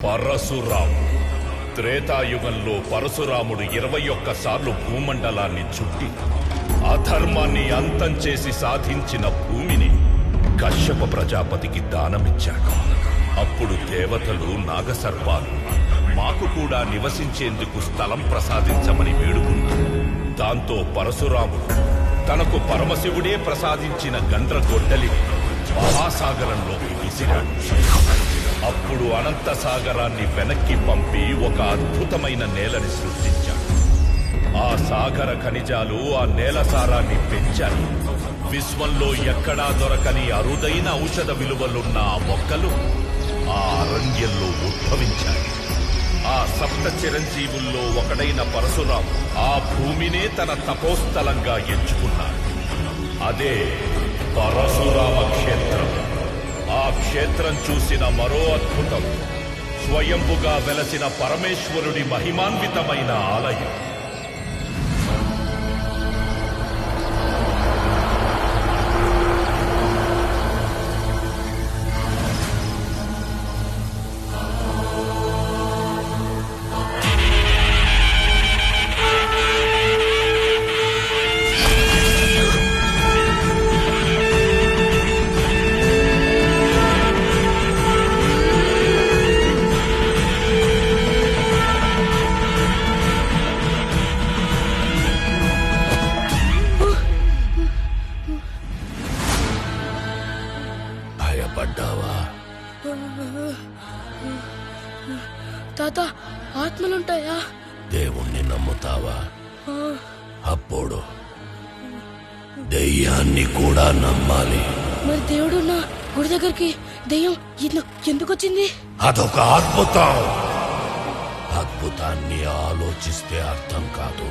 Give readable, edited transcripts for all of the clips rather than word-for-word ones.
పరశురాము త్రేతాయుగంలో పరశురాముడు 21 సార్లు భూమండలాన్ని చుట్టి అధర్మాన్ని అంతం చేసి సాధించిన భూమిని కశ్యప ప్రజాపతికి దానమిచ్చాడు. అప్పుడు దేవతలు నాగసర్పాలు మాకు కూడా నివసించేందుకు స్థలం ప్రసాదించమని వేడుకున్నారు. దాంతో పరశురాముడు తనకు పరమశివుడే ప్రసాదించిన గండ్రగొడ్డలిని మహాసాగరంలోకి విసిరాడు. అప్పుడు అనంత సాగరాన్ని వెనక్కి పంపి ఒక అద్భుతమైన నేలని సృష్టించాడు. ఆ సాగర ఖనిజాలు ఆ నేల సారాన్ని పెంచాయి. విశ్వంలో ఎక్కడా దొరకని అరుదైన ఔషధ విలువలున్న ఆ మొక్కలు ఆ అరణ్యంలో ఉద్భవించాయి. ఆ సప్త చిరంజీవుల్లో ఒకడైన పరశురాము ఆ భూమినే తన తపోస్థలంగా ఎంచుకున్నాడు. అదే పరశురామ క్షేత్రం. ఆ క్షేత్రం చూసిన మరో అద్భుతం స్వయంభుగా వెలసిన పరమేశ్వరుడి మహిమాన్వితమైన ఆలయం. భయపడ్డావా? తాత, ఆత్మలుంటాయా? దేవుణ్ణి నమ్ముతావా? అప్పుడు దెయ్యాన్ని కూడా నమ్మాలి. మరి దేవుడు నా గుడి దగ్గరికి దెయ్యం ఎందుకు వచ్చింది? అదొక అద్భుతం. అద్భుతాన్ని ఆలోచిస్తే అర్థం కాదు,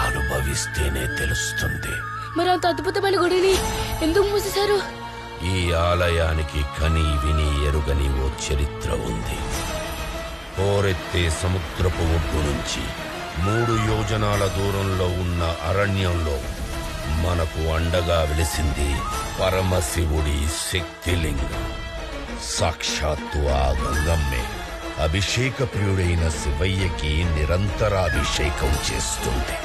అనుభవిస్తేనే తెలుస్తుంది. మరి అంత అద్భుతమైన గుడిని ఎందుకు మూసేశారు? ఈ ఆలయానికి కని విని ఎరుగని ఓ చరిత్ర ఉంది. పోరెత్తే సముద్రపు ఒడ్డు నుంచి 3 యోజనాల దూరంలో ఉన్న అరణ్యంలో మనకు అండగా వెలిసింది పరమశివుడి శక్తిలింగం. సాక్షాత్తు ఆ గంగమ్మే అభిషేక ప్రియుడైన శివయ్యకి నిరంతరాభిషేకం చేస్తుంది.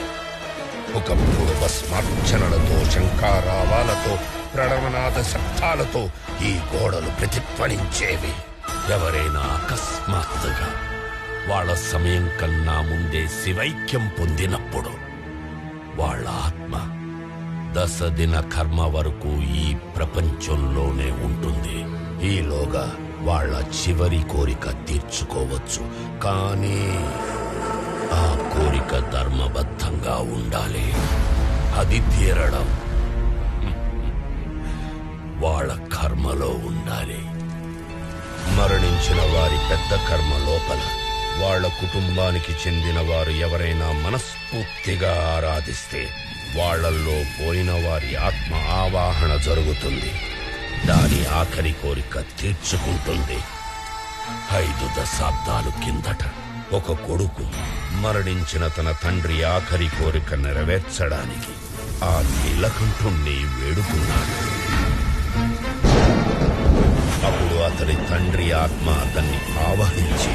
ఒకప్పుడు భస్మార్చనలతో, శంఖారావాలతో, ప్రణవనాద శబ్దాలతో ఈ గోడలు ప్రతిధ్వనించేవి. ఎవరైనా అకస్మాత్తుగా వాళ్ళ సమయం కన్నా ముందే శివైక్యం పొందినప్పుడు వాళ్ళ ఆత్మ 10 దిన కర్మ వరకు ఈ ప్రపంచంలోనే ఉంటుంది. ఈలోగా వాళ్ళ చివరి కోరిక తీర్చుకోవచ్చు. కానీ ఆ కోరిక ధర్మబద్ధంగా ఉండాలి. అది తీరడం వాళ్ళ కర్మలో ఉండాలి. మరణించిన వారి పెద్ద కర్మ లోపల వాళ్ళ కుటుంబానికి చెందిన వారు ఎవరైనా మనస్ఫూర్తిగా ఆరాధిస్తే వాళ్లల్లో పోయిన వారి ఆత్మ ఆవాహన జరుగుతుంది. దాని ఆఖరి కోరిక తీర్చుకుంటుంది. 5 దశాబ్దాలు కిందట ఒక కొడుకు మరణించిన తన తండ్రి ఆఖరి కోరిక నెరవేర్చడానికి ఆ నీలకంఠుణ్ణి వేడుకున్నాడు. అప్పుడు అతడి తండ్రి ఆత్మ అతన్ని ఆవహించి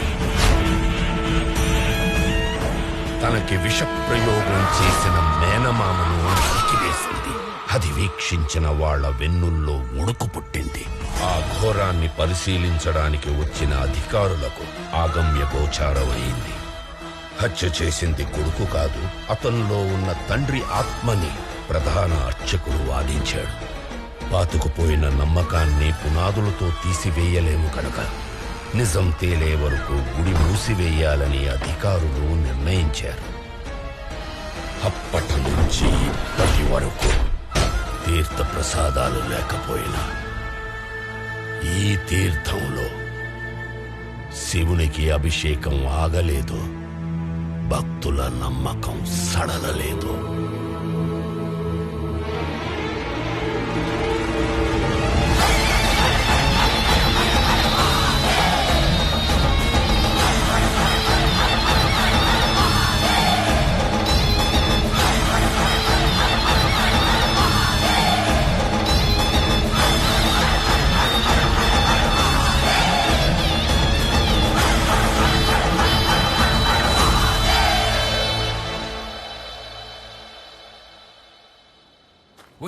తనకి విషప్రయోగం చేసిన మేనమామను నరికివేసింది. అది వీక్షించిన వాళ్ల వెన్నుల్లో ఉణుకు పుట్టింది. ఆ ఘోరాన్ని పరిశీలించడానికి వచ్చిన అధికారులకు ఆగమ్య గోచారమైంది. హత్య చేసింది కొడుకు కాదు, అతనిలో ఉన్న తండ్రి ఆత్మని ప్రధాన అర్చకుడు వాదించాడు. పాతుకుపోయిన నమ్మకాన్ని పునాదులతో తీసివేయలేము కనుక నిజం తేలే వరకు గుడి మూసివేయాలని అధికారులు నిర్ణయించారు. అప్పటి నుంచి ఇప్పటి వరకు తీర్థ ప్రసాదాలు లేకపోయినా ఈ తీర్థంలో శివునికి అభిషేకం ఆగలేదు, భక్తుల నమ్మకం సడలలేదు.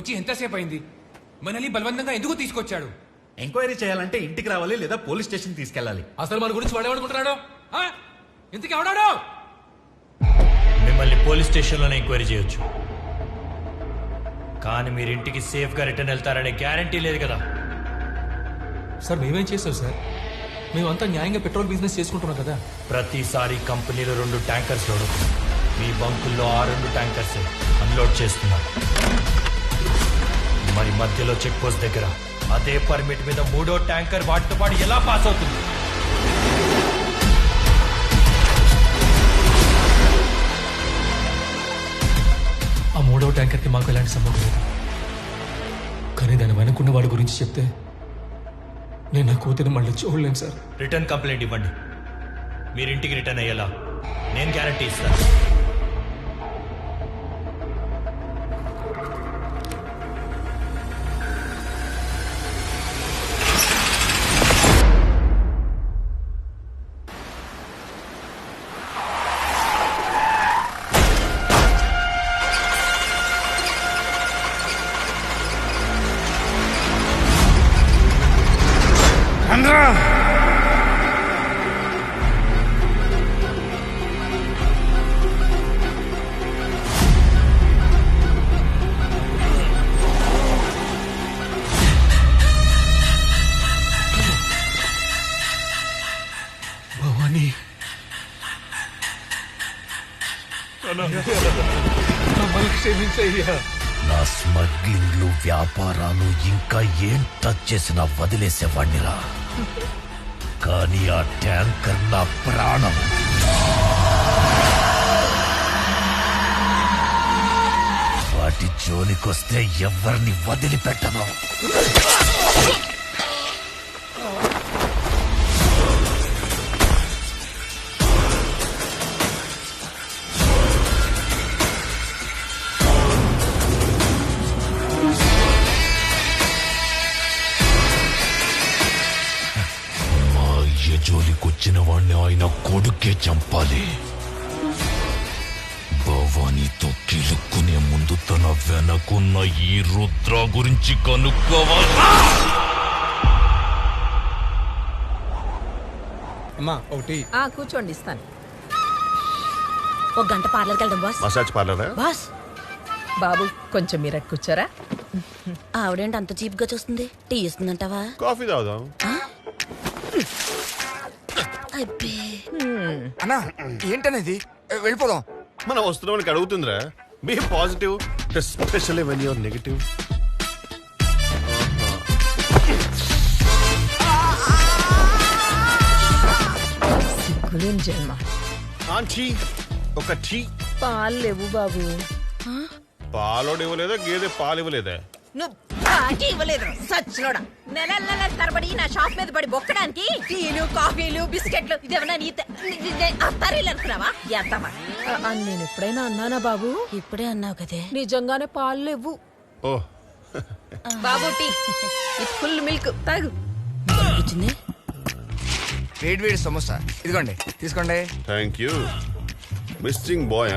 వచ్చి ఎంతసేపు అయింది? మనల్ని బలవంతంగా ఎందుకు తీసుకొచ్చాడు? ఎంక్వైరీ చేయాలంటే ఇంటికి రావాలి లేదా పోలీస్ స్టేషన్ తీసుకెళ్ళాలి. అసలు మన గురించి వాడేమనుకుంటున్నాడు? ఇంతకీ ఎవడాడు? మిమ్మల్ని పోలీస్ స్టేషన్లోనే ఎంక్వైరీ చేయొచ్చు, కానీ మీరు ఇంటికి సేఫ్గా రిటర్న్ వెళ్తారనే గ్యారంటీ లేదు కదా. సార్ మేమేం చేస్తాం సార్? మేమంతా న్యాయంగా పెట్రోల్ బిజినెస్ చేసుకుంటున్నాం కదా. ప్రతిసారి కంపెనీలో 2 ట్యాంకర్స్ లోడ్ అవుతుంది. మీ బంకుల్లో ఆ 2 ట్యాంకర్స్ అన్లోడ్ చేస్తున్నారు. మరి మధ్యలో చెక్ పోస్ట్ దగ్గర అదే పర్మిట్ మీద 3వ ట్యాంకర్ వాటితో పాటు ఎలా పాస్ అవుతుంది? ఆ 3వ ట్యాంకర్కి మాకు ఎలాంటి సంబంధం లేదు, కానీ దాని వెనుకున్న వాడి గురించి చెప్తే నేను నా కూతురు మళ్ళీ చూడలేను సార్. రిటర్న్ కంప్లైంట్ ఇవ్వండి. మీరు ఇంటికి రిటర్న్ అయ్యేలా నేను గ్యారంటీ ఇస్తాను. భవానీ, క్షమించయ్యా. నా స్మగ్లింగ్లు వ్యాపారాలు ఇంకా ఏం టచ్ చేసినా వదిలేసేవాణ్ణిరా, కానీ ఆ ట్యాంకర్ నా ప్రాణం. వాటి జోలికొస్తే ఎవరిని వదిలిపెట్టను. జోలికొచ్చిన వాణ్ణి ఆయన కొడుకే చంపాలి. భవానీతో కిలుక్కునే ముందు తన వెనకున్న ఈ రుద్ర గురించి కనుక్కోవాలి. అమ్మా ఒకటి. కూర్చోండి, ఇస్తాను. ఒక గంట పార్లర్కి వెళ్దాం బాస్. మసాజ్ పార్లరా? బాస్ బాబు కొంచెం మీరు కూర్చోరా. ఆవిడేంటి అంత చీప్ గా చూస్తుంది? టీ ఇస్తుందంటావా? కాఫీ తాగుదాం. అబ్బే అన్నా ఏంటనేది, వెళ్ళిపోదాం. మనం వస్తున్నామని అడుగుతుందిరా. Be positive, especially when your negative. సిగ్గులేని జన్మ. ఆంటీ ఒక టీ. పాలు లేవు బాబు. పాలోడు ఇవ్వలేదా, గేదె పాలు ఇవ్వలేదా? నువ్వు పాటి ఇవ్వలేదు సచ్చినోడా. నెల తరబడి నా షాప్ మీద పడి బొక్కడానికి టీలు కాఫీలు బిస్కెట్లు ఇదేమన్నా అత్తారీలు అనుకున్నావా? ఎంతమా నేను ఎప్పుడైనా అన్నానా బాబు? ఇప్పుడే అన్నావు కదే. నిజంగానే పాలు లేవు. ఓ బాబు టీ విత్ ఫుల్ మిల్క్ తాగు. వచ్చింది వేడి వేడి సమోసా ఇదిగోండి, తీసుకోండి. Thank you. Missing boy.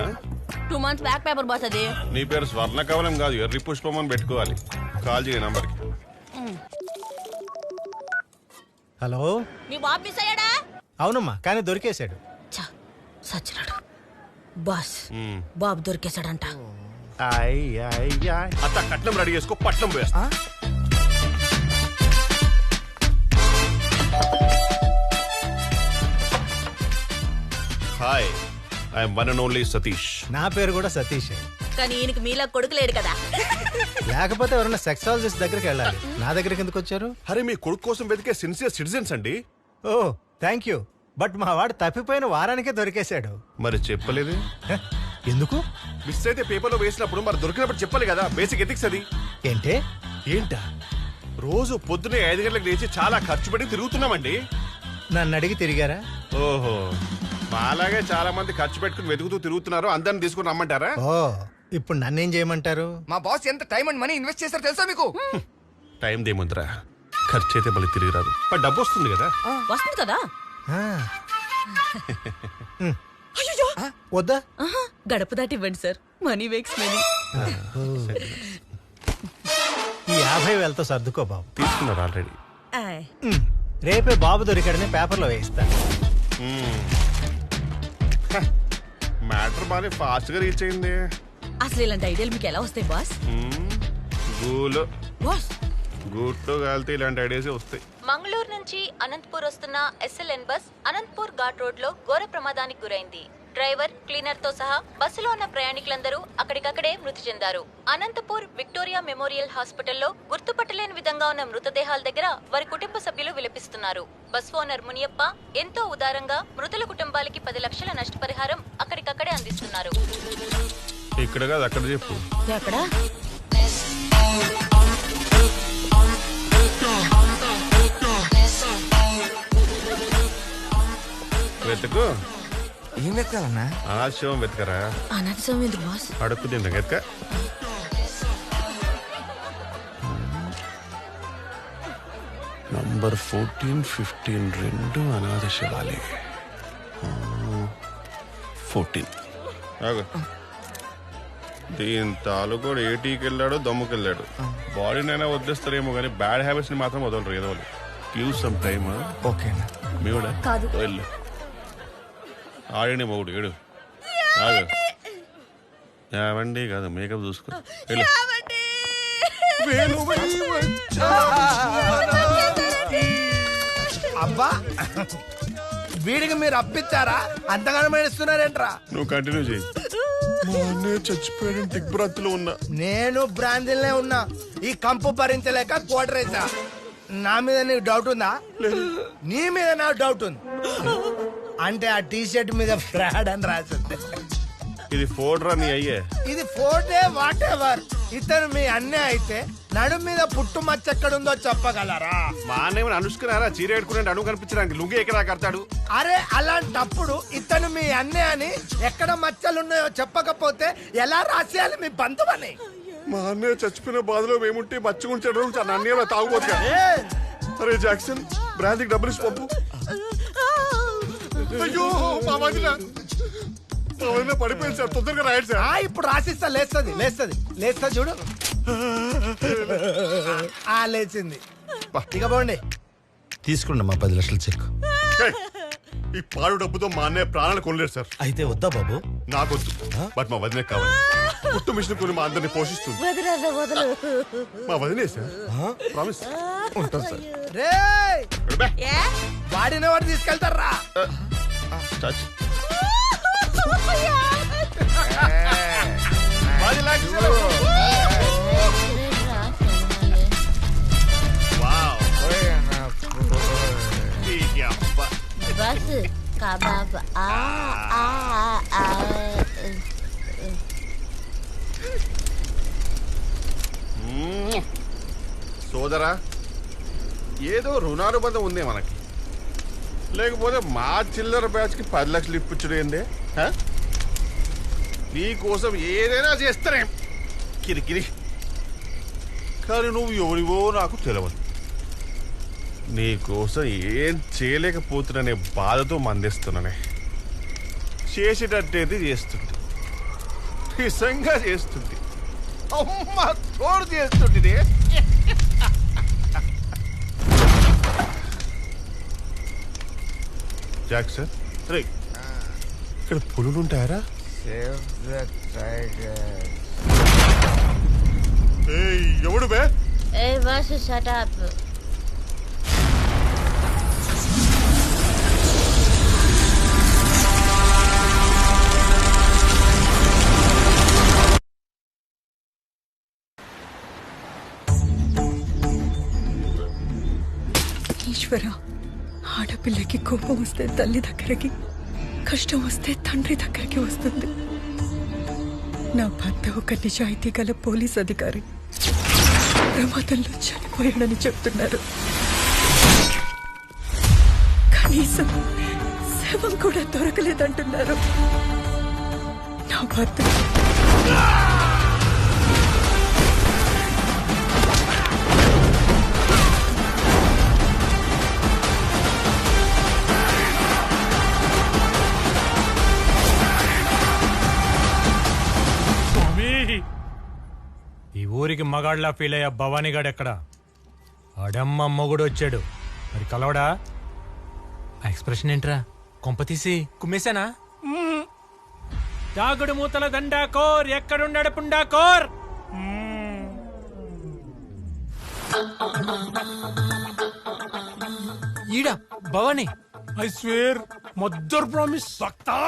2 months back paper boss అది. నీ పేరు స్వర్ణ కవలం కాదు, ఎర్రి పుష్పం అని పెట్టుకోవాలి. కాల్ చేయ నంబర్కి. హలో. నీ బాబు మిస్ అయ్యాడా? అవునమ్మా, కానీ దొరికేశాడు. సచ్చినాడు బాస్. బాబు దొరికేశాడంట. అత్త కట్నం రెడీ చేసుకో, పట్నం వేస్తా. Hi, I'm one and only Satish. నా పేరు కూడా సతీష్. కానీ ఈయనకి మీలా కొడుకు లేడు కదా. లేకపోతే ఎవరైనా సెక్సాలజిస్ట్ దగ్గరికి వెళ్ళాలి. నా దగ్గరికి ఎందుకు వచ్చారు? అరే మీ కొడుకు కోసం వెతికే సిన్సియర్ సిటిజన్స్ అండి. ఓ థ్యాంక్ యూ. బట్ మా వాడు తప్పిపోయిన వారానికే దొరికేశాడు. మరి చెప్పలేదు ఎందుకు? మిస్ అయితే పేపర్లో వేసినప్పుడు మరి దొరికినప్పుడు చెప్పాలి కదా. బేసిక్ ఎథిక్స్ అది. ఏంటే? ఏంటా? రోజు పొద్దునే 5 గంటలకు లేచి చాలా ఖర్చు పెట్టి తిరుగుతున్నామండి. నన్ను అడిగి తిరిగారా? ఓహో, మాలాగే చాలా మంది ఖర్చు పెట్టుకుని వెతుకుతూ తిరుగుతున్నారు. అందరిని తీసుకుని రమ్మంటారా? ఓ ఇప్పుడు నన్నేం చేయమంటారు? మా బాస్ ఎంత టైం అండ్ మనీ ఇన్వెస్ట్ చేస్తారో తెలుసా మీకు? టైం దేముందిరా, ఖర్చు అయితే మళ్ళీ తిరిగి రాదు. బట్ డబ్బు వస్తుంది కదా. వస్తుంది కదా. వద్దా? గడప దాటి ఇవ్వండి సార్. Money makes money. 50,000తో సర్దుకో బాబు. తీసుకున్నారు ఆల్రెడీ. ఆయ్. రేపే బాబు దొరికాడని పేపర్లో వేయిస్తా. మ్యాటర్ బాగా ఫాస్ట్ గా రీచ్ అయింది. అసలు ఇలాంటి ఐడియాలు మీకు ఎలా వస్తాయి బాస్? గూలో బాస్ గూట్లో కాలితే ఇలాంటి ఐడియాసే వస్తాయి. మంగళూరు నుంచి అనంతపూర్ వస్తున్న SLN bus Anantapur ghat road లో ఘోర ప్రమాదానికి గురైంది. డ్రైవర్, క్లీనర్ తో సహా బస్సులో ఉన్న ప్రయాణికులందరూ అక్కడికక్కడే మృతి చెందారు. అనంతపూర్ విక్టోరియా మెమోరియల్ హాస్పిటల్లో గుర్తుపట్టలేని విధంగా ఉన్న మృతదేహాల దగ్గర వారి కుటుంబ సభ్యులు విలపిస్తున్నారు. బస్ ఓనర్ మునియప్ప ఎంతో ఉదారంగా మృతుల కుటుంబాలకి 10 లక్షల నష్టపరిహారం అక్కడికక్కడే అందిస్తున్నారు. ఇక్కడ కాదు అక్కడ చెప్పు. ఎక్కడ? వెతుకు. ఏం వెతకాలన్నా? అనాశవం వెతకరా. అనాథసం ఎందుకు బాస్? అడుక్కు తింటా వెతక. నంబర్ 14, 15 రెండు అనాథ శవాలే. 14 దీని తాలూకోడు ఏటీకి వెళ్ళాడు, దమ్ముకెళ్ళాడు. బాడీనైనా వదిలేస్తారేమో కానీ బ్యాడ్ హ్యాబిట్స్ ని మాత్రం వదలరు. ఏదో వాళ్ళు గివ్ సమ్ టైమ్. ఓకే మీవుడా కాదు. వెళ్ళు. ఆడిని మొగుడు ఏడు ఆగు. ఏమండి కాదు మేకప్ చూసుకో. వెళ్ళు. అబ్బా వీడికి మీరు అప్పిస్తారా? అంతగానో మేడిస్తున్నారేంట్రా? నువ్వు కంటిన్యూ చేయి. మా అన్నయ్య చచ్చిపోయాడు దిగ్భ్రాంతిలో ఉన్నా. నేను బ్రాంతిలోనే ఉన్నా. ఈ కంపు భరించలేక కోటరేసా. నా మీద నీకు డౌట్ ఉందా? నీ మీద నాకు డౌట్ ఉంది. అంటే ఆ టీ షర్ట్ మీద ఫ్రాడ్ అని రాసింది. ఇది ఫోడ్రా నీ అయ్యే. ఇది ఫోర్డే వాట్ ఎవర్. ఇతను మీ అన్నే అయితే నడుము మీద పుట్టు మచ్చ ఎక్కడుందో చెప్పగలరా? మా అన్నయ్య అనుష్కరారా చీర కట్టుకునే అడుగు కనిపించడానికి లుంగి ఎక్కడా కడతాడు. అరే అలాంటప్పుడు ఇతను మీ అన్నే అని ఎక్కడ మచ్చలున్నాయో చెప్పకపోతే ఎలా రాసేయాలి మీ బంధువని? మా అన్నయ్య చచ్చిపోయిన బాధలో మేముంటే మచ్చుకుంటాడు అన్నయ్య తాగుపోతా. అరే జాక్సన్ బ్రాంతికి డబ్బులు ఇచ్చి పంపు. అయ్యో మా వదిన పడిపోయింది సార్. తొందరగా రాయండి సార్. ఇప్పుడు రాసిస్తా. లేస్తుంది లేస్తుంది లేస్తా చూడు. లేచింది. ఇక పోండి. తీసుకుంటా మా 10 లక్షల చెక్. ఈ పాడు డబ్బుతో మా అన్నయ్య ప్రాణాలు కొనలేరు సార్. అయితే వద్దా బాబు? నాకొద్దు, బట్ మా వదినే కావాలి. పుట్టు మిషన్ కొని మా అందరిని పోషిస్తుంది. మా వదినే సార్. ప్రామిస్. ఉంటాం సార్. రే వాడిన వాడు తీసుకెళ్తారా? టచ్. Bus kebab. సోదరా ఏదో రుణానుబంధం ఉంది మనకి. లేకపోతే మా చిల్లర బ్యాచ్ కి 10 లక్షలు ఇప్పించడం ఏందే? నీ కోసం ఏదైనా చేస్తానే కిరికిరి. కానీ నువ్వు ఎవరివో నాకు తెలియదు. నీ కోసం ఏం చేయలేకపోతున్నానే బాధతో మందిస్తున్నానే. చేసేటట్టేది చేస్తుంది, నిజంగా చేస్తుంది. అమ్మ తోడు చేస్తుంది. జాక్సన్ రే ఇక్కడ పులులు ఉంటాయరా? ఎవడు బే? ఏ బస్ షట్ అప్. ఈశ్వర, ఆడపిల్లకి కోపం వస్తే తల్లి దగ్గరికి, కష్టం వస్తే తండ్రి దగ్గరికి వస్తుంది. నా భర్త ఒక నిజాయితీ గల పోలీస్ అధికారి. ప్రమాదంలో చనిపోయాడని చెప్తున్నారు. కనీసం శవం కూడా దొరకలేదంటున్నారు. నా భర్త వచ్చేసరికి మగాళ్ళ ఫీల్ అయ్యా భవానీగాడు ఎక్కడ? ఆడమ్మ మొగుడు వచ్చాడు, మరి కలవడా? ఆ ఎక్స్ప్రెషన్ ఏంట్రా? కొంపతీసి కుమ్మేశానా? దాగుడు మూతల దండాకోర్, ఎక్కడున్నాడు పుండాకోర్? ఈడా Bhavani. I swear mother promise. భక్తా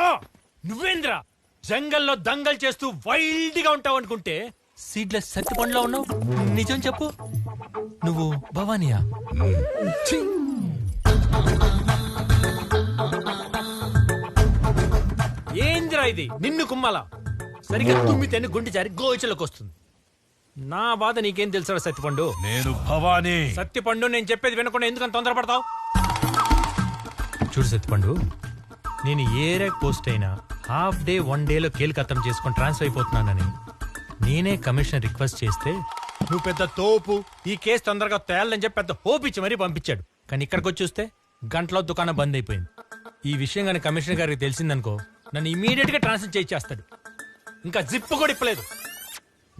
నువ్వేంద్రా జంగల్లో దంగల్ చేస్తూ వైల్డ్ గా ఉంటావు అనుకుంటే సీడ్లెస్ సత్తి పండ్లో ఉన్నావు. నిజం చెప్పు, నువ్వు భవానీయా? ఛీ! ఏంద్రా ఇది? నిన్ను కుమ్మాలా? సరిగ్గా తుమ్మితేనే గుండె జారి గోచలోకి వస్తుంది. నా బాధ నీకేం తెలుసా సత్తిపండు? నేను భవానీ. సత్తిపండు, నేను చెప్పేది వినకుండా ఎందుకని తొందరపడతావు? చూడు సత్తిపండు, నేను ఏ ర్యాక్ పోస్ట్ అయినా హాఫ్ డే 1 డేలో కేల్కత్తం చేసుకొని ట్రాన్స్ఫర్ అయిపోతున్నానని నేనే కమిషనర్ రిక్వెస్ట్ చేస్తే నువ్వు పెద్ద తోపు, ఈ కేసు తొందరగా తేలని చెప్పి పెద్ద హోప్ ఇచ్చి మరీ పంపించాడు. కానీ ఇక్కడికి వచ్చి చూస్తే గంటలో దుకాణం బంద్ అయిపోయింది. ఈ విషయం కానీ కమిషనర్ గారికి తెలిసిందనుకో నన్ను ఇమీడియట్ గా ట్రాన్స్ఫర్ చేయించేస్తాడు. ఇంకా జిప్పు కూడా ఇప్పలేదు.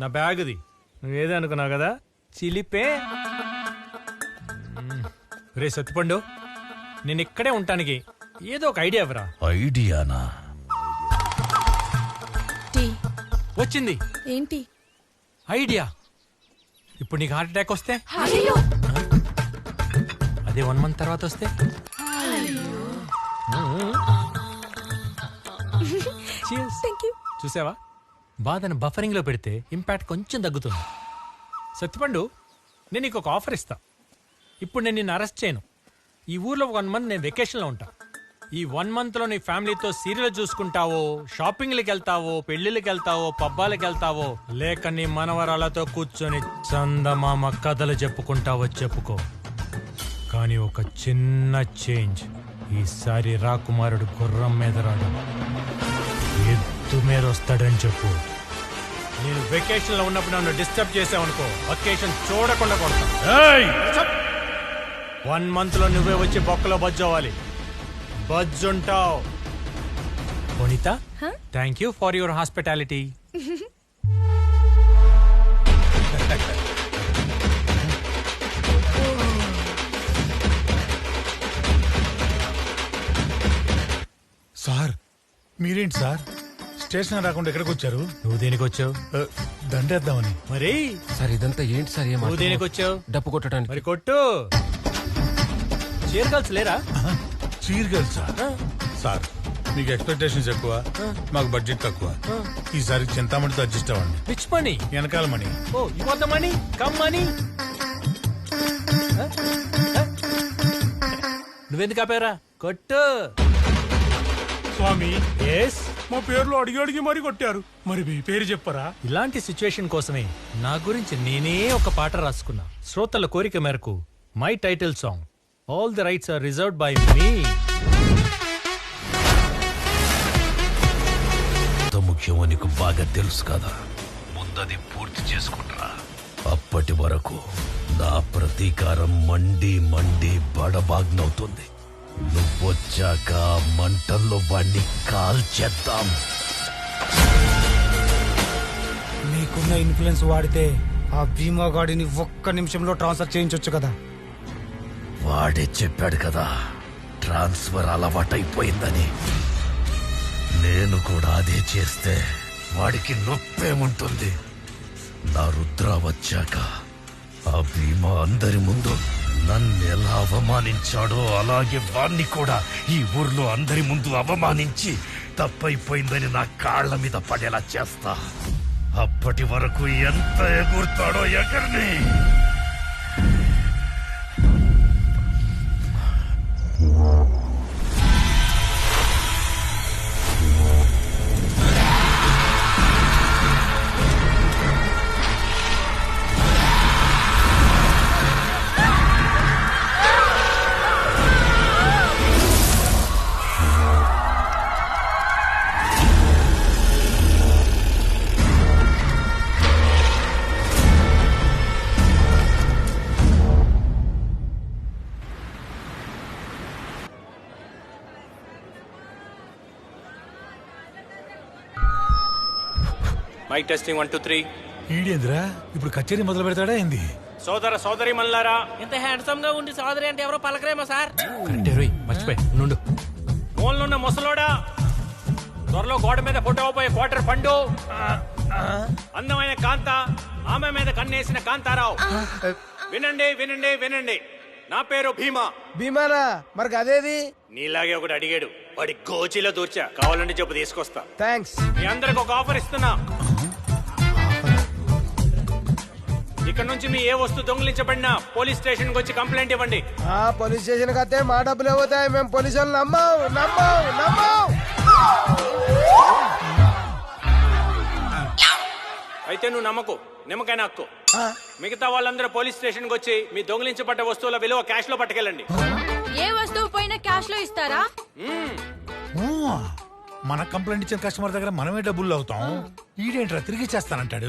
నా బ్యాగ్ది నువ్వేదే అనుకున్నావు కదా, చిలిపే. రే సత్తిపండు, నేను ఇక్కడే ఉంటానికి ఏదో ఒక ఐడియా ఇవ్వరా? ఐడియానా? వచ్చింది. ఏంటి ఐడియా? ఇప్పుడు నీకు హార్ట్ అటాక్ వస్తే, అదే 1 మంత్ తర్వాత వస్తే, చూసావా? బాధను బఫరింగ్ లో పెడితే ఇంపాక్ట్ కొంచెం తగ్గుతుంది. సత్తిపండు, నేను నీకు ఒక ఆఫర్ ఇస్తా. ఇప్పుడు నేను నిన్ను అరెస్ట్ చేయను. ఈ ఊర్లో 1 మంత్ నేను వెకేషన్లో ఉంటా. ఈ 1 మంత్ లో నీ ఫ్యామిలీతో సీరియల్ చూసుకుంటావో, షాపింగ్లకి వెళ్తావో, పెళ్లిళ్ళకి వెళ్తావో, పబ్బాలకి వెళ్తావో, లేక నీ మనవరాలతో కూర్చొని చందమామ కథలు చెప్పుకుంటావో చెప్పుకో. కానీ ఒక చిన్న చేంజ్. ఈసారి రాకుమారుడు గుర్రం మీద రాడు, ఎద్దు మీద వస్తాడని చెప్పు. నేను వెకేషన్ లో ఉన్నప్పుడు నన్ను డిస్టర్బ్ చేసావనుకో, వెకేషన్ చూడకుండా కొడతా. 1 మంత్ లో నువ్వే వచ్చి బొక్కలో బజ్జోవాలి. బజ్జుంటావు. Vanitha, thank you for your hospitality. Sir మీరేంటి సార్ స్టేషన్ రాకుండా ఎక్కడికి వచ్చారు? నువ్వు దేనికి వచ్చావు? దండేద్దామని. మరి సార్ ఇదంతా ఏంటి సార్? నువ్వు దేనికి వచ్చావు? డప్పు కొట్టడానికి. మరి కొట్టు. చీర్ గర్ల్స్ లేరా? చీర్ గర్ల్స్ సార్, మీకు ఎక్స్పెక్టేషన్స్ ఎక్కువ, మాకు బడ్జెట్ తక్కువ. ఈసారి చింతామణితో అడ్జస్ట్ అవ్వండి. Which money? వెనకాల money. Oh you want the money? Come money. నువ్వెందుకు ఆపారా? కొట్టు. స్వామి, ఎస్, మా పేర్లు అడిగి అడిగి మరీ కొట్టారు. మరి మీ పేరు చెప్పరా? ఇలాంటి సిచ్యువేషన్ కోసమే నా గురించి నేనే ఒక పాట రాసుకున్నా. శ్రోతల కోరిక మేరకు my title song all the rights are reserved by me. ముఖ్యమో నీకు బాగా తెలుసు కదా, ముందది పూర్తి చేసుకుంటా. అప్పటి వరకు నా ప్రతీకారం మండి మండి బడబాగ్నవుతుంది. నువ్వొచ్చాక మంటల్లో వాణ్ణి కాల్చేద్దాం. నీకున్న ఇన్ఫ్లుయెన్స్ వాడితే ఆ భీమా గాడిని 1 నిమిషంలో ట్రాన్స్ఫర్ చేయించొచ్చు కదా. వాడే చెప్పాడు కదా ట్రాన్స్ఫర్ అలవాటైపోయిందని. నేను కూడా అదే చేస్తే వాడికి నొప్పేముంటుంది. నా రుద్ర వచ్చాక ఆ భీమా అందరి ముందు నన్ను ఎలా అవమానించాడో అలాగే వాణ్ణి కూడా ఈ ఊర్లో అందరి ముందు అవమానించి తప్పైపోయిందని నా కాళ్ల మీద పడేలా చేస్తా. అప్పటి వరకు ఎంత ఎగురుతాడో ఎగర్ని. Mic testing 1 2 3. ఈడేంద్రా ఇప్పుడు కచేరీ మొదలు పెడతాడా ఏంది? సోదర సోదరి మల్లారా, ఇంత హ్యాండ్సమ్ గా ఉండి సోదరి అంటే ఎవరో పలకరేమో సార్. కరెక్టే రోయ్, మర్చిపోయి నుండు. మూలనున్న ముసలోడా, త్వరలో గోడ మీద ఫోటో పోయే క్వార్టర్ పండు, అందమైన కాంత, ఆమె మీద కన్నేసిన కాంతారావు. వినండి వినండి వినండి, నా పేరు భీమా. భీమానా మరి అదేది? నీలాగే ఒకటి అడిగాడు, వాడి గోచిలో దూర్చా, కావాలంటే చెప్పు తీసుకొస్తా. థ్యాంక్స్. మీ అందరికి ఒక ఆఫర్ ఇస్తున్నా. ఇక్కడ నుంచి మీ ఏ వస్తువు దొంగిలించబడినా పోలీస్ స్టేషన్ వచ్చి కంప్లైంట్ ఇవ్వండి. పోలీస్ స్టేషన్ కతే మా డబ్బులు పోతాయి. మేము పోలీసు వాళ్ళు నమ్మం. అయితే నువ్వు నమ్మకు, నిమ్మకాయ నాక్కు. మిగతా వాళ్ళందరూ పోలీస్ స్టేషన్ వచ్చి మీ దొంగిలించబడ్డ వస్తువుల విలువ క్యాష్ లో పట్టుకెళ్ళండి. ఏ వస్తువు పైన క్యాష్ లో ఇస్తారా? మన కంప్లైంట్ ఇచ్చిన కస్టమర్ దగ్గర మనమే డబ్బులు అవుతాం. ఈడేంట్రా తిరిగి చేస్తానంటాడు.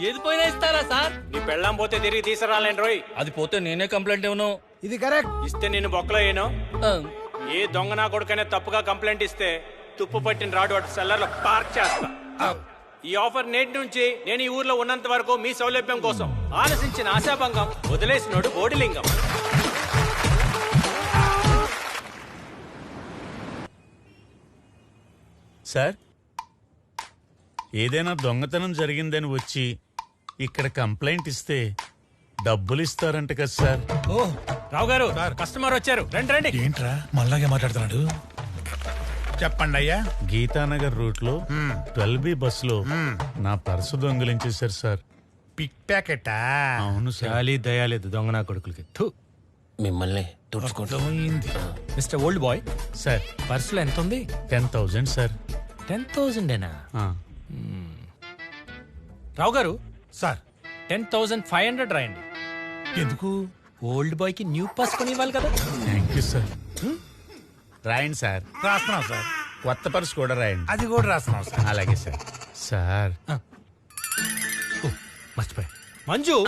ఏది పోయినా ఇస్తారా సార్? నీ పెళ్ళాం పోతే తిరిగి తీసుకురాలేను రోయ్. అది పోతే నేనే కంప్లైంట్ ఇవ్వను. ఇది కరెక్ట్. ఇస్తే నిన్ను బొక్కలో ఏను. ఏ దొంగ నా కొడుకనే తప్పుగా కంప్లైంట్ ఇస్తే తుప్పు పట్టిన రాడు వాటి సెల్లర్ లో పార్క్ చేస్తా. ఈ ఆఫర్ నేటి నుంచి నేను ఈ ఊర్లో ఉన్నంత వరకు మీ సౌలభ్యం కోసం. ఆలోచించిన ఆశాభంగం, వదిలేసినోడు బోడిలింగం. సార్, ఏదైనా దొంగతనం జరిగిందని వచ్చి ఇక్కడ కంప్లైంట్ ఇస్తే డబ్బులు ఇస్తారంట కదా సార్? ఓ రావు గారు, కస్టమర్ వచ్చారు, రండి రండి. ఏంట్రా మళ్ళాగే మాట్లాడుతున్నాడు? చెప్పండి అయ్యా. గీతానగర్ రూట్ లో 12B బస్సులో నా పర్సు దొంగిలించేశారు సార్. పిక్ ప్యాకెటా? అవును సార్. గాలి దయాలేదు దొంగ నా కొడుకులకి. మిమ్మల్ని తుడుచుకుంటుంది. మిస్టర్ ఓల్డ్ బాయ్ సార్, పర్సులో ఎంత ఉంది? 10,000 సార్. 10,000ఏనా? రావు గారు సార్, 10,500 రాయండి. ఎందుకు? ఓల్డ్ బాయ్ కి న్యూ పాస్ కొని ఇవ్వాలి కదా. Thank you sir. రాయండి సార్. రాస్తున్నాం సార్. కొత్త పర్సు కూడా రాయండి. అది కూడా రాస్తున్నాం సార్. అలాగే సార్. సార్ మర్చిపోయి మంజు,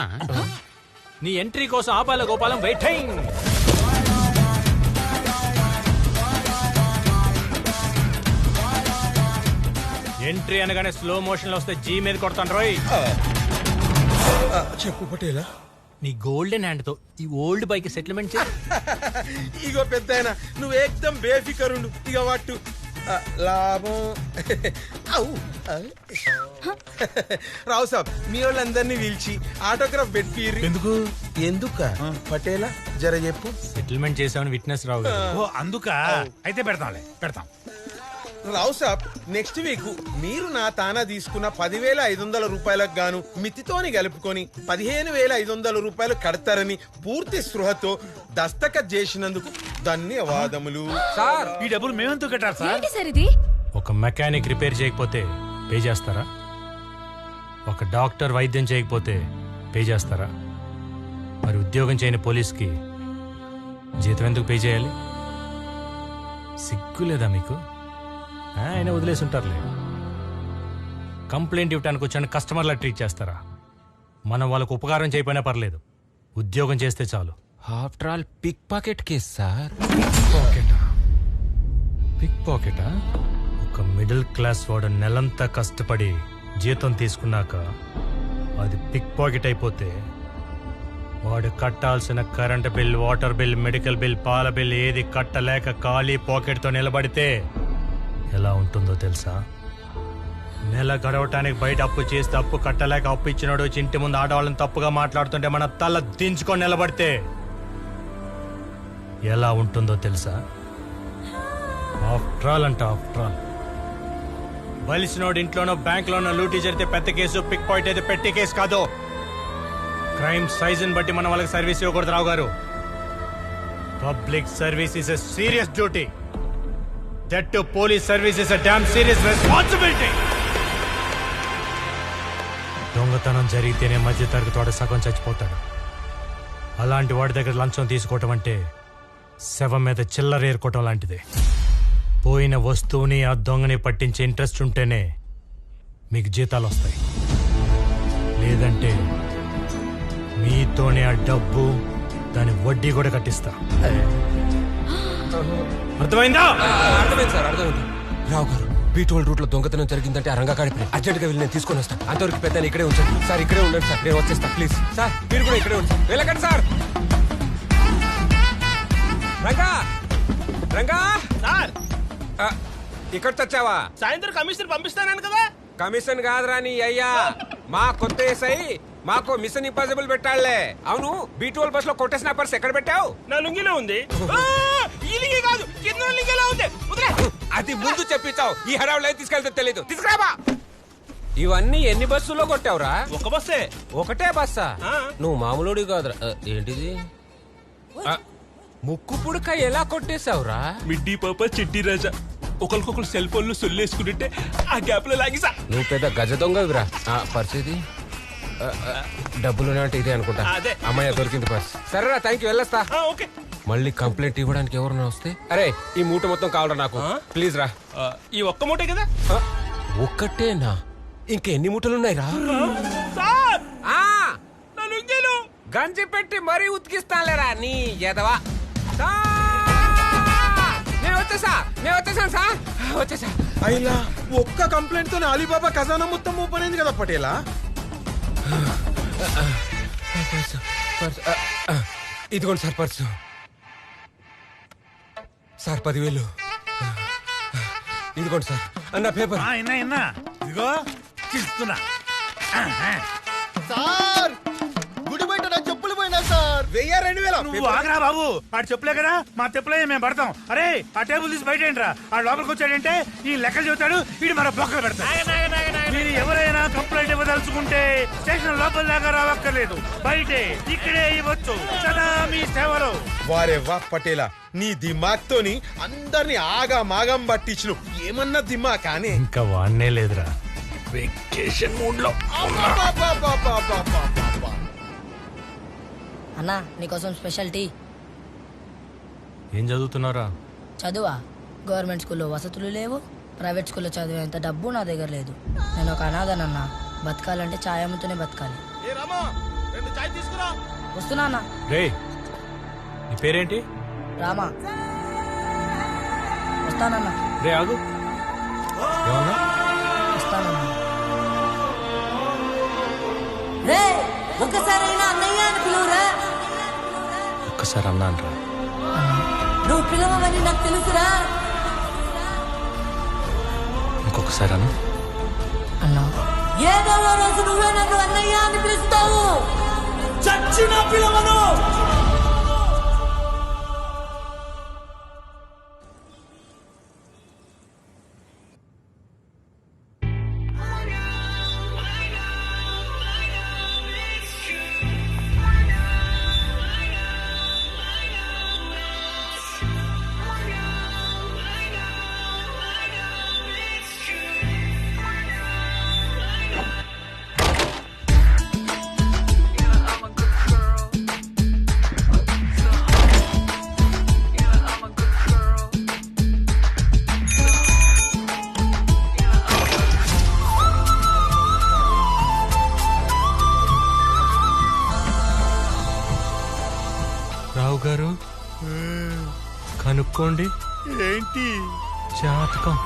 నీ ఎంట్రీ కోసం ఆపాల గోపాలం వెయిటింగ్. ఎంట్రీ అనగానే స్లో మోషన్ లో వస్తే జీ మీద కొడతాను రోయ్. చెప్పు పటేలా. నీ గోల్డెన్ హ్యాండ్ తో ఈ ఓల్డ్ బైక్ సెటిల్మెంట్ చే. ఇగో పెద్దాయన, నువ్వు ఏకదం బేఫికరుండు. ఇక వాటు లాభం. రావు సాబ్, మీ వాళ్ళందరినీ పిలిచి ఆటోగ్రాఫ్ పెట్టిర్రు. ఎందుకు? ఎందుక పటేలా జర చెప్పు. సెటిల్మెంట్ చేసామని విట్నెస్ రావు గారు. ఓ అందుక. అయితే పెడతాం. రావు సాబ్, నెక్స్ట్ వీక్ మీరు నా తానా తీసుకున్న 10,500 రూపాయలకు గాను మితితోని కలుపుకొని 15,500 రూపాయలు కడతారని పూర్తి స్పృహతో దస్తఖత్ చేసినందుకు ధన్యవాదములు. సార్, ఈ డబ్బులు మేమెందుకు కట్టాలి సార్? ఒక మెకానిక్ రిపేర్ చేయకపోతే పే చేస్తారా? ఒక డాక్టర్ వైద్యం చేయకపోతే పే చేస్తారా? మరి ఉద్యోగం చేయని పోలీస్కి జీతం ఎందుకు పే చేయాలి? సిగ్గు లేదా మీకు? ఆయన వదిలేసి ఉంటారులే. కంప్లైంట్ ఇవ్వడానికి వచ్చాను కస్టమర్లా ట్రీట్ చేస్తారా? మనం వాళ్ళకు ఉపకారం చేయకపోయినా పర్లేదు, ఉద్యోగం చేస్తే చాలు. After all pick pocket case sir. Pick పాకెటా? ఒక మిడిల్ క్లాస్ వాడు నెలంతా కష్టపడి జీతం తీసుకున్నాక అది పిక్ పాకెట్ అయిపోతే వాడు కట్టాల్సిన current bill, water bill, medical bill, పాల బిల్ ఏది కట్టలేక ఖాళీ పాకెట్తో నిలబడితే ఎలా ఉంటుందో తెలుసా? నెల గడవటానికి బయట అప్పు చేస్తే అప్పు కట్టలేక అప్పు ఇచ్చినాడు ఇంటి ముందు ఆడవాళ్ళని తప్పుగా మాట్లాడుతుంటే మన తల దించుకొని నిలబడితే ఎలా ఉంటుందో తెలుసా? ఆఫ్టర్ ఆల్ బలిసినోడు ఇంట్లోనో బ్యాంక్లోనో లూటీ జరిగితే పెద్ద కేసు, పిక్ పాయింట్ అయితే పెట్టి కేసు కాదు. క్రైమ్ సైజుని బట్టి మనం వాళ్ళకి సర్వీస్ ఇవ్వకూడదు రావు గారు. Public service is a serious duty. That to police service is a damn serious responsibility. దొంగతనం జరిగితేనే మధ్య తరగతి వాడు సగం చచ్చిపోతాడు. అలాంటి వాడి దగ్గర లంచం తీసుకోవటం అంటే శవం మీద చిల్లర ఏరుకోవటం లాంటిదే. పోయిన వస్తువుని ఆ దొంగని పట్టించే ఇంట్రెస్ట్ ఉంటేనే మీకు జీతాలు వస్తాయి. లేదంటే మీతోనే ఆ డబ్బు, దాని వడ్డీ కూడా కట్టిస్తా. అర్థమైందా? అర్థమైంది సార్, అర్థమైంది. రావు గారు, బీటోల్ రూట్ లో దొంగతనం జరిగిందంటే ఆ రంగాకాడి అర్జెంట్ గా వెళ్ళి నేను తీసుకొని వస్తాను. అంతవరకు పెద్ద ఇక్కడే ఉంచండి సార్. ఇక్కడే ఉండండి సార్, నేను వచ్చేస్తా. ప్లీజ్ సార్, మీరు కూడా ఇక్కడే ఉంచండి. వెళ్ళకండి సార్. రంగా రంగా సార్, ఇక్కడ తెచ్చావా? సాయంత్రం కమిషనర్ పంపిస్తానని కదా. కమిషన్ కాదురా నీ అయ్యా, మా కొత్త ఎస్ఐ మాకు మిషన్ ఇంపాసిబుల్ పెట్టాలే. అవును, బీటోల్ బస్ లో కొట్టేసిన పర్స్ ఎక్కడ పెట్టావు? నా లుంగిలో ఉంది. ఈ కాదు, కింద లుంగిలో ఉంది. అది ముందు చెప్పించావు, ఈ హడావులో తీసుకెళ్తే తెలీదు. తీసుకురాబా. ఇవన్నీ ఎన్ని బస్సుల్లో కొట్టావురా? ఒక బస్సే. ఒకటే బస్సా? నువ్వు మామూలుడి కాదురా. ఏంటిది? ముక్కు పుడక ఎలా కొట్టేశావురా? మిడ్డీ పాప చిట్టి రాజా ఒకరికొకరు సెల్ ఫోన్లు సొల్లేసుకుంటుంటే ఆ గ్యాప్ లో లాగిసా. నువ్వు పెద్ద గజ దొంగవిరా. పరిస్థితి డబ్బులు అంటే ఇదే అనుకుంటా. అమ్మాయి దొరికింది పర్స్. సరేరా, థ్యాంక్ యూ, వెళ్ళొస్తా. మళ్ళీ కంప్లైంట్ ఇవ్వడానికి ఎవరన్నా వస్తే, అరే ఈ మూట మొత్తం కావాలరా నాకు, ప్లీజ్ రా. ఈ ఒక్క మూటే కదా? ఒక్కటేనా? ఇంకెన్ని మూటలున్నాయి రా? గంజి పెట్టి మరీ ఉతికిస్తాలేరా నీ ఎదవా. నేను వచ్చేసాను సార్, వచ్చేసా. అయినా ఒక్క కంప్లైంట్ తో అలీబాబా ఖజానా మొత్తం ఓపెన్ అయింది కదా పటేలా. ఇదిగోండి సార్ పర్సు. సార్ 10,000. ఇదిగోండి సార్ అన్న పేపర్. ఇదిగో ఇస్తున్నా సార్. గుడి బయట నా చెప్పులు పోయినా సార్. 1000-2000. నువ్వు ఆగరా బాబు, ఆడు చెప్పులే కదా, మా చెప్పులే మేము పడతాం. అరే ఆ టేబుల్ తీసి బయట ఏంట్రా? ఆ లోపలికి వచ్చాడంటే ఈ లెక్కలు చెబుతాడు, వీడు మన బొక్కలు పెడతాడు. మీరు ఎవరైనా కంప్లైంట్ ఇవ్వదలుచుకుంటే స్టేషన్ లోపల దాకా రావక్కర్లేదు, బయటే ఇక్కడే ఇవ్వచ్చు. సదా మీ సేవలో. వారే వా పటేలా, నీ దిమాగ్ తోని అందరిని ఆగా మాగం పట్టించు. ఏమన్నా దిమా కానీ ఇంకా వాడనే లేదురా, వెకేషన్ మూడ్ లో. అన్నా నీకోసం స్పెషల్ టీ. ఏం చదువుతున్నారా? చదువా? గవర్నమెంట్ స్కూల్లో వసతులు లేవు, ప్రైవేట్ స్కూల్లో చదివేంత డబ్బు నా దగ్గర లేదు. నేను ఒక అనాథనన్నా, బతకాలంటే ఛాయ్ అమ్ముతూనే బతకాలి. వస్తున్నా అన్నా. రే, నీ పేరేంటి? రామా. వస్తానన్నా. రే ఆగు. ఏమన్నా? వస్తానన్నా. రే ఒక్కసారైనా అన్నయ్య అని పిలువురా. ఒక్కసారి అన్నా అంటారా? నువ్వు పిలవమని నాకు తెలుసురా. ఇంకొకసారి అన్నా. అన్నా ఏదో రోజు నువ్వే నన్ను అన్నయ్య అని పిలుస్తావు. చచ్చిన పిలవను. రావు గారు కనుక్కోండి. ఏంటి? జాతకం.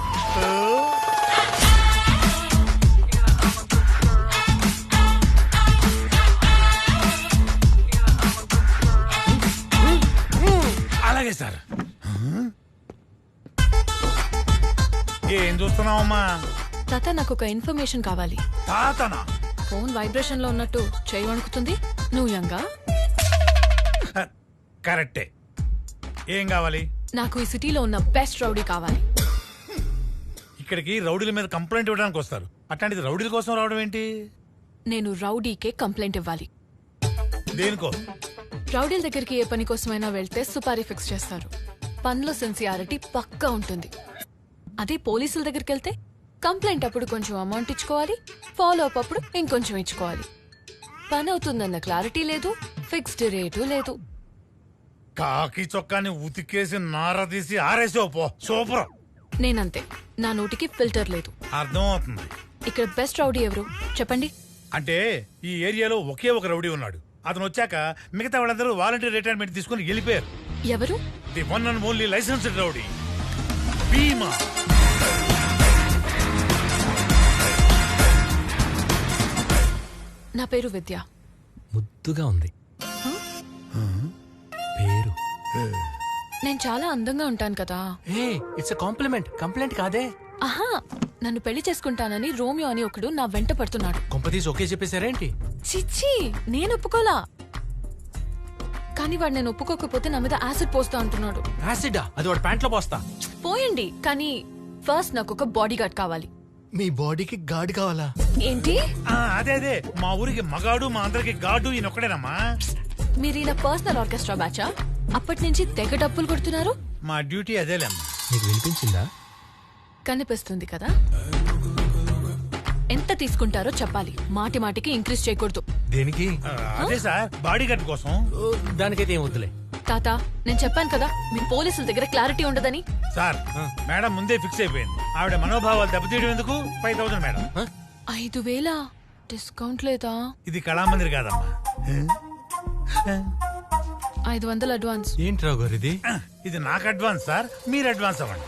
అలాగే సార్. ఏం చూస్తున్నావమ్మా? తాత, నాకు ఒక ఇన్ఫర్మేషన్ కావాలి. తాతనా? ఫోన్ వైబ్రేషన్ లో ఉన్నట్టు చేయి వణుకుతుంది. నువ్వు యంగా? కరెక్టే. ఏం కావాలి? నాకు ఈ సిటీలో ఉన్న బెస్ట్ రౌడీ కావాలి. ఇక్కడికి రౌడీల మీద కంప్లైంట్ ఇవ్వడానికి వస్తారు, అట్లాంటిది రౌడీల కోసం రావడం ఏంటి? నేను రౌడీకే కంప్లైంట్ ఇవ్వాలి. దేనికో? రౌడీల దగ్గరికి ఏ పని కోసమైనా వెళ్తే సుపారీ ఫిక్స్ చేస్తారు. పనిలో సిన్సియారిటీ పక్కా ఉంటుంది. అదే పోలీసుల దగ్గరికి వెళ్తే కంప్లైంట్ అప్పుడు కొంచెం అమౌంట్ ఇచ్చుకోవాలి, ఫాలో అప్ అప్పుడు ఇంకొంచెం ఇచ్చుకోవాలి. పని అవుతుందన్న క్లారిటీ లేదు, ఫిక్స్డ్ రేటు లేదు. కాకి చొక్కాని ఉతికేసి నార తీసి ఆరేసావు పో. సూపర్. నేనంతే, నా నోటికి ఫిల్టర్ లేదు. అర్థం అవుతుంది. ఇక్కడ బెస్ట్ రౌడీ ఎవరు చెప్పండి. అంటే ఈ ఏరియాలో ఒకే ఒక రౌడీ ఉన్నాడు. అతను వచ్చాక మిగతా వాళ్ళందరూ వాలంటీర్ రిటైర్మెంట్ తీసుకుని వెళ్ళిపోయారు. ఎవరు? The one and only licensed rowdy Bheema. నా పేరు విద్య. ముద్దుగా ఉంది పేరు. నేను చాలా అందంగా ఉంటాను కదా. ఏ ఇట్స్ కాంప్లిమెంట్, కంప్లైంట్ కాదే. ఆహా, నన్ను పెళ్లి చేసుకుంటానని రోమియో అని ఒకడు నా వెంట పడుతున్నాడు. కొంపతీసి ఓకే చెప్పేశారేంటి? చిచ్చి, నేను ఒప్పుకోలా. కానీ వాడు నేను ఒప్పుకోకపోతే నా మీద యాసిడ్ పోస్తా అంటున్నాడు. యాసిడా? అది వాడు ప్యాంట్లో పోస్తా. పోయండి, కానీ ఫస్ట్ నాకు ఒక బాడీ గార్డ్ కావాలి. మీ బాడీకి గాడి కావాలా? ఏంటి? అదే అదే, మా ఊరికి మగాడు, మా అందరికి గాడు ఈయన ఒక్కడేనమ్మా. మీరు ఇలా పర్సనల్ ఆర్కెస్ట్రా బ్యాచా? అప్పటి నుంచి తెగ డప్పులు కొడుతున్నారు. మా డ్యూటీ అదేలేమ్మా. నీకు వినిపించిందా? కనిపిస్తుంది కదా. ఎంత తీసుకుంటారో చెప్పాలి, మాటి మాటికి ఇంక్రీజ్ చేయకూడదు. దేనికి? అదే సార్, బాడీ గార్డ్ కోసం. దానికైతే ఏం వద్దులే. తాత, నేను చెప్పాను కదా మీ పోలీసుల దగ్గర క్లారిటీ ఉండదని. సార్, మేడం ముందే ఫిక్స్ అయిపోయింది. ఆవిడ మనోభావాలు దెబ్బతీయడం ఎందుకు? 5,000 మేడం. 5,000 డిస్కౌంట్ లేదా? ఇది కళామందిర్ కాదమ్మా. 500 అడ్వాన్స్. ఏంటి రావు గారు ఇది? ఇది నాకు అడ్వాన్స్ సార్, మీరు అడ్వాన్స్ అవ్వండి.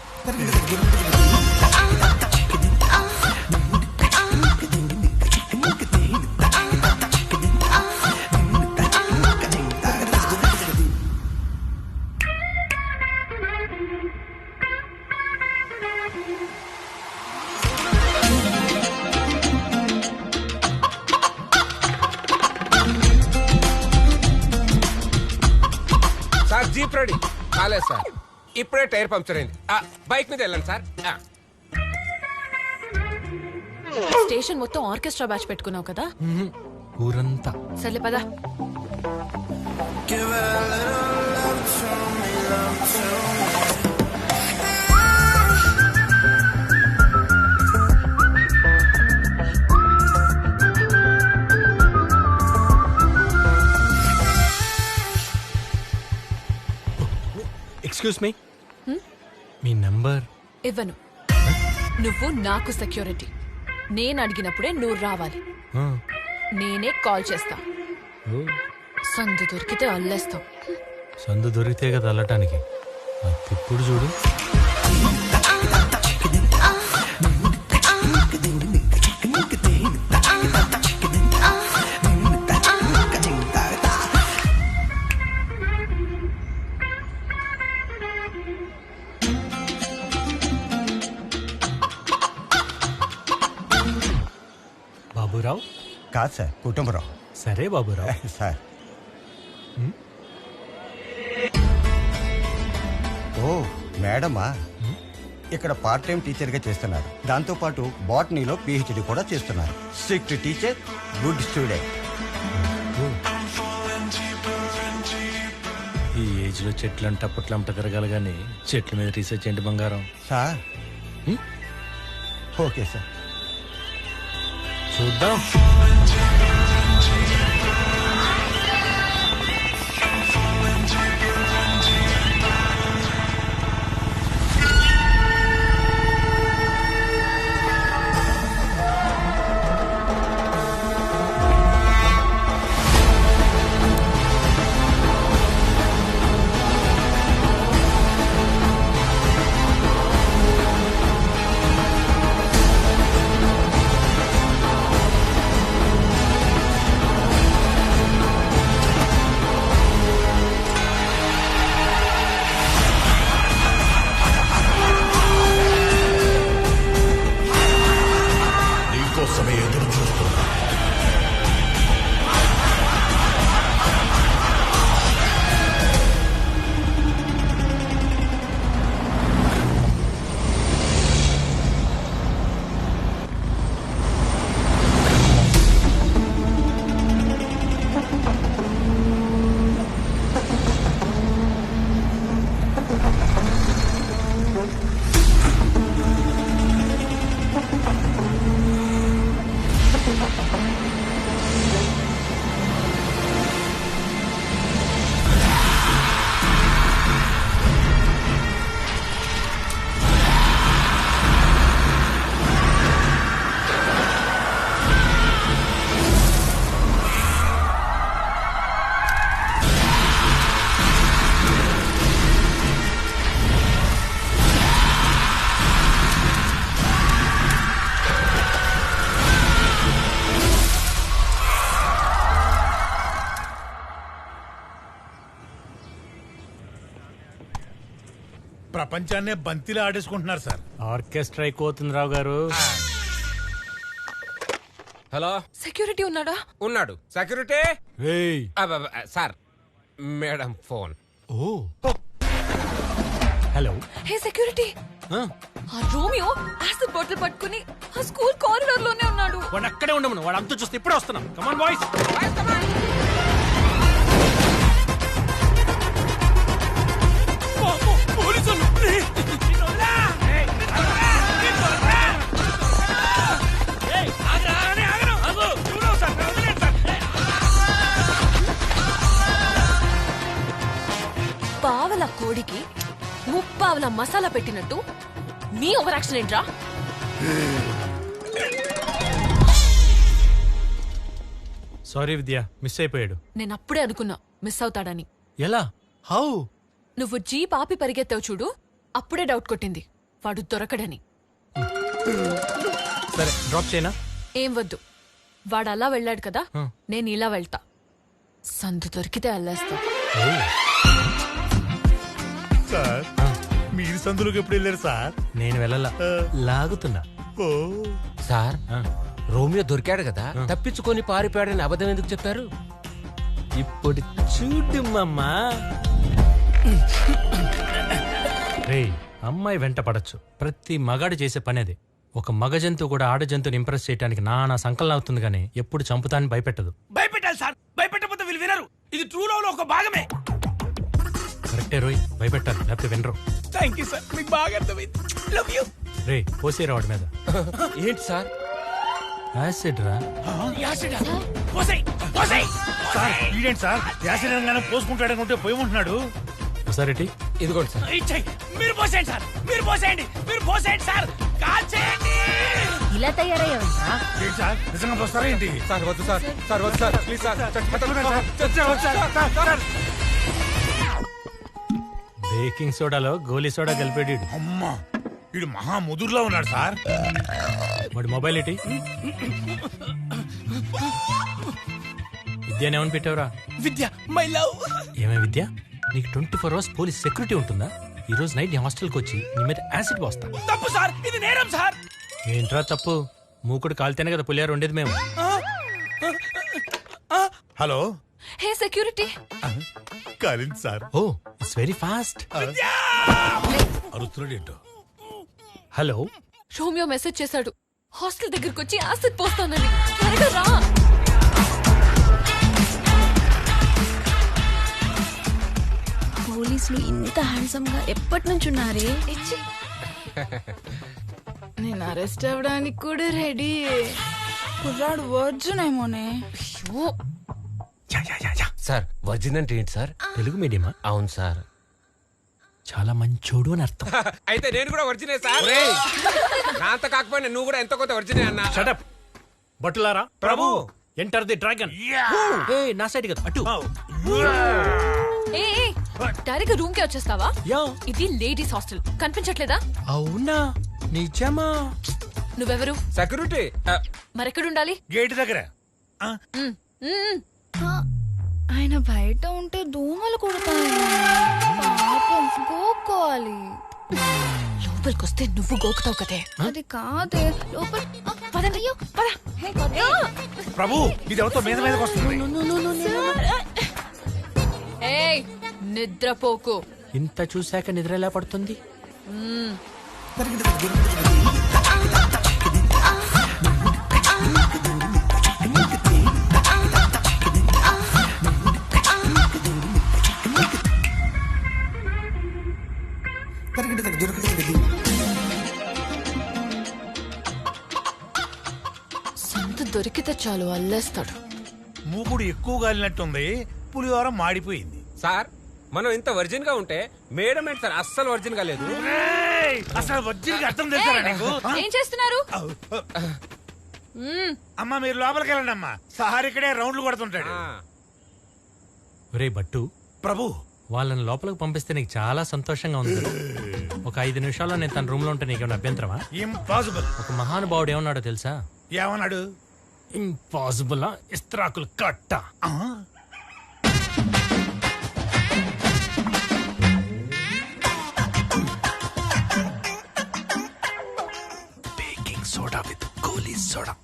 సార్ జీప్ రెడీ కాలేదు సార్, ఇప్పుడే టైర్ పంక్చర్ అయింది. బైక్ మీద వెళ్ళండి సార్. స్టేషన్ మొత్తం ఆర్కెస్ట్రా బ్యాచ్ పెట్టుకున్నావు కదా. ఊరంతా. సర్లే పదా. ఎక్స్క్యూజ్ మీ, మీ నంబర్ ఇవ్వను. నువ్వు నాకు సెక్యూరిటీ. నేను అడిగినప్పుడే నువ్వు రావాలి. నేనే కాల్ చేస్తా. సందు దొరికితే అల్లేస్తాం. సందు దొరికితే కదా అల్లటానికి. ఇప్పుడు చూడు. బాబురావు? కాదు సార్, కుటుంబరావు. సరే బాబురావు. సార్. ఓ మేడమా, ఇక్కడ పార్ట్ టైం టీచర్గా చేస్తున్నారు. దాంతోపాటు బాటనీలో PhD కూడా చేస్తున్నారు. Strict teacher, good student. ఈ ఏజ్ లో చెట్లు అంట పుట్లంట తిరగాలి కానీ చెట్ల మీద రీసెర్చ్ ఏంటి బంగారం? సార్ ఓకే సార్, చూద్దాం. ప్రపంచాన్నే బంతిలో ఆడేసుకుంటున్నారు సార్. ఆర్కెస్ట్రా అయిపోతుంది రావు గారు. హలో, సెక్యూరిటీ ఉన్నాడా? ఉన్నాడు. Security sir, madam phone. Oh hello. Hey security, ఆ రోమియో యాసిడ్ బాటిల్ పట్టుకుని ఆ స్కూల్ కారిడార్ లోనే ఉన్నాడు. వాడు అక్కడే ఉండమను, వాడు అంతా చూస్తే ఇప్పుడే వస్తున్నాం. Come on boys. పావల కోడికి ముప్పావల మసాలా పెట్టినట్టు నీ ఓవర్ యాక్షన్ ఏంట్రా? సారీ విద్య, మిస్ అయిపోయాడు. నేను అప్పుడే అనుకున్నా మిస్ అవుతాడని. ఎలా? హౌ? నువ్వు జీప్ ఆపి పరిగెత్తావు చూడు, అప్పుడే డౌట్ కొట్టింది వాడు దొరకడని. సరే డ్రాప్ చేయనా? ఏం వద్దు, వాడు అలా వెళ్ళాడు కదా, నేను ఇలా వెళ్తా. సందు దొరికితే అల్లేస్తా. సార్ మీరు సందులోకి ఎప్పుడు వెళ్ళారు సార్? నేను వెళ్ళలా, లాగుతున్నా. సార్, రోమియో దొరికాడు కదా, తప్పించుకొని పారిపోయాడని అబద్ధం ఎందుకు చెప్పారు? ఇప్పుడు చూడు మామా. రే, అమ్మాయి వెంట పడచ్చు, ప్రతి మగాడు చేసే పనేది. ఒక మగ జంతువు కూడా ఆడ జంతువుని ఇంప్రెస్ చేయడానికి నానా సంకలనం అవుతుంది కానీ ఎప్పుడు చంపుతాన్ని భయపెట్టదు. భయపెట్టాలి సార్, భయపెట్టకపోతే వీళ్ళు వినరు. ఇది ట్రూ లవ్ లో ఒక భాగమే. కరెక్టే రోయ్, భయపెట్టాలి, లేకపోతే వినరు. థ్యాంక్ యూ సార్, మీకు బాగా అర్థమైంది. Love you. రే, పోసేరా వాడి మీద. ఏంటి సార్? యాసిడ్ రా. ఈడేంటి సార్ యాసిడ్ అనగానే పోసుకుంటాడనుకుంటే పోయమంటున్నాడు. ఒకసారి ఇదిగోండి సార్. మీరు పోసేయండి సార్, మీరు పోసేయండి, మీరు పోసేయండి సార్, కాల్ చేయండి. ఇలా తయారయ్యావా? ఏంటి సార్, నిజంగా పోస్తారా ఏంటి? సార్ వద్దు సార్, సార్ వద్దు సార్, ప్లీజ్ సార్. బేకింగ్ సోడాలో గోలీ సోడా కలిపేడు. అమ్మా, వీడు మహా ముదురులో ఉన్నాడు సార్. వాడి మొబైల్ ఏంటి? విద్య ఏమని పెట్టావురా? విద్య మై లవ్. ఏమే విద్య, నీకు 24 hours పోలీస్ సెక్యూరిటీ ఉంటుందా? ఈ రోజు నైట్ నీ హాస్టల్కి వచ్చి నీ మీద యాసిడ్ పోస్తా. తప్పు సార్, ఇది నేరం సార్. ఏంట్రా తప్పు? మూకుడు కాలితేనే కదా పులియారు ఉండేది మేము. హలో. Hey security. కాలింది sir. Oh, it's very fast. అరుస్తున్నాడేంటో. హలో. రోమియో మెసేజ్ చేశాడు, హాస్టల్ దగ్గరకు వచ్చి యాసిడ్ పోస్తానని. త్వరగా రా. పోలీసులు ఇంత హ్యాండ్సమ్ గా ఎప్పటి నుంచి ఉన్నారే? నేను అరెస్ట్ అవ్వడానికి కూడా రెడీ. కుర్రాడు వర్జన్ ఏమోనే. సార్, వర్జిన్ అంటే ఏంటి సార్? తెలుగు మీడియమా? అవును సార్. చాలా మంచోడు అని అర్థం. అయితే నేను కూడా వర్జినే సార్. నా అంత కాకపోయినా నువ్వు కూడా ఎంతో కొంత వర్జినే అన్నా. షటప్. బట్టులారా, ప్రభు, ఎంటర్ ది డ్రాగన్. నా సైడ్ కదా, అటు. డైరెక్ట్ రూమ్ కి వచ్చేస్తావా? ఇది లేడీస్ హాస్టల్, కనిపించట్లేదా? అవునా, నిజమా? నువ్వెవరు? సెక్యూరిటీ. మరెక్కడుండాలి? గేట్ దగ్గర. ఆయన బయట ఉంటే దోమలు కొడతాయి. పాపం, గోక్కోవాలి. లోపలికొస్తే నువ్వు గోకుతావు కదే. అది కాదే, లోపల. ప్రభు, ఇది ఎవరితో మీద మీదకి వస్తుంది. ఏయ్, నిద్రపోకు. ఇంత చూశాక నిద్ర ఎలా పడుతుంది? సంత దొరికితే చాలు అల్లేస్తాడు. మూకుడు ఎక్కువ గాలినట్టుంది, పులిహోర మాడిపోయింది. సార్, మనం ఇంత వర్జిన్ గా ఉంటే మేడం ఏంటి సార్ అస్సలు వర్జిన్ గా లేదు. అసలు వర్జిన్ అర్థం తెలుసారా నీకు? ఏం చేస్తున్నారు? అమ్మా, మీరు లోపలికి వెళ్ళండి అమ్మా. సార్ ఇక్కడే రౌండ్లు కొడుతుంటాడు. ఒరే బట్టు. ప్రభు, వాళ్ళని లోపలికి పంపిస్తే నీకు చాలా సంతోషంగా ఉంది. ఒక 5 నిమిషాల్లో నేను తన రూమ్ లో ఉంటే నీకేమైనా అభ్యంతరమా? ఇంపాసిబుల్. ఒక మహానుభావుడు ఏమన్నాడో తెలుసా? ఏమన్నాడు? ఇంపాసిబుల్ ఇస్త్రాకులు కట్ట. Soda with Goli soda.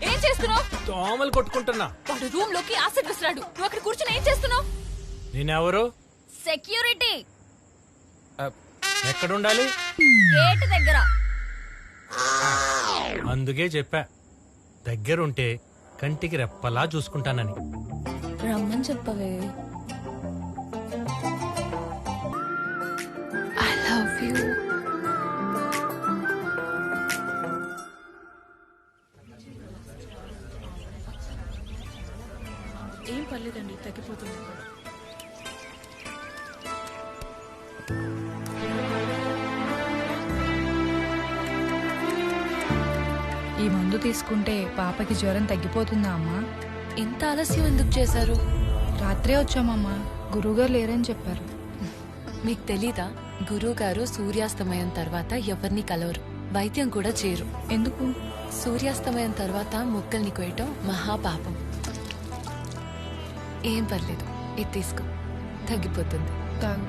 ఏం చేస్తున్నావు? దోమలు కొట్టుకుంటున్నా. వాడు రూమ్ లోకి యాసిడ్ విసిరాడు. నువ్వు అక్కడ కూర్చొని ఏం చేస్తున్నావు? నేనెవరు? సెక్యూరిటీ. ఎక్కడుండాలి? గేట్ దగ్గర. అందుకే చెప్పా దగ్గరుంటే కంటికి రెప్పలా చూసుకుంటానని. రమ్మని చెప్పవే. I love you. ఏం పర్లేదండి, తగ్గిపోతుంది. ఈ మందు తీసుకుంటే పాపకి జ్వరం తగ్గిపోతుందా అమ్మా? ఇంత ఆలస్యం ఎందుకు చేశారు? రాత్రే వచ్చామమ్మా, గురువుగారు లేరని చెప్పారు. మీకు తెలీదా? గురువుగారు సూర్యాస్తమయం తర్వాత ఎవరిని కలవరు, వైద్యం కూడా చేయరు. ఎందుకు? సూర్యాస్తమయం తర్వాత మొక్కల్ని కోయటం మహాపాపం. ఏం పర్లేదు, ఇది తీసుకో, తగ్గిపోతుంది. తాగు.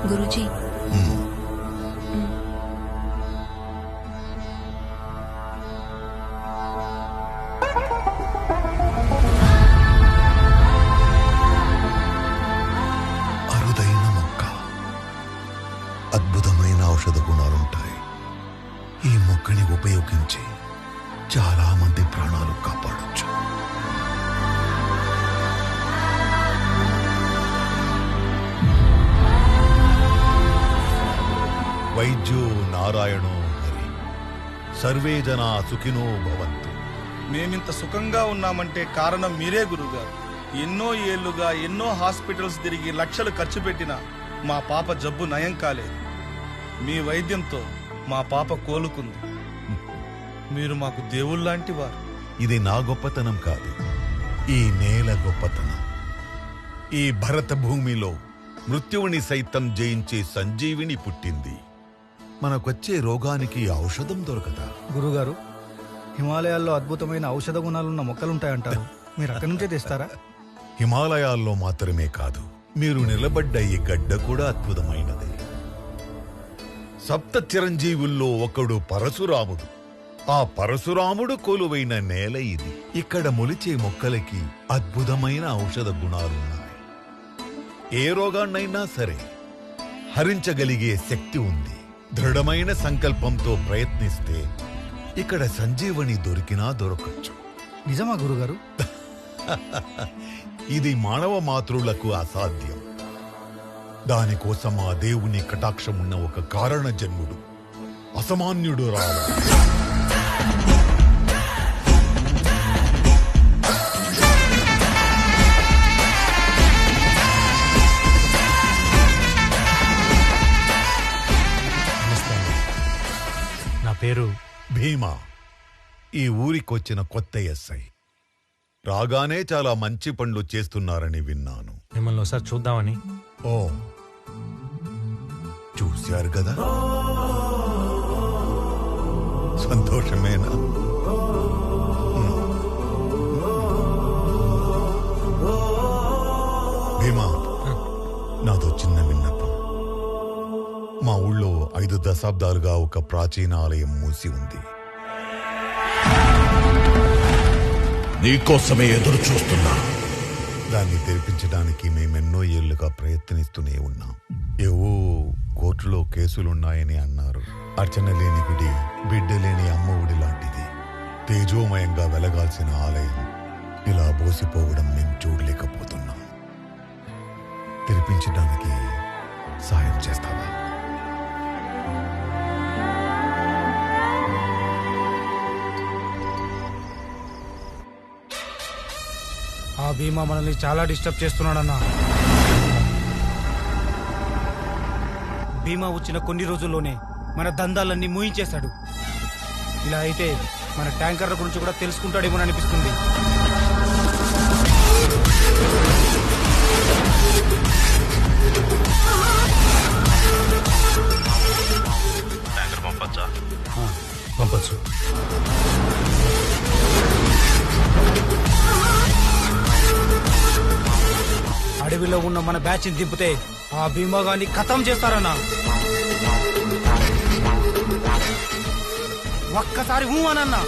గురూజీ, అరుదైన మొక్క, అద్భుతమైన ఔషధ గుణాలుంటాయి. ఈ మొక్కని ఉపయోగించి చాలా మంది ప్రాణాలు కాపాడొచ్చు. వైద్యో నారాయణో హరి, సర్వే జనా సుఖినో భవంతు. మేమింత సుఖంగా ఉన్నామంటే కారణం మీరే గురువుగారు. ఎన్నో ఏళ్లుగా ఎన్నో హాస్పిటల్స్ తిరిగి లక్షలు ఖర్చు పెట్టినా మా పాప జబ్బు నయం కాలేదు. మీ వైద్యంతో మా పాప కోలుకుంది. మీరు మాకు దేవుళ్ళలాంటి వారు. ఇది నా గొప్పతనం కాదు, ఈ నేల గొప్పతనం. ఈ భరత భూమిలో మృత్యువుని సైతం జయించే సంజీవిని పుట్టింది. మనకొచ్చే రోగానికి ఔషధం దొరకదా? గురుగారు, హిమాలయాల్లో అద్భుతమైన ఔషధ గుణాలున్న మొక్కలుంటాయంటారు. మీరు అక్కడి నుంచే తెస్తారా? హిమాలయాల్లో మాత్రమే కాదు, మీరు నిలబడ్డ ఈ గడ్డ కూడా అద్భుతమైనదే. సప్త చిరంజీవుల్లో ఒకడు పరశురాముడు. ఆ పరశురాముడు కొలువైన నేల ఇది. ఇక్కడ మొలిచే మొక్కలకి అద్భుతమైన ఔషధ గుణాలున్నాయి. ఏ రోగాన్నైనా సరే హరించగలిగే శక్తి ఉంది. దృఢమైన సంకల్పంతో ప్రయత్నిస్తే ఇక్కడ సంజీవని దొరికినా దొరకచ్చు. నిజమా గురుగారు? ఇది మానవ మాతృలకు అసాధ్యం. దానికోసం ఆ దేవుని కటాక్షం ఉన్న ఒక కారణ జన్ముడు, అసామాన్యుడు రావాలి. నా పేరు భీమా. ఈ ఊరికొచ్చిన కొత్త ఎస్ఐ. రాగానే చాలా మంచి పనులు చేస్తున్నారని విన్నాను. మిమ్మల్ని ఒకసారి చూద్దామని. ఓ, చూశారు కదా, సంతోషమేనా? భీమా, నాదో చిన్న విన్నపం. మా ఊళ్ళో 5 దశాబ్దాలుగా ఒక ప్రాచీన ఆలయం మూసి ఉంది. నీకోసమే ఎదురు చూస్తున్నా. దాన్ని తెరిపించడానికి మేమెన్నో ఏళ్లుగా ప్రయత్నిస్తూనే ఉన్నాం. ఏవో కోర్టులో కేసులున్నాయని అన్నారు. అర్చన లేని గుడి, బిడ్డ లేని అమ్మ ఒడి లాంటిది. తేజోమయంగా వెలగాల్సిన ఆలయం ఇలా బోసిపోవడం మేము చూడలేకపోతున్నాం. తెరిపించడానికి సాయం చేస్తావా? ఆ భీమా మనల్ని చాలా డిస్టర్బ్ చేస్తున్నాడన్నా. భీమా వచ్చిన కొన్ని రోజుల్లోనే మన దందాలన్నీ మూయించేశాడు. ఇలా అయితే మన ట్యాంకర్ల గురించి కూడా తెలుసుకుంటాడేమో అనిపిస్తుంది. ట్యాంకర్ పంపచ్చా? పంపచ్చు. అడవిలో ఉన్న మన బ్యాచ్ దింపితే ఆ భీమా గాని ఖతం చేస్తారన్నా. ఒక్కసారి ఊ అనన్నా.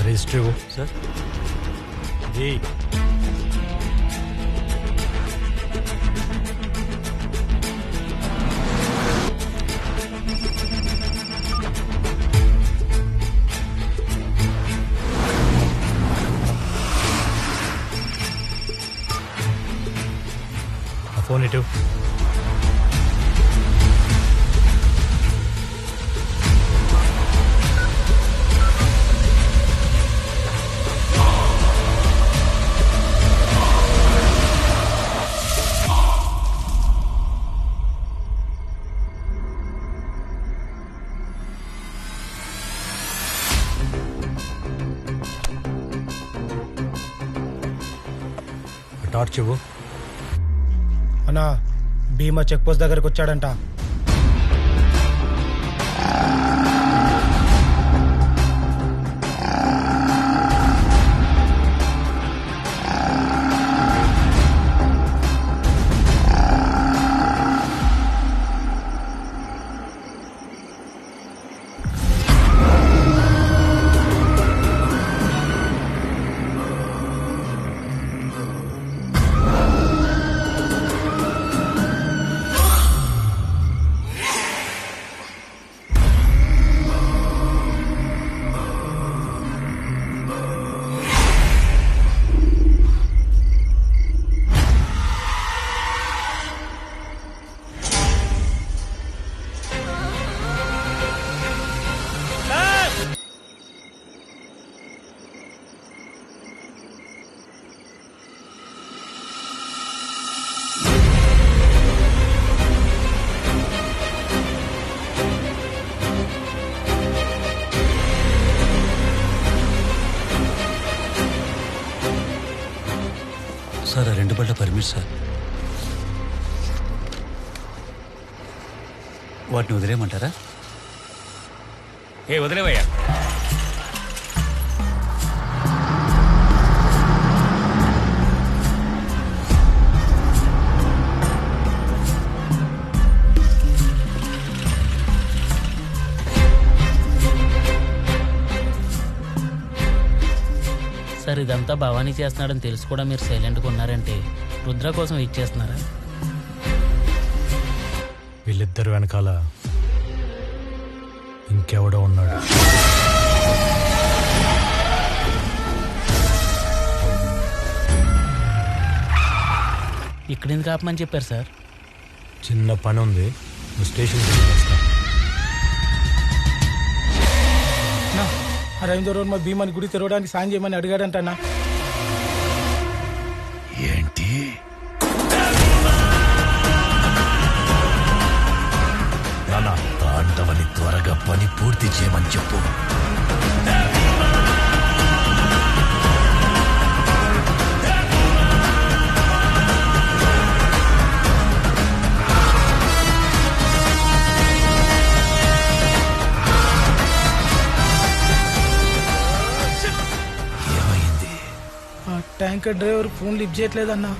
Register sir. ఫోన్ ఇటు. టార్చ్ ఇవ్వు. అన్నా భీమా చెక్ పోస్ట్ దగ్గరకు వచ్చాడంట. సార్ ఆ 2 బళ్ళ పర్మిట్ సార్. వాటిని వదిలేయమంటారా? వదిలేవయ్యా. సార్ ఇదంతా భవానీ చేస్తున్నాడని తెలుసు కూడా మీరు సైలెంట్గా ఉన్నారంటే రుద్ర కోసం ఇచ్చేస్తున్నారా? వీళ్ళిద్దరు వెనకాల ఇంకెవడో ఉన్నాడు. ఇక్కడ ఎందుకు ఆపమని చెప్పారు సార్? చిన్న పని ఉంది, నువ్వు స్టేషన్కి వస్తా. రవీంద్ర రోజు మా భీమాని గుడి తెరవడానికి సాయం చేయమని అడిగాడంటన్నా. ఏంటి? తాండవని త్వరగా పని పూర్తి చేయమని చెప్పు. ట్యాంకర్ డ్రైవర్ ఫోన్ లిఫ్ట్ చేయట్లేదన్నా.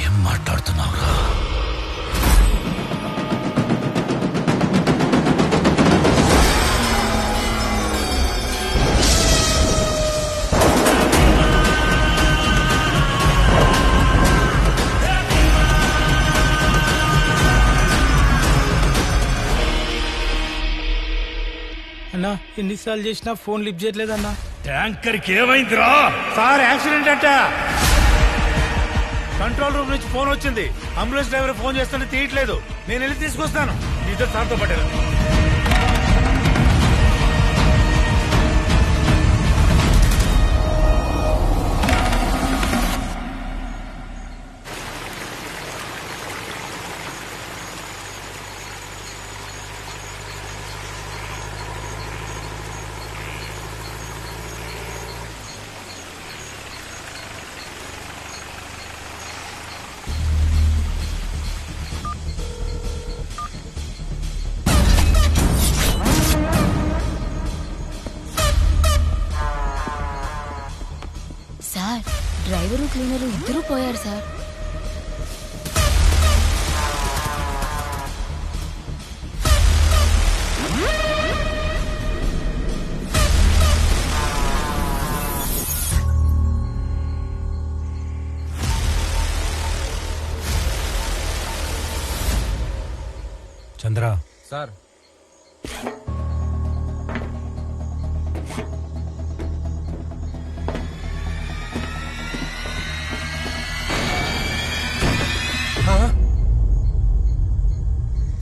ఏం మాట్లాడుతున్నావురా? అన్నా ఎన్నిసార్లు చేసినా ఫోన్ లిఫ్ట్ చేయట్లేదన్నా. ట్యాంకర్ కి ఏమైందిరా? సార్ యాక్సిడెంట్ అంట. కంట్రోల్ రూమ్ నుంచి ఫోన్ వచ్చింది. అంబులెన్స్ డ్రైవర్ ఫోన్ చేస్తుంటే తీయట్లేదు. నేను వెళ్ళి తీసుకొస్తాను. నీతో సార్తో పట్టారు. సార్ డ్రైవరు క్లీనరు ఇద్దరూ పోయారు సార్. చంద్ర సార్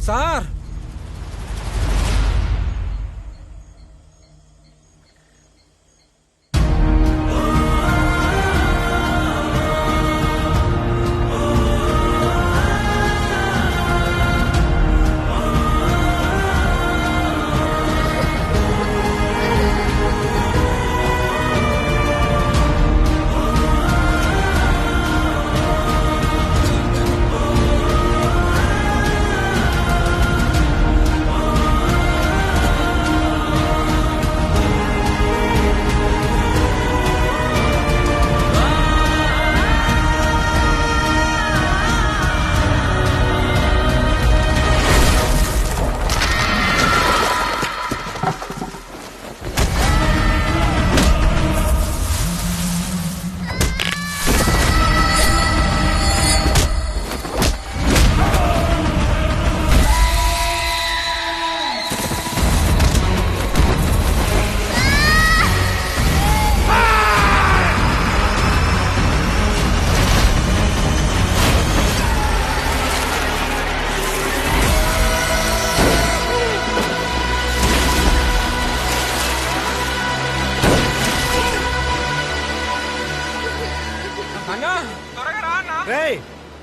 సార్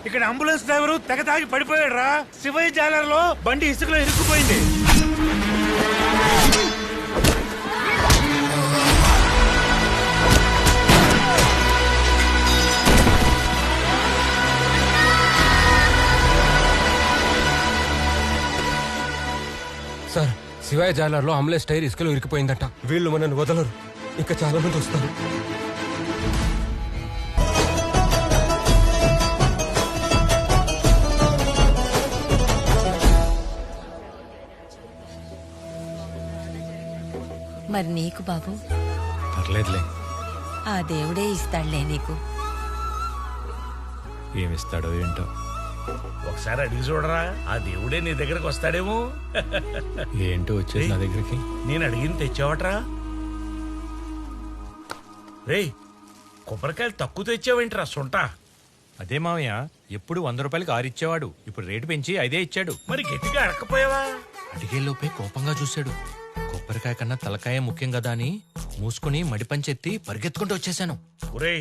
ఇక్కడ అంబులెన్స్ డ్రైవరు తెగ తాగి పడిపోయాడు రా. శివయ్య జాలర్లో బండి ఇసుకలో ఇరుక్కుపోయింది. సార్ శివాయ జాలర్లో అంబులెన్స్ టైర్ ఇసుకలో ఇరికిపోయిందట. వీళ్ళు మనల్ని వదలరు. ఇంకా చాలా మంది వస్తారు. మరి నీకు బాబు? పర్లేదులే. ఆ దేవుడే ఇస్తాడులే నీకు. ఏమిస్తాడో ఏంటో. ఒకసారి అడిగి చూడరా, ఆ దేవుడే నీ దగ్గరకు వస్తాడేమో. ఏంటో వచ్చేది నా దగ్గరికి. నేను అడిగింది తెచ్చావట్రా? రే కొబ్బరికాయలు తక్కువ తెచ్చావేంట్రా సొంట? అదే మావయ్య, ఎప్పుడు 100 రూపాయలకి 6 ఇచ్చేవాడు. ఇప్పుడు రేటు పెంచి 5 ఇచ్చాడు. మరి గట్టిగా అడకపోయావా? అడిగేలోపే కోపంగా చూశాడు. కొబ్బరికాయ కన్నా తలకాయ ముఖ్యం కదా అని మూసుకుని మడిపంచెత్తి పరిగెత్తుకుంటూ వచ్చేసాను. ఒరే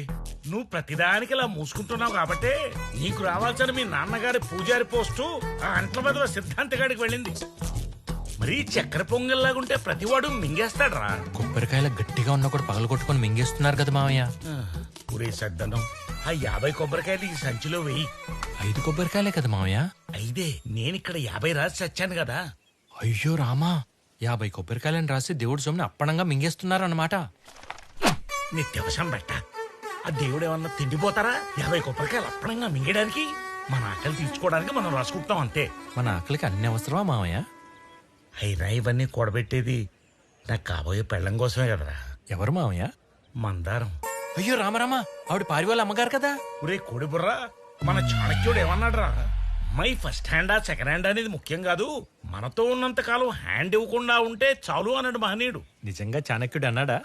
నువ్వు ప్రతిదానికి ఇలా మూసుకుంటున్నావు కాబట్టి నీకు రావాల్సిన మీ నాన్నగారి పూజారి పోస్టు ఆ అంట్ల బదుల సిద్ధాంతగాడికి వెళ్ళింది. మరి చక్కెర పొంగల్లాగుంటే ప్రతివాడు మింగేస్తాడ్రా. కొబ్బరికాయల గట్టిగా ఉన్న కూడా పగలగొట్టుకుని మింగేస్తున్నారు కదా మావయ్య. ఒరే సద్దనం, ఆ 50 కొబ్బరికాయలు ఈ సంచిలో వెయ్యి. 5 కొబ్బరికాయలే కదా మావయ్య. 5 నేనిక్కడ 50 రాసి చచ్చాను కదా. అయ్యో రామా, 50 కొబ్బరికాయలని రాసి దేవుడు సొమ్ముని అప్పణంగా మింగేస్తున్నారన్నమాట. నిత్యవశం బెట్ట, ఆ దేవుడేమన్నా తిండిపోతారా? 50 కొబ్బరికాయలు అప్పణంగా మింగేయడానికి? మన ఆకలి తీర్చుకోవడానికి మనం రాసుకుంటాం అంతే. మన ఆకలికి అన్ని అవసరమా మావయ్య? అయినా ఇవన్నీ కూడబెట్టేది నాకు కాబోయే పెళ్ళం కోసమే కదరా. ఎవరు మావయ్య? మందారం. అయ్యో రామరామా, ఆవిడ పారివాళ్ళ అమ్మగారు కదా. ఒరే కోడి బుర్రా, మన చాణక్యుడు ఏమన్నాడు రా, మై ఫస్ట్ హ్యాండా సెకండ్ హ్యాండ్ అనేది ముఖ్యం కాదు, మనతో ఉన్నంత కాలం హ్యాండ్ ఇవ్వకుండా ఉంటే చాలు అన్నాడు మహనీయుడు. నిజంగా చాణక్యుడు అన్నాడా?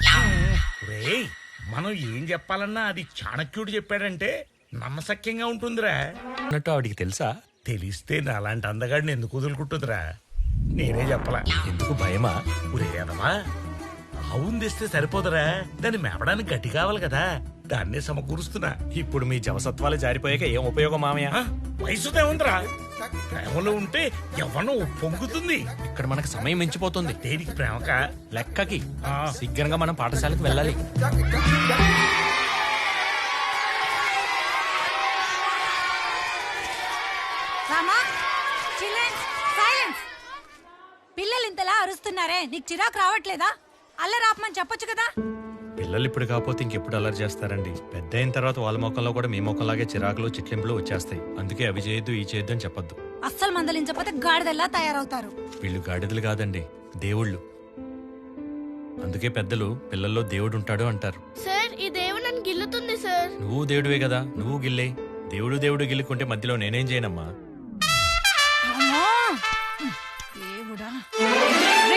రేయ్, మనం ఏం చెప్పాలన్నా అది చాణక్యుడు చెప్పాడంటే నమ్మశక్యంగా ఉంటుందిరా అన్నట్టు ఆవిడికి తెలుసా? తెలిస్తే నా అలాంటి అందగాడిని ఎందుకు వదులుకుంటుందిరా? నేనే చెప్పలా. ఎందుకు భయమా? ఉరేదమా, ఆవును తెస్తే సరిపోదురా, దాన్ని మేపడానికి గట్టి కావాలి కదా, దాన్నే సమకూరుస్తున్నా. ఇప్పుడు మీ జవసత్వాలు జారిపోయాక ఏం ఉపయోగం మామయ్య? వయసుదే ఉందిరా, ప్రేమలో ఉంటే ఎవరో పొంగుతుంది. ఇక్కడ మనకు సమయం మించిపోతుంది. దేనికి ప్రేమక? లెక్కకి. సిగ్గనగా మనం పాఠశాలకు వెళ్ళాలి. పిల్లలు ఇంతలా అరుస్తున్నారే, నీకు చిరాకు రావట్లేదా? అల్లరాపమని చెప్పొచ్చు కదా. పిల్లలు ఇప్పుడు కాకపోతే ఇంకెప్పుడు అల్లరి చేస్తారండి. పెద్ద అయిన తర్వాత వాళ్ళ మొక్కల్లో కూడా మీ మొక్కలాగే చిరాకులు చిట్లింపులు వచ్చేస్తాయి. అందుకే అవి చేయొద్దు ఈ చేయొద్దు అని చెప్పొద్దు. అస్సలు మందలించకపోతే గాడిదల్లా తయారవుతారు. వీళ్ళు గాడిదలు కాదండి, దేవుళ్ళు. అందుకే పెద్దలు పిల్లల్లో దేవుడు ఉంటాడు అంటారు. సార్, ఈ దేవుడు నన్ను గిల్లుతుంది సార్. నువ్వు దేవుడివే కదా, నువ్వు గిల్లే. దేవుడు దేవుడు గిల్లుకుంటే మధ్యలో నేనేం చేయనమ్మా.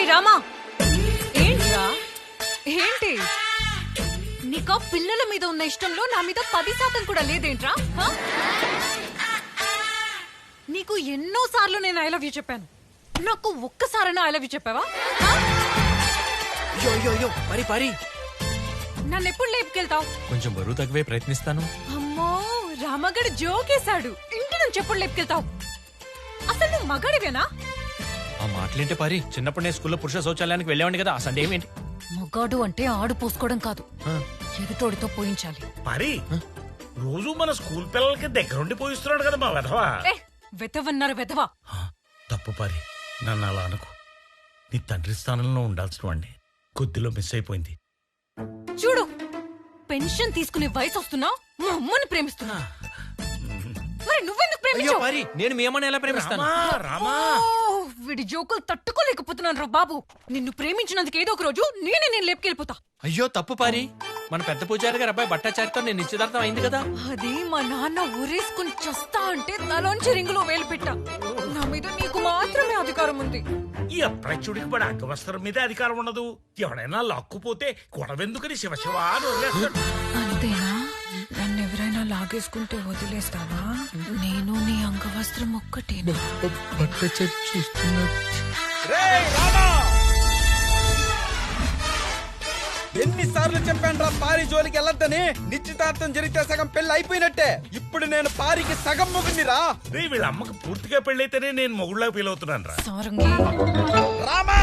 రామా, ఏంట్రా? ఏంటి నీకు పిల్లల మీద ఉన్న ఇష్టంలో నా మీద 10% కూడా లేదేంట్రా? నీకు ఎన్నో సార్లు నేను ఐ లవ్ యూ చెప్పాను, నాకు ఒక్కసారైనా ఐ లవ్ యూ చెప్పావా? నన్ను ఎప్పుడు లేపుకెళ్తావు? కొంచెం బరువు తగ్గవే ప్రయత్నిస్తాను. అమ్మో, రామగడు జోకేశాడు. ఇంటి నుంచి ఎప్పుడు లేపుకెళ్తావు? అసలు నువ్వు మగాడివేనా? ఆ మాటలేంటే పారి, చిన్నప్పుడు నేను స్కూల్లో పురుష శౌచాలయానికి వెళ్ళేవాడిని కదా, ఆ సండే ఏమేంటి? మగాడు అంటే ఆడు పోసుకోవడం కాదు, ఎదుటోడితో పోయించాలి. మరి రోజు మన స్కూల్ పిల్లలకి దగ్గరుండి పోయిస్తున్నాడు కదా మా వెధవా. వెతవన్నారు వెధవా. తప్పు పారి, నన్ను అలా అనుకో. నీ తండ్రి స్థానంలో ఉండాల్సిన వాడిని కొద్దిలో మిస్ అయిపోయింది. చూడు, పెన్షన్ తీసుకునే వయసు వస్తున్నా మా అమ్మని ప్రేమిస్తున్నా. మరి నువ్వెందుకు ప్రేమించావు? నేను మీ అమ్మని ఎలా ప్రేమిస్తాను? వీడి జోకులు తట్టుకోలేకపోతున్నాను రా బాబు. నిన్ను ప్రేమించినందుకు ఏదో ఒక రోజు నేను లేపుకెళ్ళిపోతా. అయ్యో తప్పు పారి, మన పెద్ద పూజారి గారు అబ్బాయి బట్టాచారితో నేను నిశ్చితార్థం అయింది కదా. అది మా నాన్న ఊరేసుకుని చస్తా అంటే తలోంచి రింగులో వేలు పెట్టా. నా మీద నీకు మాత్రమే అధికారం ఉంది. ఈ అప్రచుడికి పడి అంగవస్త్రం మీద అధికారం ఉండదు. ఎవడైనా లాక్కుపోతే గొడవెందుకని శివశివ అని వదిలేస్తాడు. అంతేనా? నన్ను ఎవరైనా లాగేసుకుంటే వదిలేస్తావా? నేను నీ అంగవస్త్రం ఒక్కటేనా? ఎన్నిసార్లు చెప్పాను రా పారి జోలికి వెళ్ళొద్దని. నిశ్చితార్థం జరిగితే సగం పెళ్లి అయిపోయినట్టే. ఇప్పుడు నేను పారికి సగం మొగుందిరా. వీళ్ళ అమ్మకి పూర్తిగా పెళ్ళైతేనే నేను మొగుళ్ళగా ఫీల్ అవుతున్నాను రా. రామా,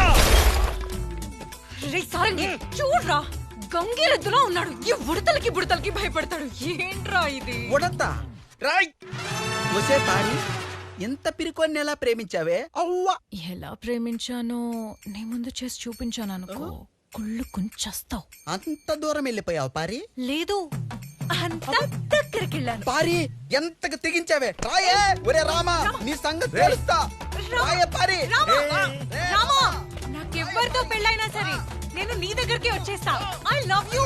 సారంగి చూడ్రా, గంగిరెద్దులో ఉన్నాడు. ఈ బుడతలకి భయపడతాడు. ఏంట్రా ఇది? ఉడతా రాయ్ వసే పారి, ఎంత పిరికొన్ని ఎలా ప్రేమించావే? అవ్వా, ఎలా ప్రేమించానో నీ ముందు చేసి చూపించాను అనుకో, కుళ్ళు కుంచేస్తావు. అంత దూరం వెళ్ళిపోయావు పారి? లేదు, అంత దగ్గరికి వెళ్ళాను. పారి, ఎంతకు తెగించావే? రాయే ఒరే రామా, నీ సంగతి తెలుస్తా. రాయే పారి. రామా, నాకెవ్వరితో పెళ్ళైనా సరే నేను నీ దగ్గరికి వచ్చేస్తా. I love you.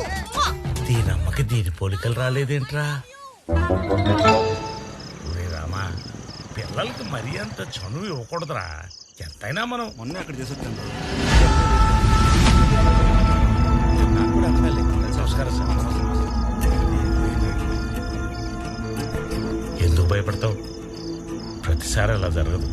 దీని అమ్మకి దీని పోలికలు రాలేదేంట్రా? రామా, పిల్లలకి మరీ అంత చనువు ఇవ్వకూడదురా. ఎంతైనా మనం మొన్న అక్కడ చేసొచ్చాను. ఎందుకు భయపడతావు? ప్రతిసారి అలా జరగదు.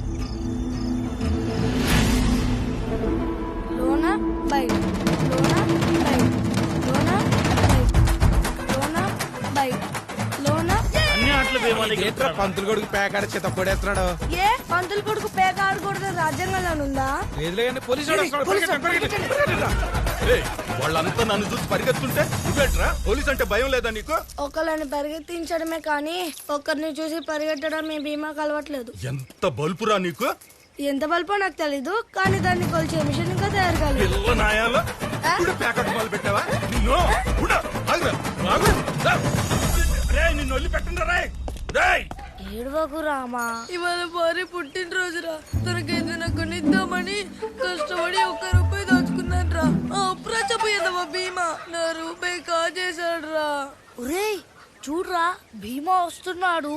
పంతులు కొడుకు పేకాడ చేత కొడేస్తున్నాడు. ఏ పంతులు కొడుకు పేక ఆడకూడదు రాజ్యాంగంలో ఉందా? వాళ్ళంతా నన్ను చూసి పరిగెత్తుంటే నువ్వేట్రా? పోలీస్ అంటే భయం లేదా నీకు? ఒకళ్ళని పరిగెత్తించడమే కానీ ఒకరిని చూసి పరిగెట్టడం మీ బీమాకు అలవట్లేదు. ఎంత బల్పురా నీకు? ఎంత బల్పో నాకు తెలీదు, కానీ దాన్ని కొలిచే మిషన్ ఇంకా తయారు కాలేదు. పెట్టావా? నిన్ను వదిలి పెట్టండి రా. ఏడవకు రామా, ఇవాళ భార్య పుట్టినరోజురా. తనకైతే కొనిద్దామని కష్టపడి ₹1 దాచుకున్నాను రా. అప్పురా చెప్పేదమ్మా భీమా నా రూపాయి కాజేశాడు రా. ఒరేయ్, చూడరా భీమా వస్తున్నాడు.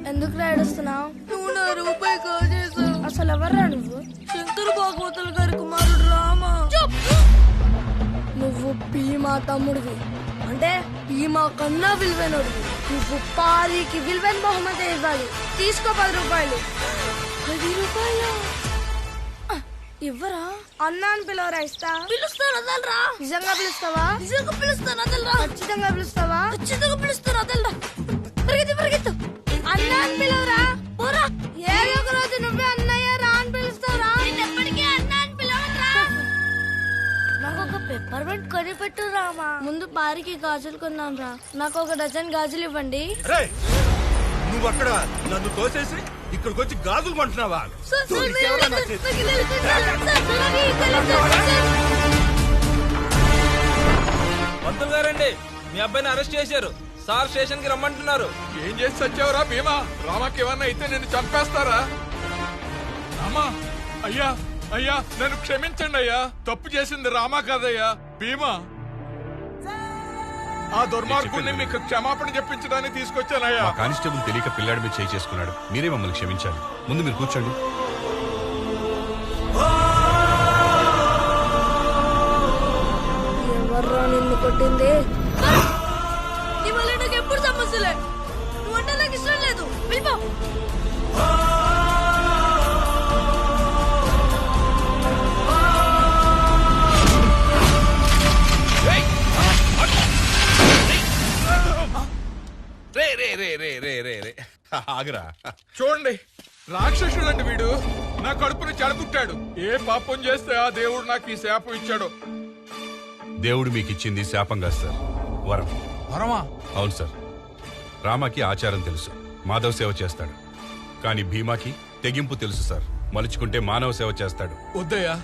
ఎందుకు ఏడుస్తున్నావు? నువ్వు నా రూపాయి కాజేసావు. అసలు ఎవర్రా నువ్వు? శంకర భాగవతుల గారి కుమారుడు రామా. నువ్వు భీమా తమ్ముడివి, అంటే భీమా కన్నా విలువైనడివి. నువ్వు పారికి విలువైన బహుమతి ఇవ్వాలి. తీసుకో 10 రూపాయలు. 10 రూపాయలు ఇవ్వరా? అన్నా అని పిలవరా? ఇస్తా. పిలుస్తాను, వదలరా. నిజంగా పిలుస్తావా? నిజంగా పిలుస్తాను, వదలరా. ఖచ్చితంగా పిలుస్తావా? ఖచ్చితంగా పిలుస్తాను, వదలరా. పరిగెత్తు పరిగెత్తు. అన్నా అని పిలవరా. పోరా. ఏదో ఒక రోజు నువ్వే అన్నయ్య రా అని పిలుస్తావురా. ఎప్పటికీ అన్నా అని పిలవరా. నాకు ఒక పెప్పర్మెంట్ కొని పెట్టు రామా. ముందు పారికి గాజులు కొన్నాం రా. నాకు ఒక డజన్ గాజులు ఇవ్వండి. నువ్వు అక్కడ నన్ను తోసేసి ఇక్కడికి వచ్చి గాజులు కొంటున్నావా? పంతులు గారండి, మీ అబ్బాయిని అరెస్ట్ చేశారు సార్. స్టేషన్ కి రమ్మంటున్నారు. ఏం చేసి వచ్చావురా భీమా? రామాకి ఏమన్నా అయితే నిన్ను చంపేస్తారా? రామా, అయ్యా అయ్యా నన్ను క్షమించండి అయ్యా. తప్పు చేసింది రామా కాదయ్యా, భీమా. ఆ దుర్మార్గుడిని మీకు క్షమాపణ చెప్పించడానికి తీసుకొచ్చానయ్యా. కానిస్టేబుల్ తెలియక పిల్లాడి మీద చేయి చేసుకున్నాడు. మీరే మమ్మల్ని క్షమించాలి. ముందు మీరు కూర్చోండి. ఎవర్రా నిన్ను కొట్టింది? నీ వల్ల నాకు ఎప్పుడు సమస్యలే. నువ్వంటే నాకు ఇష్టం లేదు. వెళ్ళిపో. రే రే రే రే రే రే రే ఆగరా. చూడండి, రాక్షసుడండి వీడు. నా కడుపుని చెడబుట్టాడు. ఏ పాపం చేస్తే ఆ దేవుడు నాకు ఈ శాపం ఇచ్చాడు. దేవుడు మీకు ఇచ్చింది శాపం కాదు సార్, వరం. వరమా? అవును సార్. రామాకి ఆచారం తెలుసు, మాధవ సేవ చేస్తాడు. కానీ భీమాకి తెగింపు తెలుసు సార్, మలుచుకుంటే మానవ సేవ చేస్తాడు. వద్దయ్యా,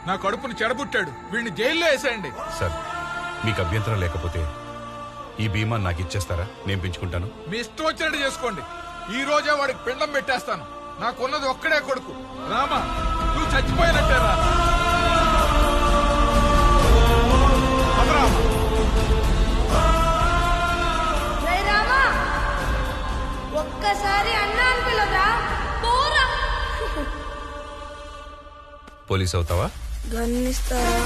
నా కడుపుని చెడబుట్టాడు. వీడిని జైల్లో వేసేయండి. సార్, మీకు అభ్యంతరం లేకపోతే ఈ భీమా నాకు ఇచ్చేస్తారా? నేను పెంచుకుంటాను. మీ ఇష్టం వచ్చినట్టు చేసుకోండి. ఈ రోజే వాడికి పిండం పెట్టేస్తాను. నాకున్నది ఒక్కడే కొడుకు. రామా, నువ్వు చచ్చిపోయినట్టేరా. ఒక్కసారి అన్నా అని పిలవరా. పోరా. పోలీస్ అవుతావా? గన్నిస్తారా?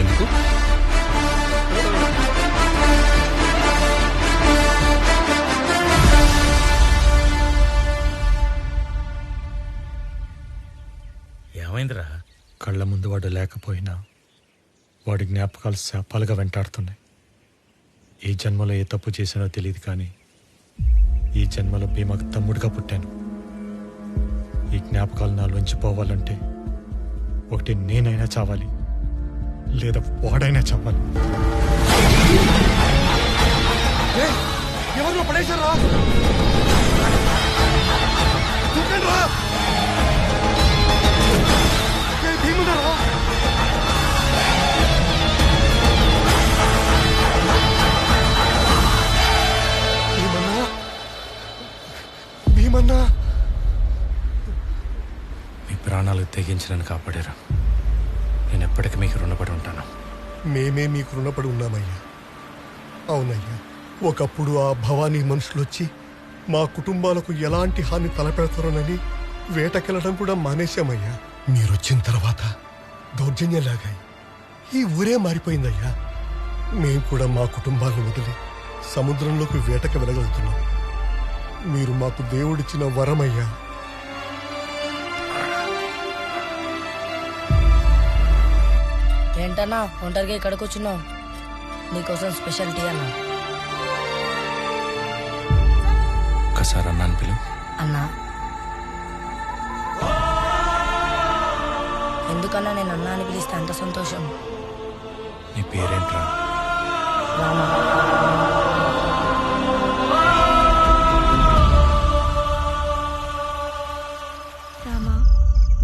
ఎందుకు? ఏమైందిరా? కళ్ళ ముందు వాడు లేకపోయినా వాడి జ్ఞాపకాలు శాపాలుగా వెంటాడుతున్నాయి. ఈ జన్మలో ఏ తప్పు చేశానో తెలియదు, కానీ ఈ జన్మలో భీమాకు తమ్ముడిగా పుట్టాను. ఈ జ్ఞాపకాలు నాలోంచి పోవాలంటే ఒకటి నేనైనా చావాలి, లేదా వాడైనా చావాలి. ఎవరిలో పడేశారా? భీమున్నారా? భీమన్నా, మీ ప్రాణాలు తెగించడానికి కాపాడారు. నేను ఎప్పటికీ మీకు రుణపడి ఉంటాను. మేమే మీకు రుణపడి ఉన్నామయ్యా. అవునయ్యా, ఒకప్పుడు ఆ భవానీ మనుషులొచ్చి మా కుటుంబాలకు ఎలాంటి హాని తలపెడతారోనని వేటకెళ్ళడం కూడా మానేశామయ్యా. మీరొచ్చిన తర్వాత దౌర్జన్యంలాగాయి ఈ ఊరే మారిపోయిందయ్యా. మేం కూడా మా కుటుంబాలను వదిలి సముద్రంలోకి వేటకి వెళ్ళగలుగుతున్నాం. మీరు మాకు దేవుడిచ్చిన వరమయ్యా. ఏంటన్నా ఒంటరిగా ఇక్కడికి వచ్చినావు? నీకోసం స్పెషల్ టీ అన్నా. ఒకసారి అన్నాను పిలు. అన్నా, ఎందుకన్నా నేను అన్నా అని పిలిస్తే అంత సంతోషం? నీ పేరేంట్రా? రామా. రామా,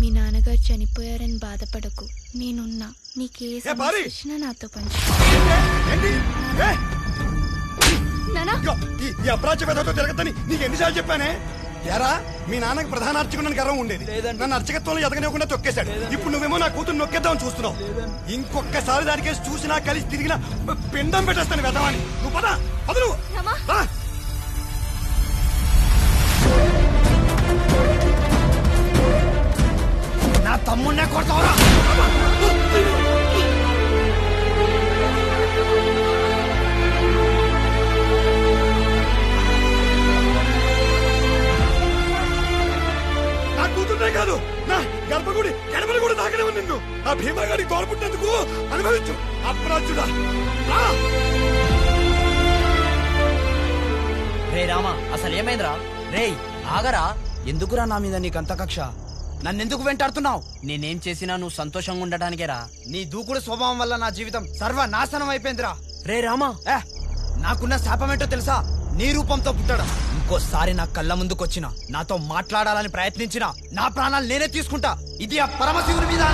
మీ నాన్నగారు చనిపోయారని బాధపడకు. నేనున్నా. నీకే సమస్య వచ్చినా నాతో పంచు. ఈ అప్రాచ్య పెద్దతో తిరగద్దని నీకు ఎన్నిసార్లు చెప్పానే? ఎరా మీ నాన్నకి ప్రధాన అర్చకుడు గర్వం ఉండేది, నన్ను అర్చకత్వంలో ఎదగనివ్వకుండా తొక్కేశాడు. ఇప్పుడు నువ్వేమో నా కూతురు నొక్కేద్దామని చూస్తున్నావు. ఇంకొకసారి దానికేసి చూసినా కలిసి తిరిగినా పిండం పెట్టేస్తాను వెదవాని. నువ్వు పద పద నువ్వు. నా తమ్ముడినే కొడతావురా. కాదు నా గర్భగుడి గడపలు కూడా తాకలేవు నిన్ను. ఆ భీమాగాడి తోడుపుట్టినందుకు అనుభవించు అప్రాచుడా. రే రామా, అసలు ఏమైందిరా? రేయ్ ఆగరా, ఎందుకురా నా మీద నీకంత కక్ష? నన్నెందుకు వెంటాడుతున్నావు? నేనేం చేసినా నువ్వు సంతోషంగా ఉండటానికేరా. నీ దూకుడు స్వభావం వల్ల నా జీవితం సర్వనాశనం అయిపోయిందిరా. రే రామా, నాకున్న శాపమేంటో తెలుసా? నీ రూపంతో పుట్టడం. ఇంకోసారి నా కళ్ళ ముందుకొచ్చిన, నాతో మాట్లాడాలని ప్రయత్నించిన, నా ప్రాణాలు నేనే తీసుకుంటా. ఇది ఆ పరమశివుని మీద.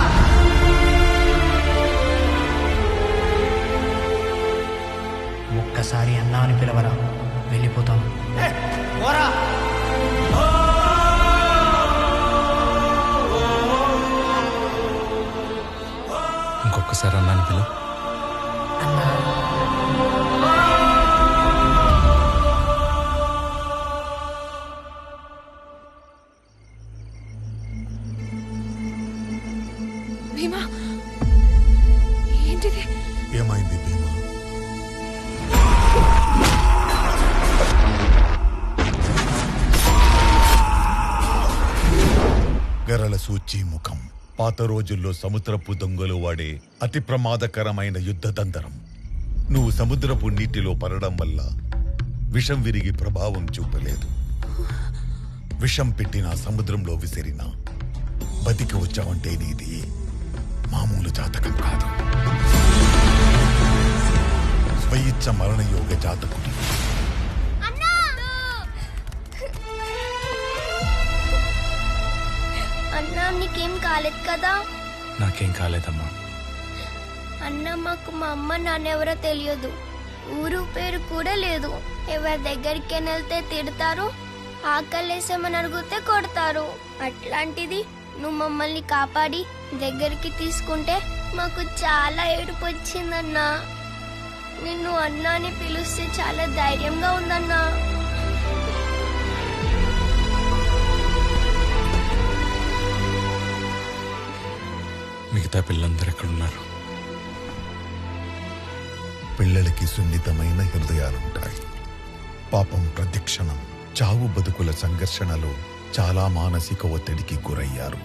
ఒక్కసారి అన్నా అని పిలవరా, వెళ్ళిపోతాను. ఇంకొకసారి అన్నాను పిల్ల. భీమా, ఏంటిది? ఏమైంది భీమా? గరళ సూచి ముఖం. పాత రోజుల్లో సముద్రపు దొంగలు వాడే అతి ప్రమాదకరమైన యుద్ధ తంత్రం. నువ్వు సముద్రపు నీటిలో పడడం వల్ల విషం విరిగి ప్రభావం చూపలేదు. విషం పెట్టిన సముద్రంలో విసిరిన బతికి వచ్చావంటే నీది మామూలు జాతకం కాదు. స్వయిచ్ఛ మరణయోగ జాతకుడు. అన్నా నీకేం కాలేదు కదా? నాకేం కాలేదమ్మా. అన్న మాకు మా అమ్మ నాన్నెవరో తెలియదు, ఊరు పేరు కూడా లేదు. ఎవరి దగ్గరికి వెళ్తే తిడతారు, ఆకలేసేమని అడిగితే కొడతారు. అట్లాంటిది నువ్వు మమ్మల్ని కాపాడి దగ్గరికి తీసుకుంటే మాకు చాలా ఏడుపు వచ్చిందన్నా. నిన్ను అన్నా అని పిలిస్తే చాలా ధైర్యంగా ఉందన్నా. మిగతా పిల్లలందరూ ఎక్కడున్నారు? పిల్లలకి సున్నితమైన హృదయాలుంటాయి. పాపం ప్రతిక్షణం చావు బతుకుల సంఘర్షణలో చాలా మానసిక ఒత్తిడికి గురయ్యారు.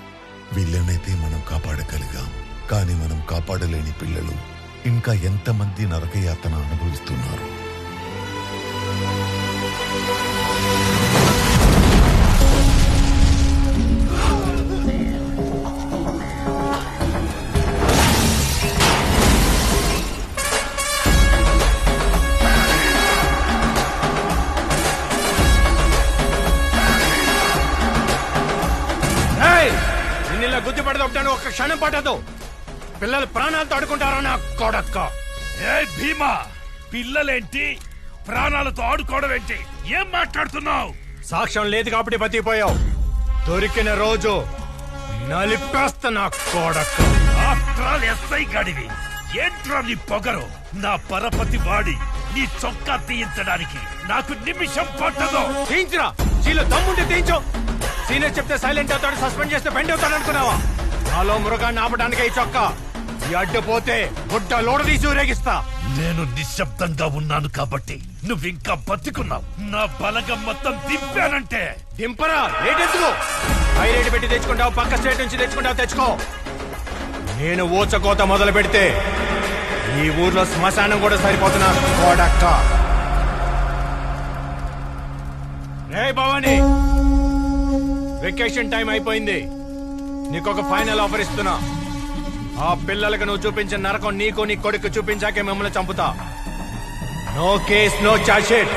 వీళ్ళనైతే మనం కాపాడగలిగాం, కానీ మనం కాపాడలేని పిల్లలు ఇంకా ఎంతమంది నరకయాతన అనుభవిస్తున్నారు. నిన్న గుద్దిపడదు ఒక్క క్షణం పట్టదు. పిల్లలు ప్రాణాలతో ఆడుకుంటారా నా కొడక్క? ఏ భీమా, పిల్లలేంటి ప్రాణాలతో ఆడుకోవడం ఏంటి? ఏం మాట్లాడుతున్నావు? సాక్ష్యం లేదు కాబట్టి బతికిపోయావు. దొరికిన రోజు నలిపేస్తా నా కొడక్క. ఆఫ్టర్ ఎస్ఐ గడివి ఏంట్రా నీ పొగరు? నా పరపతి వాడి నీ చొక్కా తీయించడానికి నాకు నిమిషం పట్టదు. తీయించరా, చీలో దమ్ముంటే తీయించు. సీనియర్ చెప్తే సైలెంట్ అవుతాడు, సస్పెండ్ చేస్తే బెండ్ అవుతాడు అనుకున్నావా? నాలో మృగాన్ని ఆపడానికి ఈ చొక్కా. ఈ అడ్డుపోతే గుడ్డ లోడ తీసి ఊరేగిస్తా. నేను నిశ్శబ్దంగా ఉన్నాను కాబట్టి నువ్వింకా బతికున్నావు. నా బలగం మొత్తం దింపానంటే దింపరా. రేటెత్తుకో. హై రేటు పెట్టి తెచ్చుకుంటావు, పక్క స్టేట్ నుంచి తెచ్చుకుంటావు, తెచ్చుకో. నేను ఊచకోత మొదలు పెడితే ఈ ఊర్లో శ్మశానం కూడా సరిపోతున్నా కోడక్క. రే భవాని, వెకేషన్ టైం అయిపోయింది. నీకొక ఫైనల్ ఆఫర్ ఇస్తున్నా. ఆ పిల్లలకు నువ్వు చూపించిన నరకం నీకు నీ కొడుకు చూపించాకే మిమ్మల్ని చంపుతా. No case, no charge sheet.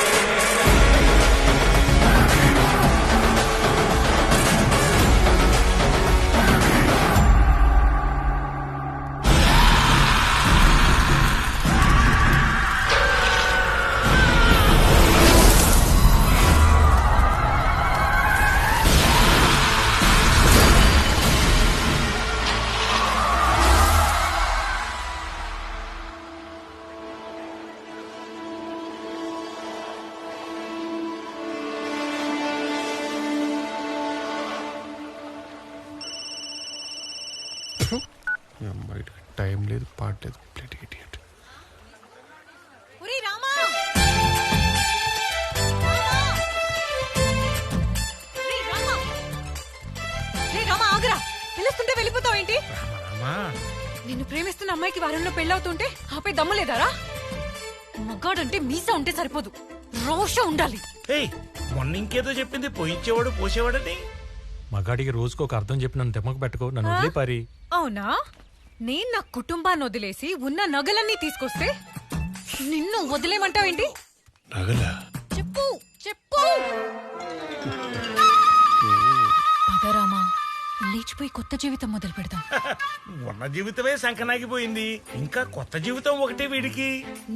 Time లేదు పాడలేదు ప్లేట్ ఇడియట్. ఒరేయ్ రామా, ఆగరా, పిలుస్తుంటే వెళ్ళిపోతావు ఏంటి? నిన్ను ప్రేమిస్తున్న అమ్మాయికి వారంలో పెళ్ళవుతుంటే ఆపై దమ్ములేదారా? మగాడంటే మీసా ఉంటే సరిపోదు, రోషం ఉండాలి. మొన్న ఇంకేదో చెప్పింది, పోయించేవాడు పోసేవాడని. మగాడికి రోజుకు ఒక అర్థం చెప్పి నన్ను తెమ్మకు పెట్టుకో, నన్ను వదిలే పారి. అవునా? నేను నా కుటుంబాన్ని వదిలేసి ఉన్న నగలన్నీ తీసుకొస్తే నిన్ను వదిలేమంటావేంటి? నగలా? చెప్పు చెప్పు. పదరామా, లేచిపోయి కొత్త జీవితం మొదలు పెడదాం. ఉన్న జీవితమే సంకనాగిపోయింది, ఇంకా కొత్త జీవితం ఒకటే వీడికి.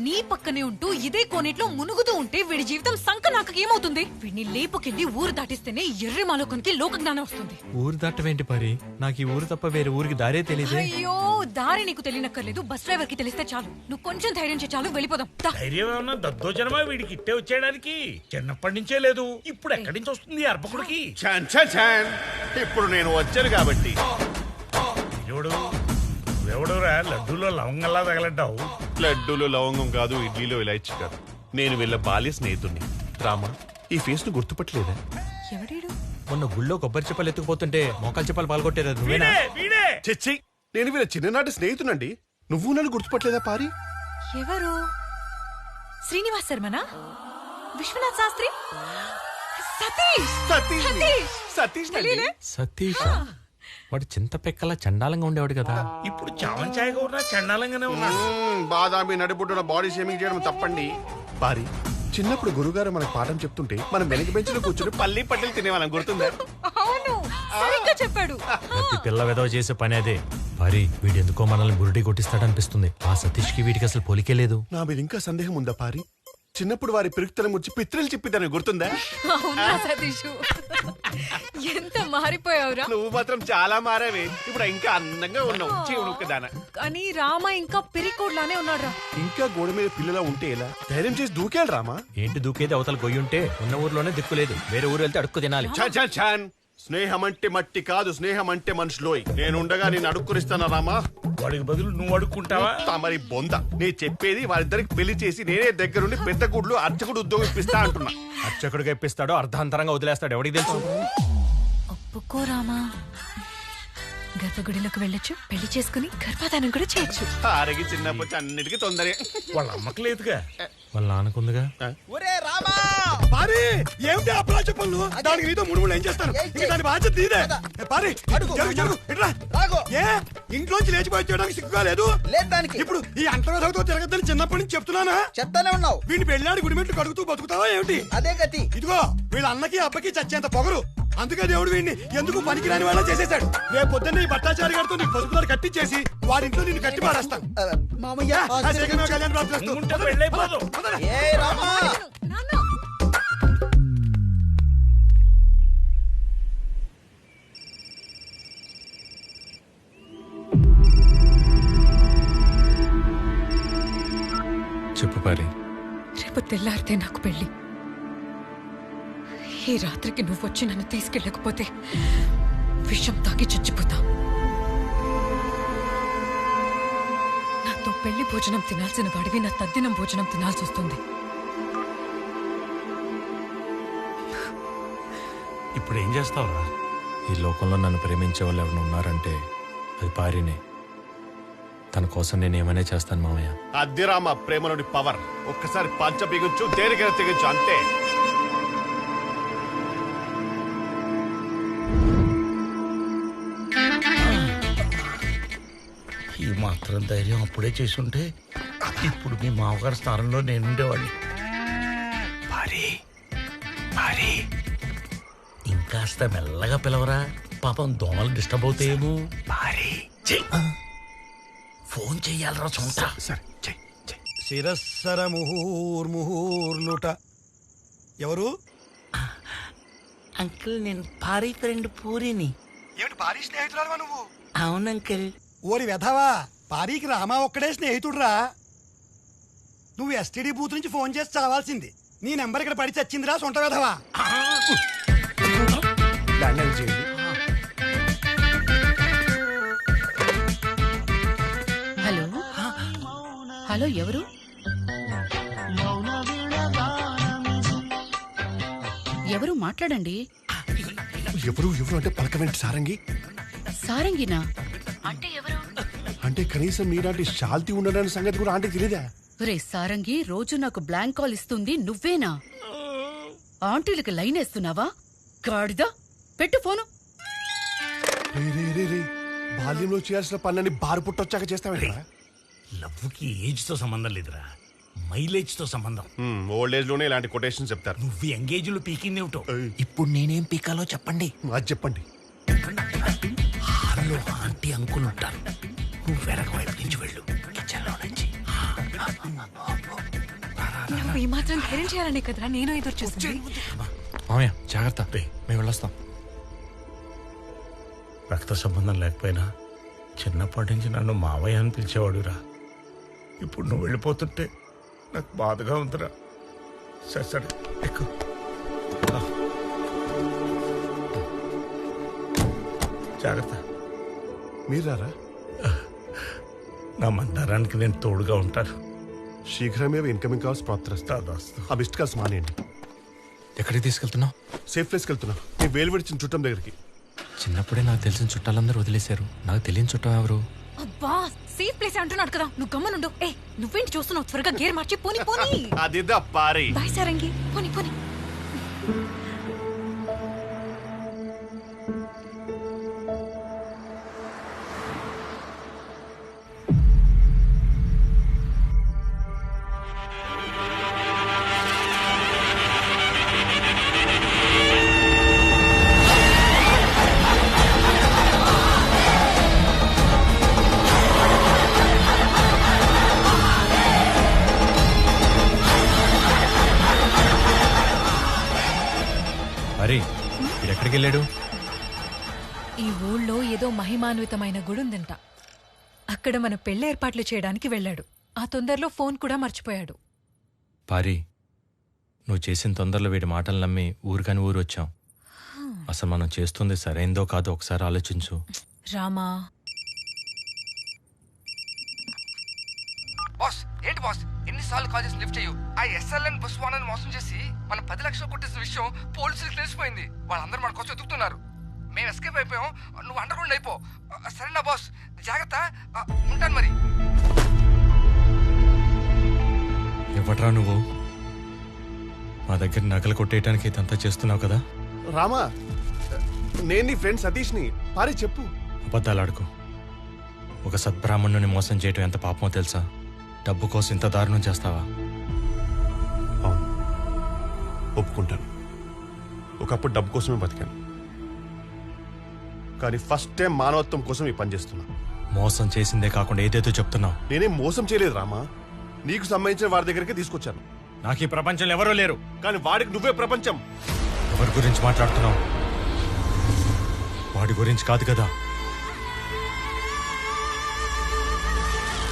నీ పక్కనే ఉంటూ ఇదే కోనేట్లో మునుగుతూ ఉంటే వీడి జీవితం సంకనాకకి ఏమవుతుంది? వీడిని లేపుకెళ్ళి ఊరు దాటిస్తేనే ఎర్రి మాలోకానికి లోక జ్ఞానం వస్తుంది. ఊరు దాటవేంటి పారి? నాకు ఈ ఊరు తప్ప వేరే ఊరికి దారే తెలియదు. అయ్యో, దారి నీకు తెలియనక్కర్లేదు, బస్ డ్రైవర్ కి తెలిస్తే చాలు. నువ్వు కొంచెం ధైర్యం చేయి చాలు, వెళ్ళిపోదాం. ధైర్యం ఏమన్నా దద్దోజనమా వీడికి ఇట్టే వచ్చేయడానికి? చిన్నప్పటి నుంచే లేదు, ఇప్పుడు ఎక్కడి నుంచి వస్తుంది అర్పకుడికి? ఇప్పుడు నేను వచ్చాను కాబట్టి. ఎవడురా లడ్డూలో లవంగంలా తగలంటావు? లడ్డూలో లవంగం కాదు, ఇడ్లీలో ఇలాచి కాదు, నేను వీళ్ళ బాల్య స్నేహితుడిని. రామా, ఈ ఫేస్ ను గుర్తుపట్టలేదా? ఎవడీడు? మొన్న గుళ్ళో కొబ్బరి చెప్పలు ఎత్తుకుపోతుంటే మోకాలు చెప్పలు పాల్గొట్టేది నువ్వేనా? చెచ్చి, నేను వీళ్ళ చిన్ననాటి స్నేహితునండి. నువ్వు నన్ను గుర్తుపట్టలేదా పారి? ఎవరు? శ్రీనివాస్ శర్మనా? విశ్వనాథ్ శాస్త్రి? సతీష్ సతీష్ వాడు చింత పెక్కలా చండాలంగా ఉండేవాడు కదా. ఇప్పుడు చావన్ ఛాయగా ఉన్నా చండాలంగానే ఉన్నాడు. బాదామి నడిబుడ్డున బాడీ షేమింగ్ చేయడం తప్పండి. పారి, చిన్నప్పుడు గురుగారు మనకు పాఠం చెప్తుంటే మనం వెనక బెంచ్లో కూర్చుని పల్లి పట్టెలు తినేవాళ్ళం, గుర్తుందా? అవును, సరిగ్గా చెప్పాడు. ప్రతి పిల్ల వెదవ చేసే పని అదే. మరి వీడు ఎందుకో మనల్ని బురుడి కొట్టిస్తాడనిపిస్తుంది. ఆ సతీష్ కి వీడికి అసలు పోలికే లేదు. నా మీద ఇంకా సందేహం ఉందా పారి? చిన్నప్పుడు వారి పిరుక్తలం గురించి పిత్రలు చెప్పిద్దని గుర్తుందా? అవునా సతీష్, ఎంత మారిపోయావురా. నువ్వు మాత్రం చాలా మారావే, ఇప్పుడు ఇంకా అందంగా ఉన్నావు. చీవునుక్కదానా. కానీ రామ ఇంకా పిరికోడ్లానే ఉన్నాడు. ఇంకా గోడ మీద పిల్లలా ఉంటే ఎలా? ధైర్యం చేసి దూకేయాలి రామా. ఏంటి దూకేది? అవతల గొయ్యి ఉంటే ఉన్న ఊర్లోనే దిక్కులేదు, వేరే ఊరు వెళ్తే అడుక్కు తినాలి. స్నేహం అంటే మట్టి కాదు, స్నేహం అంటే మనుషులోయ్. నేనుండగా నేను అడుక్కునిస్తానా రామా? వాడికి బదులు నువ్వు అడుక్కుంటావా? మరి బొంద, నేను చెప్పేది వారిద్దరికి పెళ్లి చేసి నేనే దగ్గరుండి పెద్ద గుడ్లు అర్చకుడు ఉద్యోగం ఇప్పిస్తా అంటున్నా. అర్చకుడిగా ఇప్పిస్తాడో అర్ధాంతరంగా వదిలేస్తాడు, ఎవడికి తెలుసు? ఒప్పుకో రామా, గర్భగుడిలోకి వెళ్ళొచ్చు, పెళ్లి చేసుకుని గర్భాధానం కూడా చేయొచ్చు. ఆరగి చిన్నప్పుడు అన్నిటికీ తొందరే. వాళ్ళ అమ్మకి లేదుగా, వాళ్ళ నాన్నకుందిగా. ఏమిటి అప్లా చెప్పలు? దానికి నీతో ముడుములు ఏం చేస్తాను? దాని బాధ్యత నీదే. పారి, ఇంట్లోంచి లేచిపోయి చేయడానికి సిగ్గుగా లేదు? ఇప్పుడు ఈ అంటర్వేదతో తిరగద్దని చిన్నప్పటి నుంచి చెప్తున్నానా? చెప్తానే ఉన్నావు. వీడిని పెళ్ళాడి గుడిమెట్లు కడుగుతూ బతుకుతావా ఏమిటి? అదే గతి. ఇదిగో వీళ్ళ అన్నకి అబ్బకి చచ్చేంత పొగరు, అందుకే దేవుడు వీడిని ఎందుకు పనికిరాని వాళ్ళ చేసేశాడు. రేపు పొద్దున్న ఈ భట్టాచారి గారితో నీకు పసుపుదారు కట్టించేసి వాడింట్లో నిన్ను కట్టి పారేస్తాను. మామయ్య, కళ్యాణ్ చెప్పు పారి. రేపు తెల్లారితే నాకు పెళ్లి. ఈ రాత్రికి నువ్వు వచ్చి నన్ను తీసుకెళ్ళకపోతే విషం తాగి చచ్చిపోతా. నాతో పెళ్లి భోజనం తినాల్సిన వాడివి నా తద్దినం భోజనం తినాల్సి వస్తుంది. ఇప్పుడు ఏం చేస్తావురా? ఈ లోకంలో నన్ను ప్రేమించే వాళ్ళు ఎవరైనా ఉన్నారంటే అది పారినే. తన కోసం నేను ఏమైనా చేస్తాను మామయ్య. అద్దె రామ ప్రేమలోని పవర్. ఒక్కసారి పంచ బిగించు, దేనికైనా తెగించు, అంతే. ఈ మాత్రం ధైర్యం అప్పుడే చేసుంటే ఇప్పుడు మీ మామగారి స్థానంలో నేనుండేవాడిని. భారీ ఇంకాస్త మెల్లగా పిలవరా, పాపం దోమలు డిస్టర్బ్ అవుతాయేమో. భారీ ఫోన్ చెయ్యాలరా చూంటా. శిరస్సర ముహూర్ముహూర్లుట. ఎవరు? అంకుల్, నేను భారీ ఫ్రెండ్ పూరిని. ఏమిటి భారీ స్నేహితురాలువా నువ్వు? అవును అంకుల్. ఓరి వెధవా, పారీకి రామా ఒక్కడే స్నేహితుడురా. నువ్వు ఎస్టీడీ బూత్ నుంచి ఫోన్ చేసి చావాల్సింది. నీ నెంబర్ ఇక్కడ పడి చచ్చిందిరా సొంట వెధవా. హలో, ఎవరు? ఎవరు మాట్లాడండి. ఎవరు ఎవరు అంటే పలకవేంటి సారంగి? సారంగినా అంటే ఎవరు? అంటే కనీసం మీలాంటి శాల్తీ ఉండడానికి సంగతి కూడా ఆంటీ తెలియదా? రే సారంగి, రోజు నాకు బ్లాంక్ కాల్ ఇస్తుంది నువ్వేనా? ఆంటీలకు లైన్ వేస్తున్నావా? గాడిద, పెట్టు ఫోను. రే బాల్యంలో చేయాల్సిన పనులని బారు పుట్టొచ్చాక చేస్తావేంటి? లవ్వుకి ఏజ్ తో సంబంధం లేదురా, మైలేజ్ తో సంబంధం. ఓల్డ్ ఏజ్ లోనే ఇలాంటి కొటేషన్ చెప్తారు. నువ్వు ఎంగేజ్ లో పీకింది ఏమిటో. ఇప్పుడు నేనేం పీకాలో చెప్పండి. అది చెప్పండి. హాల్లో ఆంటీ అంకుల్ ఉంటారు, నువ్వు వెనక వైపు నుంచి వెళ్ళు, కిచెన్ లో నుంచి. నువ్వు ఈ మాత్రం ధైర్యం చేయాలనే కదరా నేను ఎదురు చూస్తుంది. మామయ్య జాగ్రత్త, మేము వెళ్ళొస్తాం. రక్త సంబంధం లేకపోయినా చిన్నప్పటి నుంచి నన్ను మావయ్య అని పిలిచేవాడురా. ఇప్పుడు నువ్వు వెళ్ళిపోతుంటే నాకు బాధగా ఉందిరా. సరే సరే ఎక్కు. జాగ్రత్త. మీరారా? నా మందారానికి నేను తోడుగా ఉంటాను. శీఘ్రమే ఇన్కమింగ్ కాల్స్ ప్రాప్తిస్తాను. ఆ మిస్డ్ కాల్స్ మానేయండి. ఎక్కడికి తీసుకెళ్తున్నావు? సేఫ్ ప్లేస్కి వెళ్తున్నా. నేను వేలు విడిచిన చుట్టం దగ్గరికి. చిన్నప్పుడే నాకు తెలిసిన చుట్టాలందరూ వదిలేశారు. నాకు తెలియని చుట్టం ఎవరు? అబ్బా, సేఫ్ ప్లేస్ అంటున్నాడు కదా, నువ్వు గమ్మనుండు. ఏ, నువ్వేంటి చూస్తున్నావు? త్వరగా గేర్ మార్చి పోని పోని. అదిదా పారి. బాయ్ సారంగి, పోని పోని. అరే, ఎక్కడికి వెళ్ళాడు? ఈ ఊళ్ళో ఏదో మహిమాన్వితమైన గుడి ఉందంట, అక్కడ మన పెళ్లి ఏర్పాట్లు చేయడానికి వెళ్ళాడు. ఆ తొందరలో ఫోన్ కూడా మర్చిపోయాడు. పారి, నువ్వు చేసిన తొందరలో వీడి మాటలు నమ్మి ఊరికని ఊరు వచ్చాం. అసలు మనం చేస్తుంది సరైందో కాదో ఒకసారి ఆలోచించు. రామా. బాస్, ఏంటి బాస్ ఎన్నిసార్లు కాల్ చేసి లిఫ్ట్ చేయు? ఆ ఎస్ఎల్ఎన్ బస్ ఓనర్ని మోసం చేసి మన 10 లక్షలు కొట్టేసిన విషయం పోలీసులకు తెలిసిపోయింది. వాళ్ళందరూ మన కోసం ఎదుగుతున్నారు. మేము ఎస్కేప్ అయిపోయాం, నువ్వు అండర్ గ్రౌండ్ అయిపో. సరేనా బాస్? జాగ్రత్త, ఉంటాను మరి. ఎవట్రా నువ్వు? మా దగ్గర నగలు కొట్టేయడానికి ఇదంతా చేస్తున్నావు కదా? రామా, నేను నీ ఫ్రెండ్ సతీష్ని. పారి చెప్పు. అబద్ధాలు ఆడుకో. ఒక సద్బ్రాహ్మణుని మోసం చేయటం ఎంత పాపమో తెలుసా? డబ్బు కోసం ఇంత దారుణం చేస్తావా? ఒప్పుకుంటాను, ఒకప్పుడు డబ్బు కోసమే బతికాను. కానీ ఫస్ట్ టైం మానవత్వం కోసం ఈ పని చేస్తున్నా. మోసం చేసిందే కాకుండా ఏదేదో చెప్తున్నావు. నేనేం మోసం చేయలేదు రామా, నీకు సంబంధించిన వాడి దగ్గరికి తీసుకొచ్చాను. నాకు ఈ ప్రపంచంలో ఎవరూ లేరు. కానీ వాడికి నువ్వే ప్రపంచం. ఎవరి గురించి మాట్లాడుతున్నావు? వాడి గురించి కాదు కదా.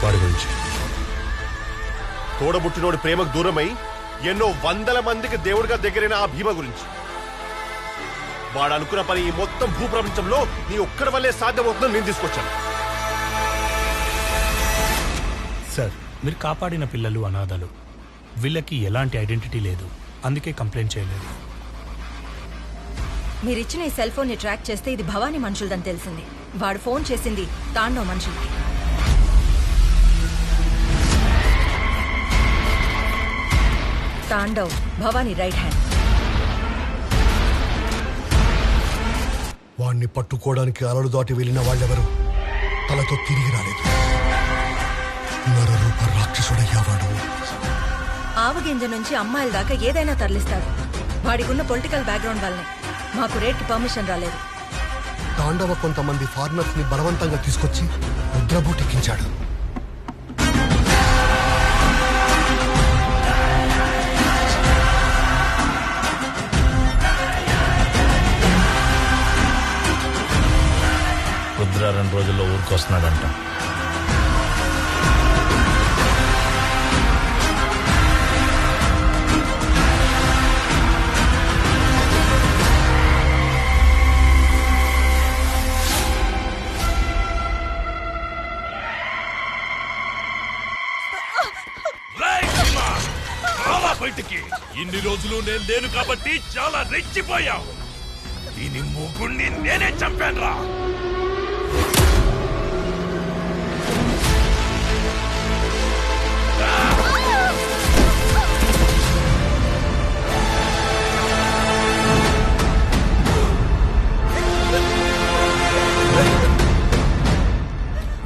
వాడి గురించి. తోడబుట్టినోడి ప్రేమకు దూరమై ఎన్నో వందల మందికి దేవుడిగా దగ్గరైన ఆ భీమ గురించి. వాడు అనుకున్న పని ఈ మొత్తం భూప్రపంచంలో నీ ఒక్కడి వల్లే సాధ్యమవుతుందని నేను తీసుకొచ్చాను. సార్, మీరు కాపాడిన పిల్లలు అనాథలు. వీళ్ళకి ఎలాంటి ఐడెంటిటీ లేదు, అందుకే కంప్లైంట్ చేయలేదు. మీరిచ్చిన ఈ సెల్ ఫోన్ ని ట్రాక్ చేస్తే ఇది భవానీ మనుషులదని తెలిసింది. వాడు ఫోన్ చేసింది తాండవ్ మనుషులకి. Tandav Bhavani right hand. వాణ్ణి పట్టుకోవడానికి అలలు దాటి వెళ్ళిన వాళ్ళెవరు తలతో తిరిగి రాలేదు. నరరూప రాక్షసుడయ్యావాడు. ఆవగింజ నుంచి అమ్మాయిల దాకా ఏదైనా తరలిస్తాడు. వాడికున్న పొలిటికల్ బ్యాక్గ్రౌండ్ వల్లనే మాకు రేట్కి పర్మిషన్ రాలేదు. తాండవ కొంతమంది ఫారినర్స్ ని బలవంతంగా తీసుకొచ్చి ముద్రబోటెక్కించాడు. రుద్ర 2 రోజుల్లో ఊరికి వస్తున్నాడంట. బయటికి. ఇన్ని రోజులు నేను లేను కాబట్టి చాలా రెచ్చిపోయావు. దీని మూగుణ్ణి నేనే చంపానురా.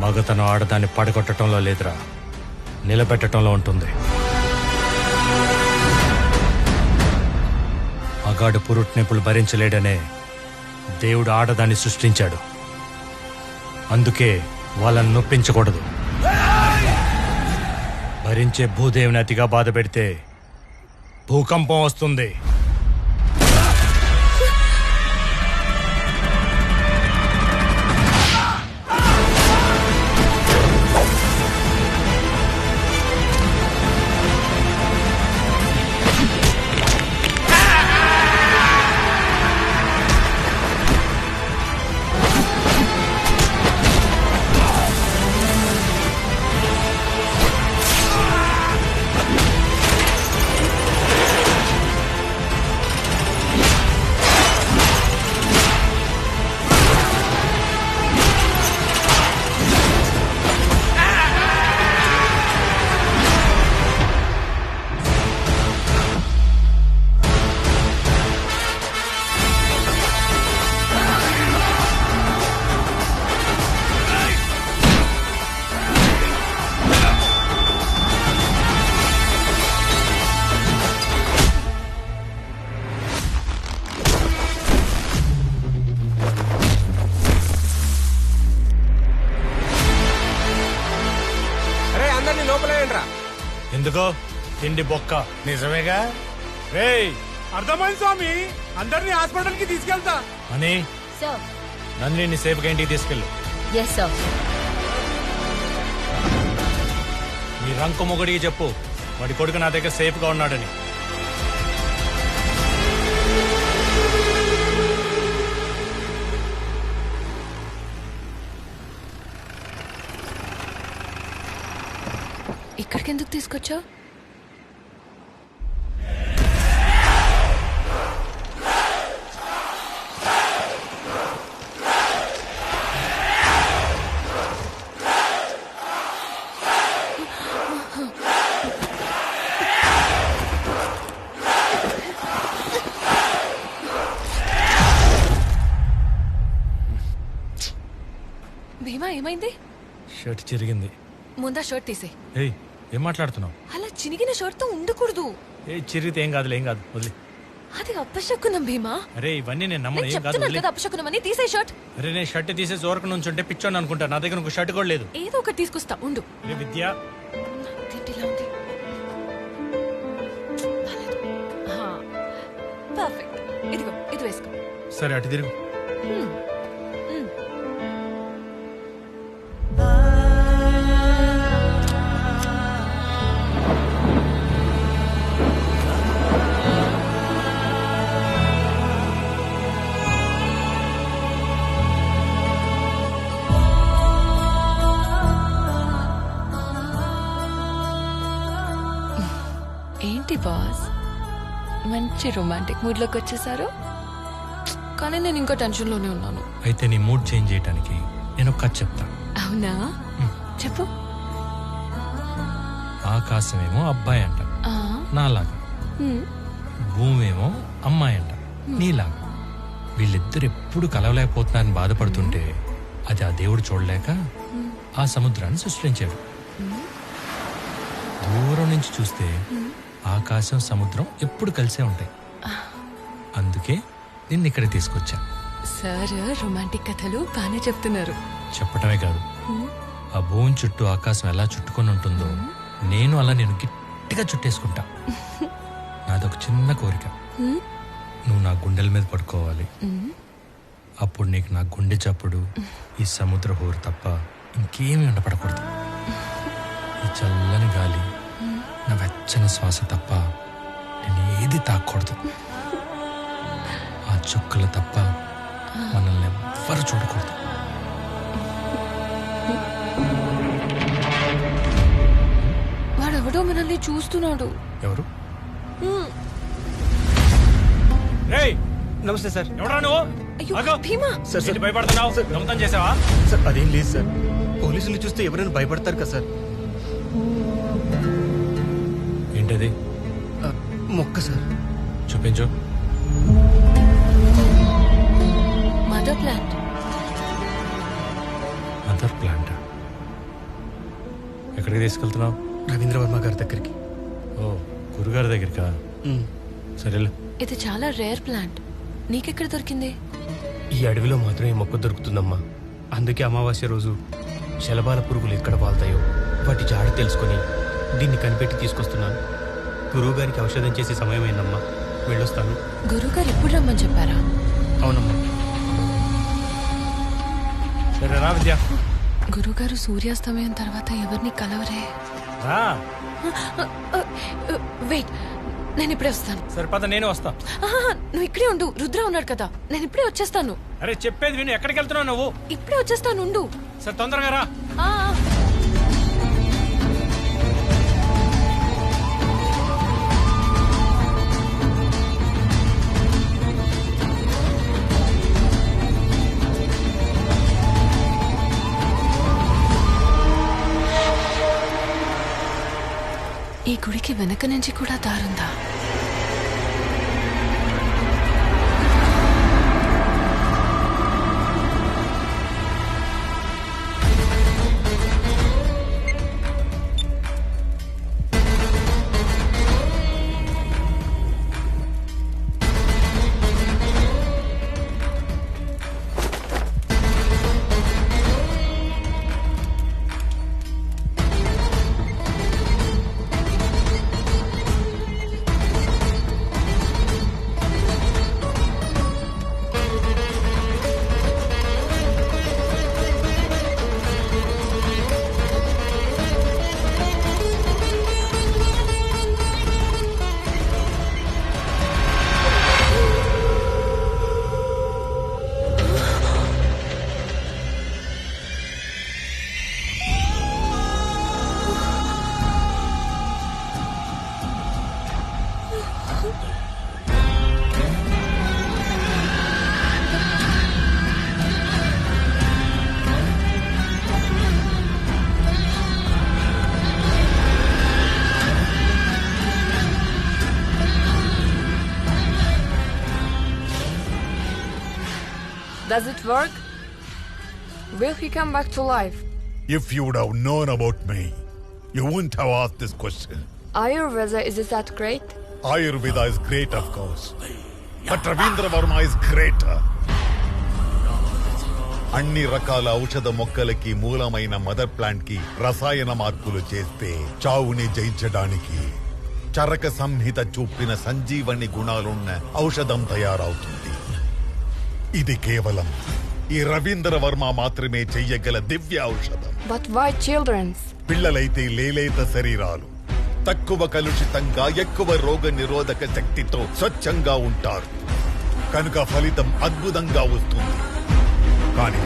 మగతనం ఆడదాన్ని పడగొట్టడంలో లేదురా, నిలబెట్టడంలో ఉంటుంది. మగాడు పురుట్నొప్పులు భరించలేడనే దేవుడు ఆడదాన్ని సృష్టించాడు. అందుకే వాళ్ళని నొప్పించకూడదు. భరించే భూదేవిని అతిగా బాధ పెడితే భూకంపం వస్తుంది. ఎందుకో తిండి బొక్క. నిజమేగా? రేయ్, అర్థమైంది స్వామి. అందరినీ హాస్పిటల్ కి తీసుకెళ్తా అని సార్. నందిని సేఫ్గా ఇంటికి తీసుకెళ్ళు. Yes sir. మీ రంకు మొగుడికి చెప్పు వాడి కొడుకు నా దగ్గర సేఫ్గా ఉన్నాడని. ఇక్కడికి ఎందుకు తీసుకొచ్చావు? భీమా ఏమైంది? షర్ట్ చిరిగింది. ముందా షర్ట్ తీసే. ఏయ్, ఏం మాట్లాడుతున్నావు? అలా చినిగిన షర్ట్ తో ఉండకూడదు. ఏ చిరిగితే ఏం కాదులే, ఏం కాదు, వదిలే. అది అపశకునం భీమా. అరే ఇవన్నీ నేను నమ్మను, ఏం కాదు, చెప్తున్నాను వదిలే. కదా అపశకునం అని. తీసే షర్ట్. అరే నేను షర్ట్ తీసే జోరక నుంచి ఉంటే పిచ్చోని అనుకుంటా. నా దగ్గర ఇంకో షర్ట్ కూడా లేదు. ఏదో ఒకటి తీసుకొస్తా ఉండు. అరే విద్య, తిండిలా ఉంది. పర్ఫెక్ట్. ఇదిగో ఇది వేసుకో. సరే అటు తిరుగు. ఏంటి బాస్, మంచి రొమాంటిక్ మూడ్ లోకి వచ్చేసారు. కానీ నేను ఇంకా టెన్షన్ లోనే ఉన్నాను. అయితే నీ మూడ్ చేంజ్ చేయడానికి నేను ఒక కథ చెప్తా. అవునా, చెప్పు. ఆకాశమేమో అబ్బాయి అంట నాలాగా, భూమి ఏమో అమ్మాయి అంట నీలాగా. వీళ్ళిద్దరు ఎప్పుడు కలవలేకపోతున్నారని బాధపడుతుంటే అది ఆ దేవుడు చూడలేక ఆ సముద్రాన్ని సృష్టించాడు. దూరం నుంచి చూస్తే ఆకాశం సముద్రం ఎప్పుడు కలిసే ఉంటాయి. అందుకే నిన్ను ఇక్కడ తీసుకొచ్చా. సార్ రొమాంటిక్ కథలు బాగానే చెప్తున్నారు. చెప్పటమే కాదు, ఆ భూమి చుట్టూ ఆకాశం ఎలా చుట్టుకొని ఉంటుందో నేను అలా నేను గట్టిగా చుట్టేసుకుంటా. నాదొక చిన్న కోరిక, నువ్వు నా గుండెల మీద పడుకోవాలి. అప్పుడు నీకు నా గుండె చప్పుడు, ఈ సముద్ర హోరు తప్ప ఇంకేమీ ఉండపడకూడదు. ఈ చల్లని గాలి, నా వెచ్చని శ్వాస తప్ప నేను ఏది తాకూడదు. ఆ చుక్కలు తప్ప మనల్ని ఎవ్వరు చూడకూడదు. వాడెవడో మనల్ని చూస్తున్నాడు. ఎవరు? రేయ్ నమస్తే సార్. ఎవడా నువ్వు? ఆగు. సార్, ఏంటి భయపడుతున్నావు? దొంగతనం చేసావా? సార్ అదేం లేదు సార్. పోలీసులు చూస్తే ఎవరైనా భయపడతారు కదా సార్. ఏంటది? మొక్క సార్. చూపించు. Mother plant. మదర్ ప్లాంట్ ఎక్కడికి తీసుకెళ్తున్నావు? రవీంద్రవర్మ గారి దగ్గరికి. ఓ గురుగారి దగ్గరికా? సరేలే. ఇది చాలా రేర్ ప్లాంట్. నీకెక్కడ దొరికింది? ఈ అడవిలో మాత్రం ఈ మొక్క దొరుకుతుందమ్మా. అందుకే అమావాస్య రోజు శలభాల పురుగులు ఎక్కడ వాళ్తాయో వాటి జాడ తెలుసుకొని దీన్ని కనిపెట్టి తీసుకొస్తున్నాను. గురువు గారికి ఔషధం చేసే సమయమైందమ్మా. వెళ్ళొస్తాను. గురుగారు ఎప్పుడు రమ్మని చెప్పారా? అవునమ్మా. సరే రా విద్య. గురుగారు సూర్యాస్తమయం తర్వాత ఎవరిని కలవరే. వెయిట్, నేను ఇప్పుడే వస్తాను. సరిపద నేను వస్తా. నువ్వు ఇక్కడే ఉండు. రుద్ర ఉన్నాడు కదా, నేను ఇప్పుడే వచ్చేస్తాను. అరే చెప్పేది విను. ఎక్కడికి వెళ్తున్నావు నువ్వు? ఇప్పుడే వచ్చేస్తాను, ఉండు. సరే తొందరగా రా. ఈ గుడికి వెనక నుంచి కూడా దారుందా? Does it work? Will he come back to life? If you would have known about me, you wouldn't have asked this question. Ayurveda, is it that great? Ayurveda is great, of course. But Ravindra Varma is greater. అన్ని రకాల ఔషధ మొక్కలకి మూలమైన mother plant కి రసాయన మార్పులు చేస్తే చావుని జయించడానికి చరక సంహిత చూపిన సంజీవని గుణాలున్న ఔషధం తయారవుతుంది. ఇది కేవలం ఈ రవీంద్ర వర్మ మాత్రమే చెయ్యగల దివ్య ఔషధం. But why children's? పిల్లలైతే లేలేత శరీరాలు, తక్కువ కలుషితంగా ఎక్కువ రోగ నిరోధక శక్తితో స్వచ్ఛంగా ఉంటారు. కనుక ఫలితం అద్భుతంగా వస్తుంది. కానీ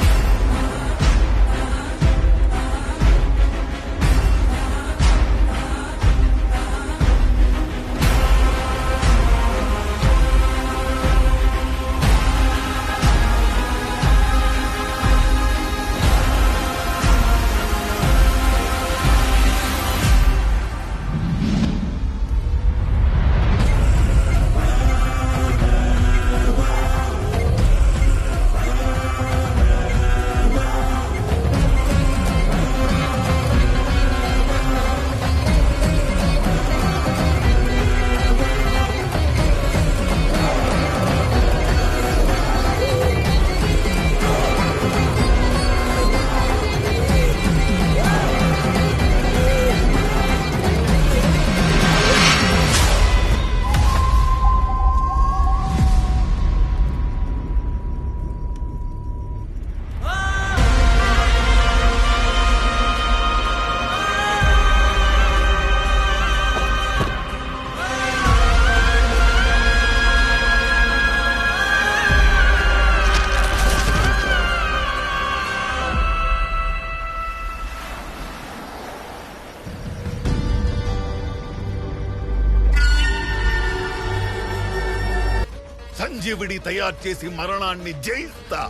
సంజీవిని తయారు చేసి మరణాన్ని జయిస్తా.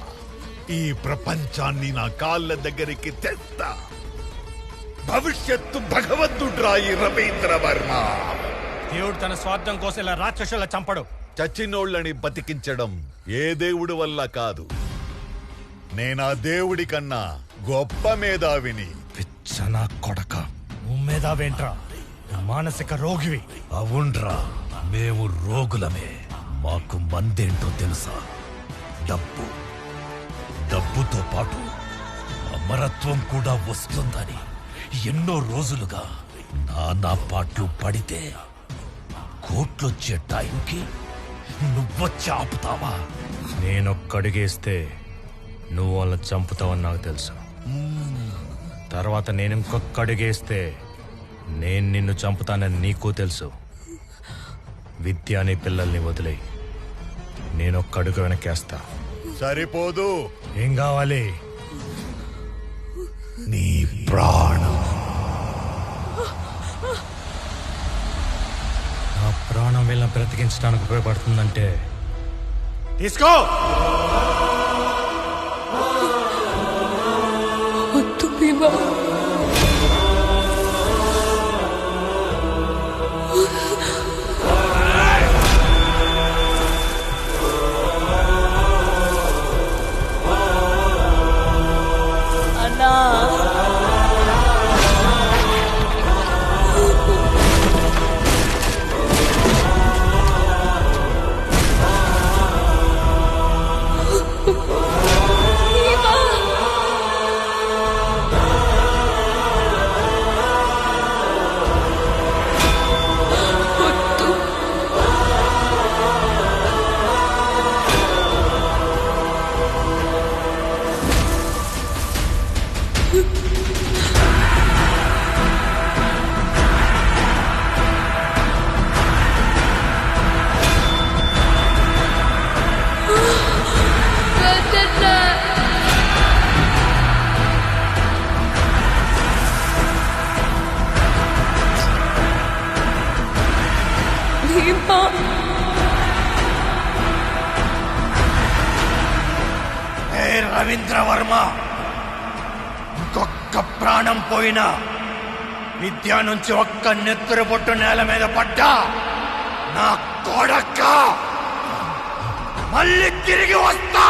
ఈ ప్రపంచాన్ని నా కాళ్ళ దగ్గరికి తెస్తా. భవిష్యత్తు భగవంతుడ్రాయి రవీంద్ర వర్మ. దేవుడు తన స్వార్థం కోసం ఇలా రాక్షసుల చంపడు. చచ్చినోళ్ళని బతికించడం ఏ దేవుడి వల్ల కాదు. నేనా దేవుడి కన్నా గొప్ప మేధావిని. పిచ్చనా కొడక, మేధావేంట్రా? మానసిక రోగివి. అవునరా, మేము రోగులమే. మాకు మందేంటో తెలుసా? డబ్బు. డబ్బుతో పాటు అమరత్వం కూడా వస్తుందని ఎన్నో రోజులుగా నానా పాటలు పడితే కోట్లొచ్చే టైంకి నువ్వొచ్చి ఆపుతావా? నేనొక్కడిగేస్తే నువ్వు వాళ్ళని చంపుతావని నాకు తెలుసు. తర్వాత నేను ఇంకొక అడిగేస్తే నేను నిన్ను చంపుతానని నీకు తెలుసు. విద్య అనే పిల్లల్ని వదిలేయి. నేను ఒక్క అడుగు వెనకేస్తా. సరిపోదు. ఏం కావాలి? నీ ప్రాణం. నా ప్రాణం వీళ్ళని బ్రతికించడానికి ఉపయోగపడుతుందంటే తీసుకో. వద్దు భీమా. రవీంద్ర వర్మ, ఇంకొక్క ప్రాణం పోయినా, విద్య నుంచి ఒక్క నెత్తురు పొట్టు నేల మీద పడ్డా నా కొడక్క మళ్ళీ తిరిగి వస్తా.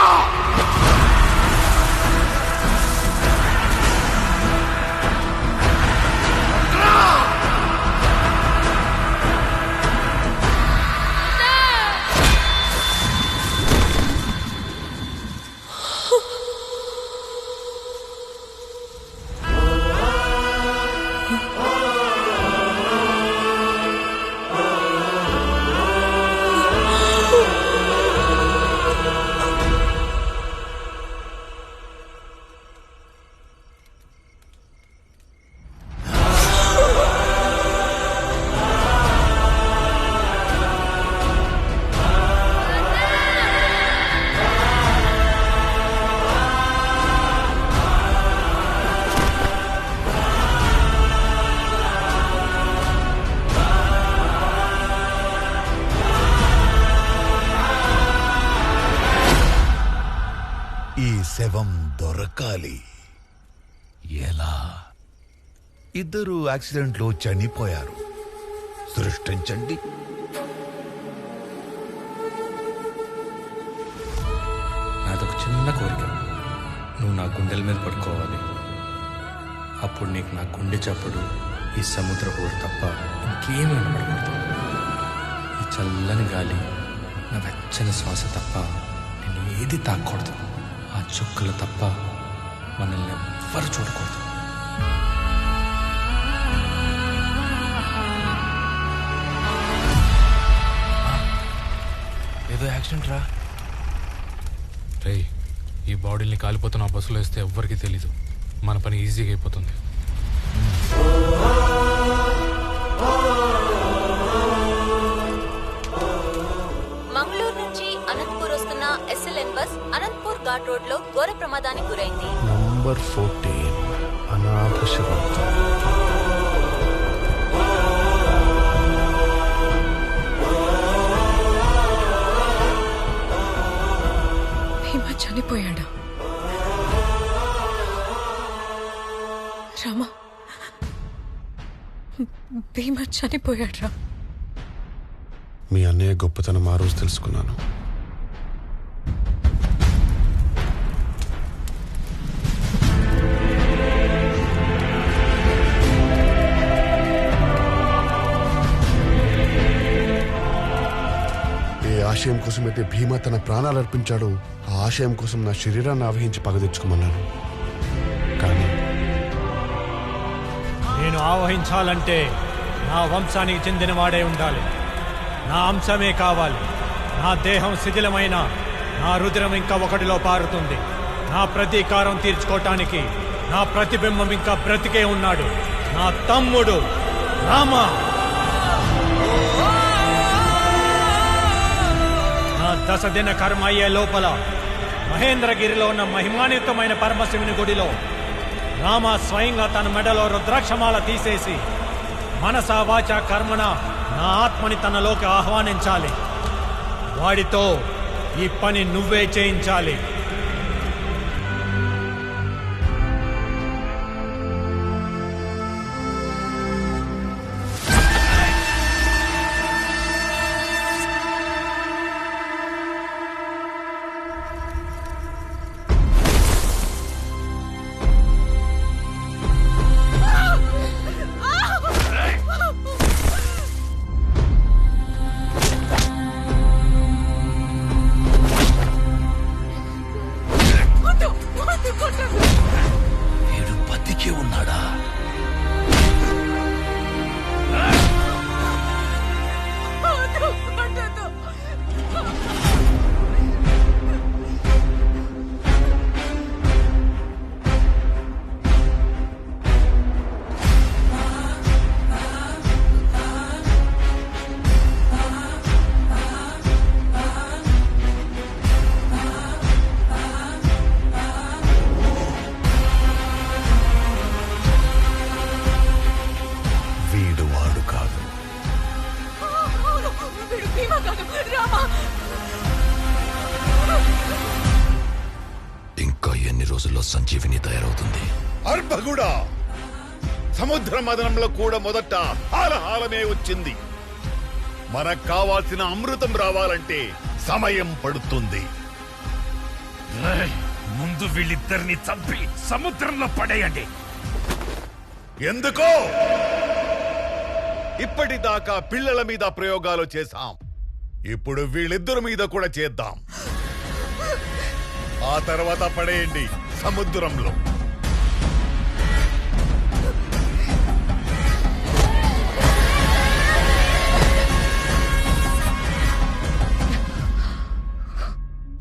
శవం దొరకాలి. ఎలా? ఇద్దరు యాక్సిడెంట్లో చనిపోయారు. సృష్టించండి. నాదొక చిన్న కోరిక. నువ్వు నా గుండెల మీద పడుకోవాలి. అప్పుడు నీకు నా గుండె చప్పుడు, ఈ సముద్ర ఊరు తప్ప ఇంకేమీ వినపడకూడదు. ఈ చల్లని గాలి, నా వెచ్చని శ్వాస తప్ప నేను ఏది తాకూడదు. ఆ చుక్కలు తప్ప మనల్ని ఎవ్వరు చూడకూడదు. ఏదో యాక్సిడెంట్ రా. రే, ఈ బాడీని కాలిపోతున్న ఆ బస్సులో వేస్తే ఎవ్వరికీ తెలీదు. మన పని ఈజీగా అయిపోతుంది. మంగళూరు నుంచి అనంతపూర్ వస్తున్న SLN bus Anantapur ghat road లో ఘోర ప్రమాదానికి గురైంది. నంబర్ 14 అనాథ శవం. భీమా చనిపోయాడ్రా. మీ అన్నయ్య గొప్పతనం ఆ రోజు తెలుసుకున్నాను. ఏ ఆశయం కోసమైతే భీమా తన ప్రాణాలు అర్పించాడో ఆ ఆశయం కోసం నా శరీరాన్ని ఆవహించి పగ తెచ్చుకోమన్నాను. కానీ నేను ఆవహించాలంటే నా వంశానికి చెందిన వాడే ఉండాలి. నా అంశమే కావాలి. నా దేహం శిథిలమైన నా రుద్రం ఇంకా ఒకటిలో పారుతుంది. నా ప్రతీకారం తీర్చుకోవటానికి నా ప్రతిబింబం ఇంకా బ్రతికే ఉన్నాడు. నా తమ్ముడు రామ. నా 10 దిన కర్మ అయ్యే లోపల మహేంద్రగిరిలో ఉన్న మహిమాన్వితమైన పరమశివుని గుడిలో రామ స్వయంగా తన మెడలో రుద్రాక్షమాల తీసేసి మనసా వాచ కర్మణ నా ఆత్మని తనలోకి ఆహ్వానించాలి. వాడితో ఈ పని నువ్వే చేయించాలి. వీడు బతికే ఉన్నాడా? వీడు వాడు కాదు. ఇంకా ఎన్ని రోజుల్లో సంజీవిని తయారవుతుంది? అర్భగుడా, సముద్ర మదనంలో కూడా మొదట హాలహాలమే వచ్చింది. మనకు కావాల్సిన అమృతం రావాలంటే సమయం పడుతుంది. ముందు వీళ్ళిద్దరిని చంపి సముద్రంలో పడేయండి. ఎందుకో? ఇప్పటిదాకా పిల్లల మీద ప్రయోగాలు చేశాం. ఇప్పుడు వీళ్ళిద్దరి మీద కూడా చేద్దాం. ఆ తర్వాత పడేయండి సముద్రంలో.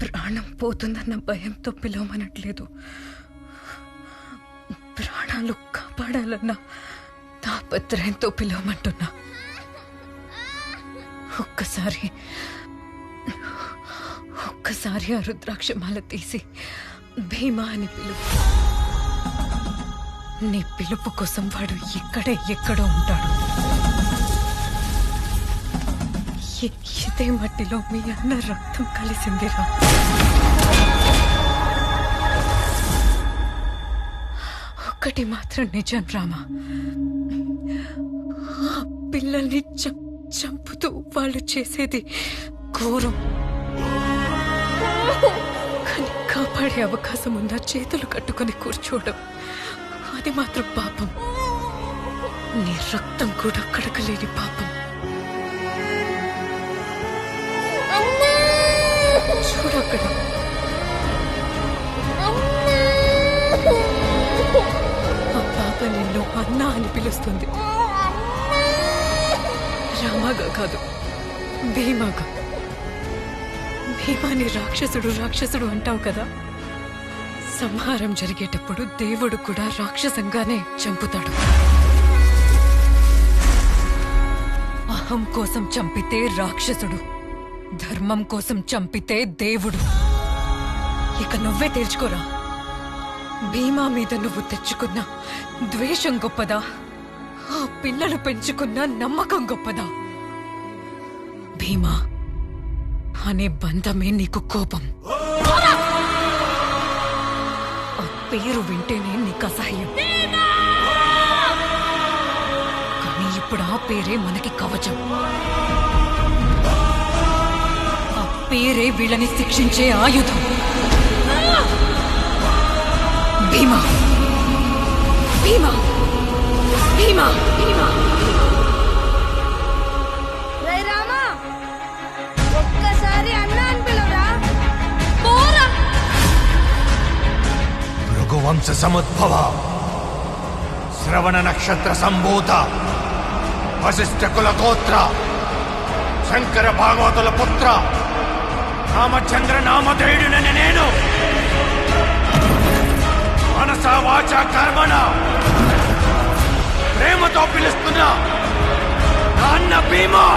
ప్రాణం పోతుందన్న భయంతో పిలవమనట్లేదు. ప్రాణాలు కాపాడాలన్న తాపత్రయంతో పిలవమంటున్నా. ఒక్కసారి ఆ రుద్రాక్షమాల తీసి భీమా అని పిలువు. నీ పిలుపు కోసం వాడు ఎక్కడో ఉంటాడు. ఇదే మట్టిలో మీ అన్న రక్తం కలిసిందిరా. ఒక్కటి మాత్రం నిజం రామా, ఆ పిల్లల్ని చంపుతూ వాళ్ళు చేసేది ఘోరం. కానీ కాపాడే అవకాశం ఉందా చేతులు కట్టుకొని కూర్చోవడం, అది మాత్రం పాపం. నీ రక్తం కూడా కడకలేని పాపం. చూడక్కడ ఆ పాప నిన్ను అన్నా అని పిలుస్తుంది. రామాగా కాదు, భీమాగా. భీమాని రాక్షసుడు అంటావు కదా. సంహారం జరిగేటప్పుడు దేవుడు కూడా రాక్షసంగానే చంపుతాడు. అహం కోసం చంపితే రాక్షసుడు, ధర్మం కోసం చంపితే దేవుడు. ఇక నువ్వే తేల్చుకోరా. భీమా మీద నువ్వు తెచ్చుకున్న ద్వేషం గొప్పదా, ఆ పిల్లలు పెంచుకున్న నమ్మకం గొప్పదా? భీమా అనే బంధమే నీకు కోపం. ఆ పేరు వింటేనే నీకు అసహ్యం. కానీ ఇప్పుడు ఆ పేరే మనకి కవచం. ఆ పేరే వీళ్ళని శిక్షించే ఆయుధం. భీమా భీమా భీమా భీమా. రే రామా, ఒక్కసారి అన్న అని పిలవరా. పోరా. భృగువంశ సముద్భవ, శ్రవణ నక్షత్ర సంభూత, వశిష్ఠ కుల గోత్ర, శంకర భాగవతుల పుత్ర, రామచంద్ర నామధేయుడినని నేను మనస వాచ కర్మణ ప్రేమతో పిలుస్తున్నా నా అన్న భీమా.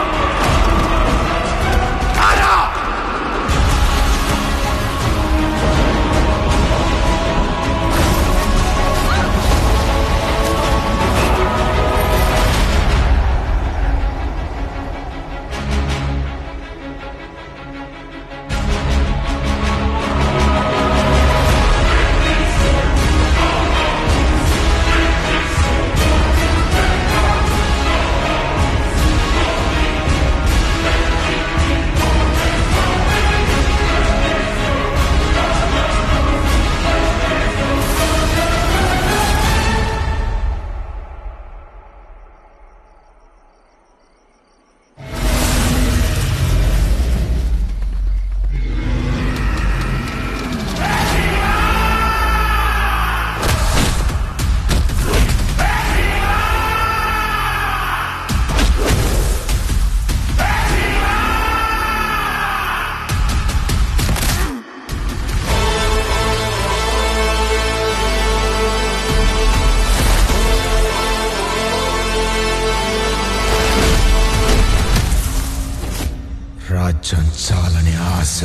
రాజ్యం చాలని ఆశ,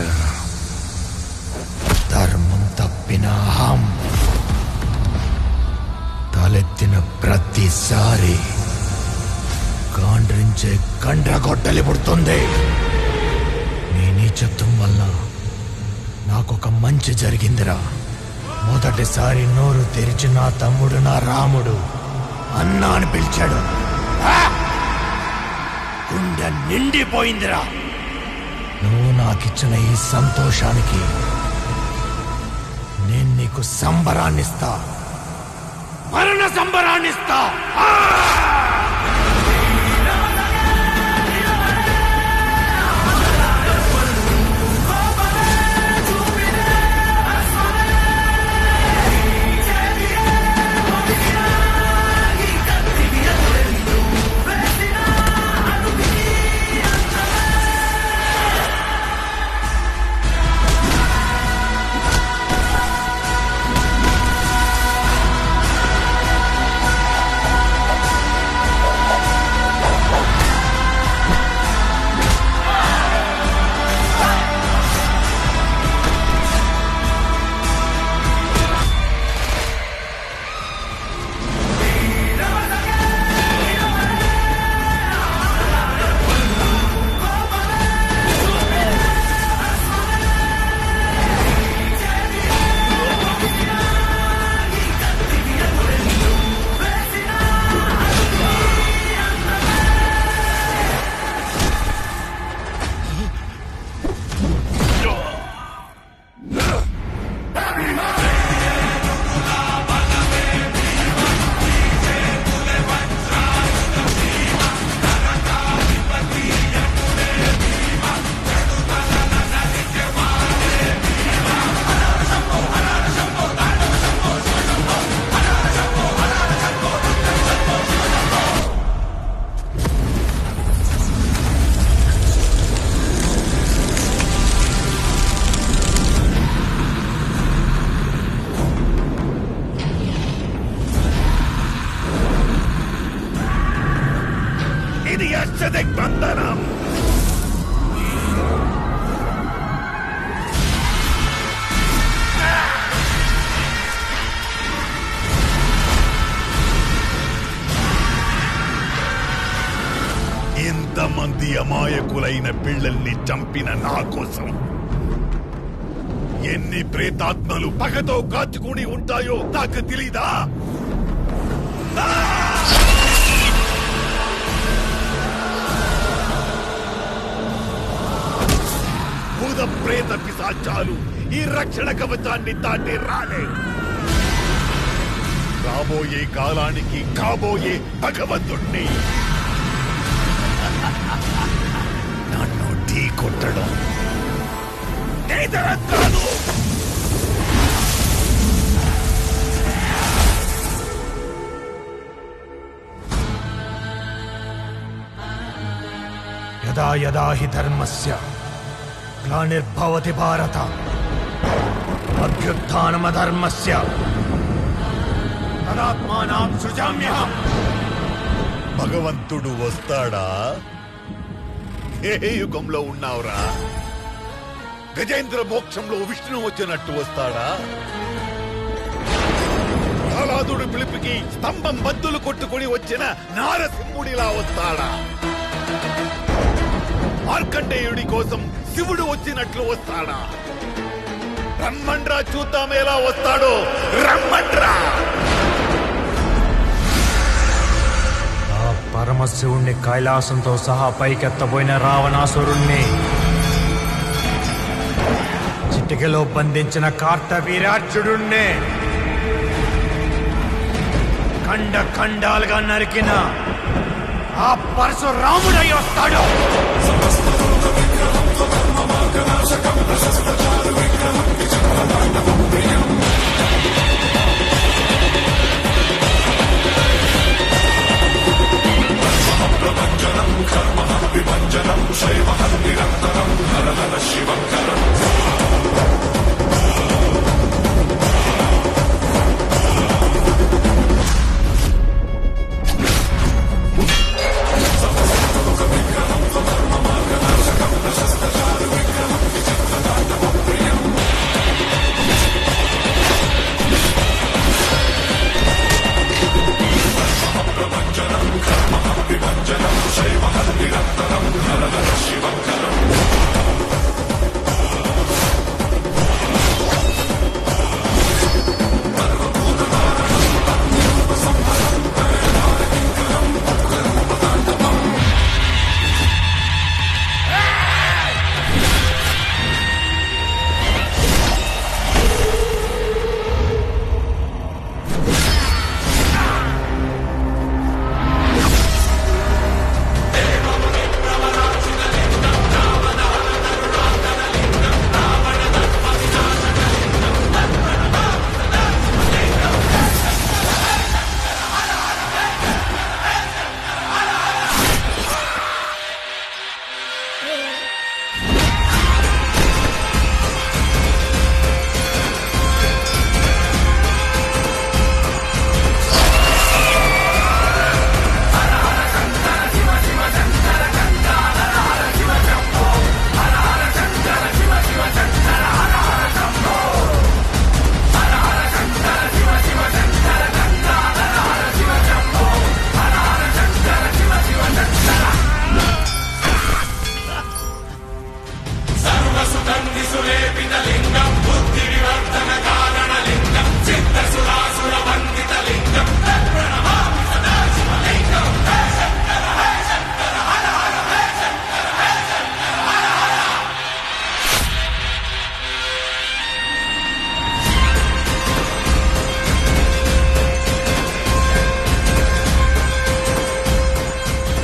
ధర్మం తప్పిన అహం తలెత్తిన ప్రతిసారి గాండ్రించే కండ్రగొడ్డలి పుడుతుంది. నీ నీచత్వం వల్ల నాకొక మంచి జరిగిందిరా. మొదటిసారి నోరు తెరిచి నా తమ్ముడు నా రాముడు అన్న అని పిలిచాడు. గుండె నిండిపోయిందిరా. నువ్వు నాకిచ్చిన ఈ సంతోషానికి నేను నీకు సంబరాన్నిస్తా, మరణ సంబరాన్నిస్తా. దిగ్బంధనం. ఇంతమంది అమాయకులైన పిల్లల్ని చంపిన నా కోసం ఎన్ని ప్రేతాత్మలు పగతో కాచుకుని ఉంటాయో నాకు తెలీదా? చాలు ఈ రక్షణ కవచాన్ని దాటి రాలేవు. రాబోయే కాలానికి కాబోయే భగవంతుణ్ణి నన్ను ఢీ కొట్టడం నేతరం కాదు. యదా యదా హి ధర్మస్య గ్లానిర్భవతి భారత అభ్యుత్థానమధర్మస్య తదాత్మానాం సృజామ్యహం. భగవంతుడు వస్తాడా? ఏ యుగంలో ఉన్నావురా? గజేంద్ర మోక్షంలో విష్ణు వచ్చినట్టు వస్తాడా? ప్రహ్లాదుడు పిలుపుకి స్తంభం బద్దులు కొట్టుకుని వచ్చిన నారసింహుడిలా వస్తాడా? మార్కండేయుడి కోసం శివుడు వచ్చినట్లు వస్తాడా? రమ్మండ్రా, చూద్దాం ఎలా వస్తాడో. రమ్మండ్రా. ఆ పరమశివుణ్ణి కైలాసంతో సహా పైకెత్తబోయిన రావణాసురుణ్ణి చిటికెలో బంధించిన కార్తవీర్యార్జునుణ్ణి ఖండ ఖండాలుగా నరికిన ఆ పరశురాముడై వస్తాడు.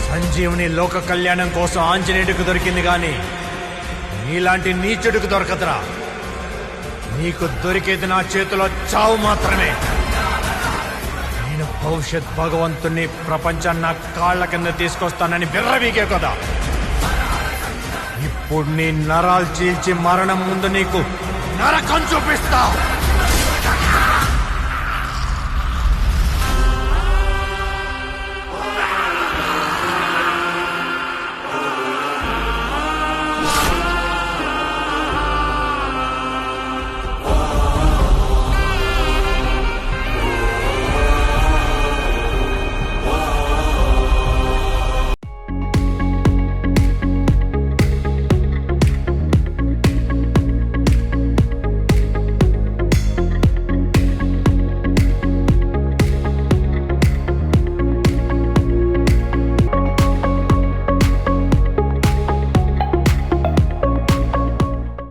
సంజీవుని లోక కళ్యాణం కోసం ఆంజనేయుడికి దొరికింది గాని నీలాంటి నీచుడికి దొరకదురా. నీకు దొరికేది నా చేతిలో చావు మాత్రమే. నేను భవిష్యత్ భగవంతుని ప్రపంచాన్ని నా కాళ్ల కింద తీసుకొస్తానని బిర్రవీగే కదా. ఇప్పుడు నీ నరాలు చీల్చి మరణం ముందు నీకు నరకం చూపిస్తా.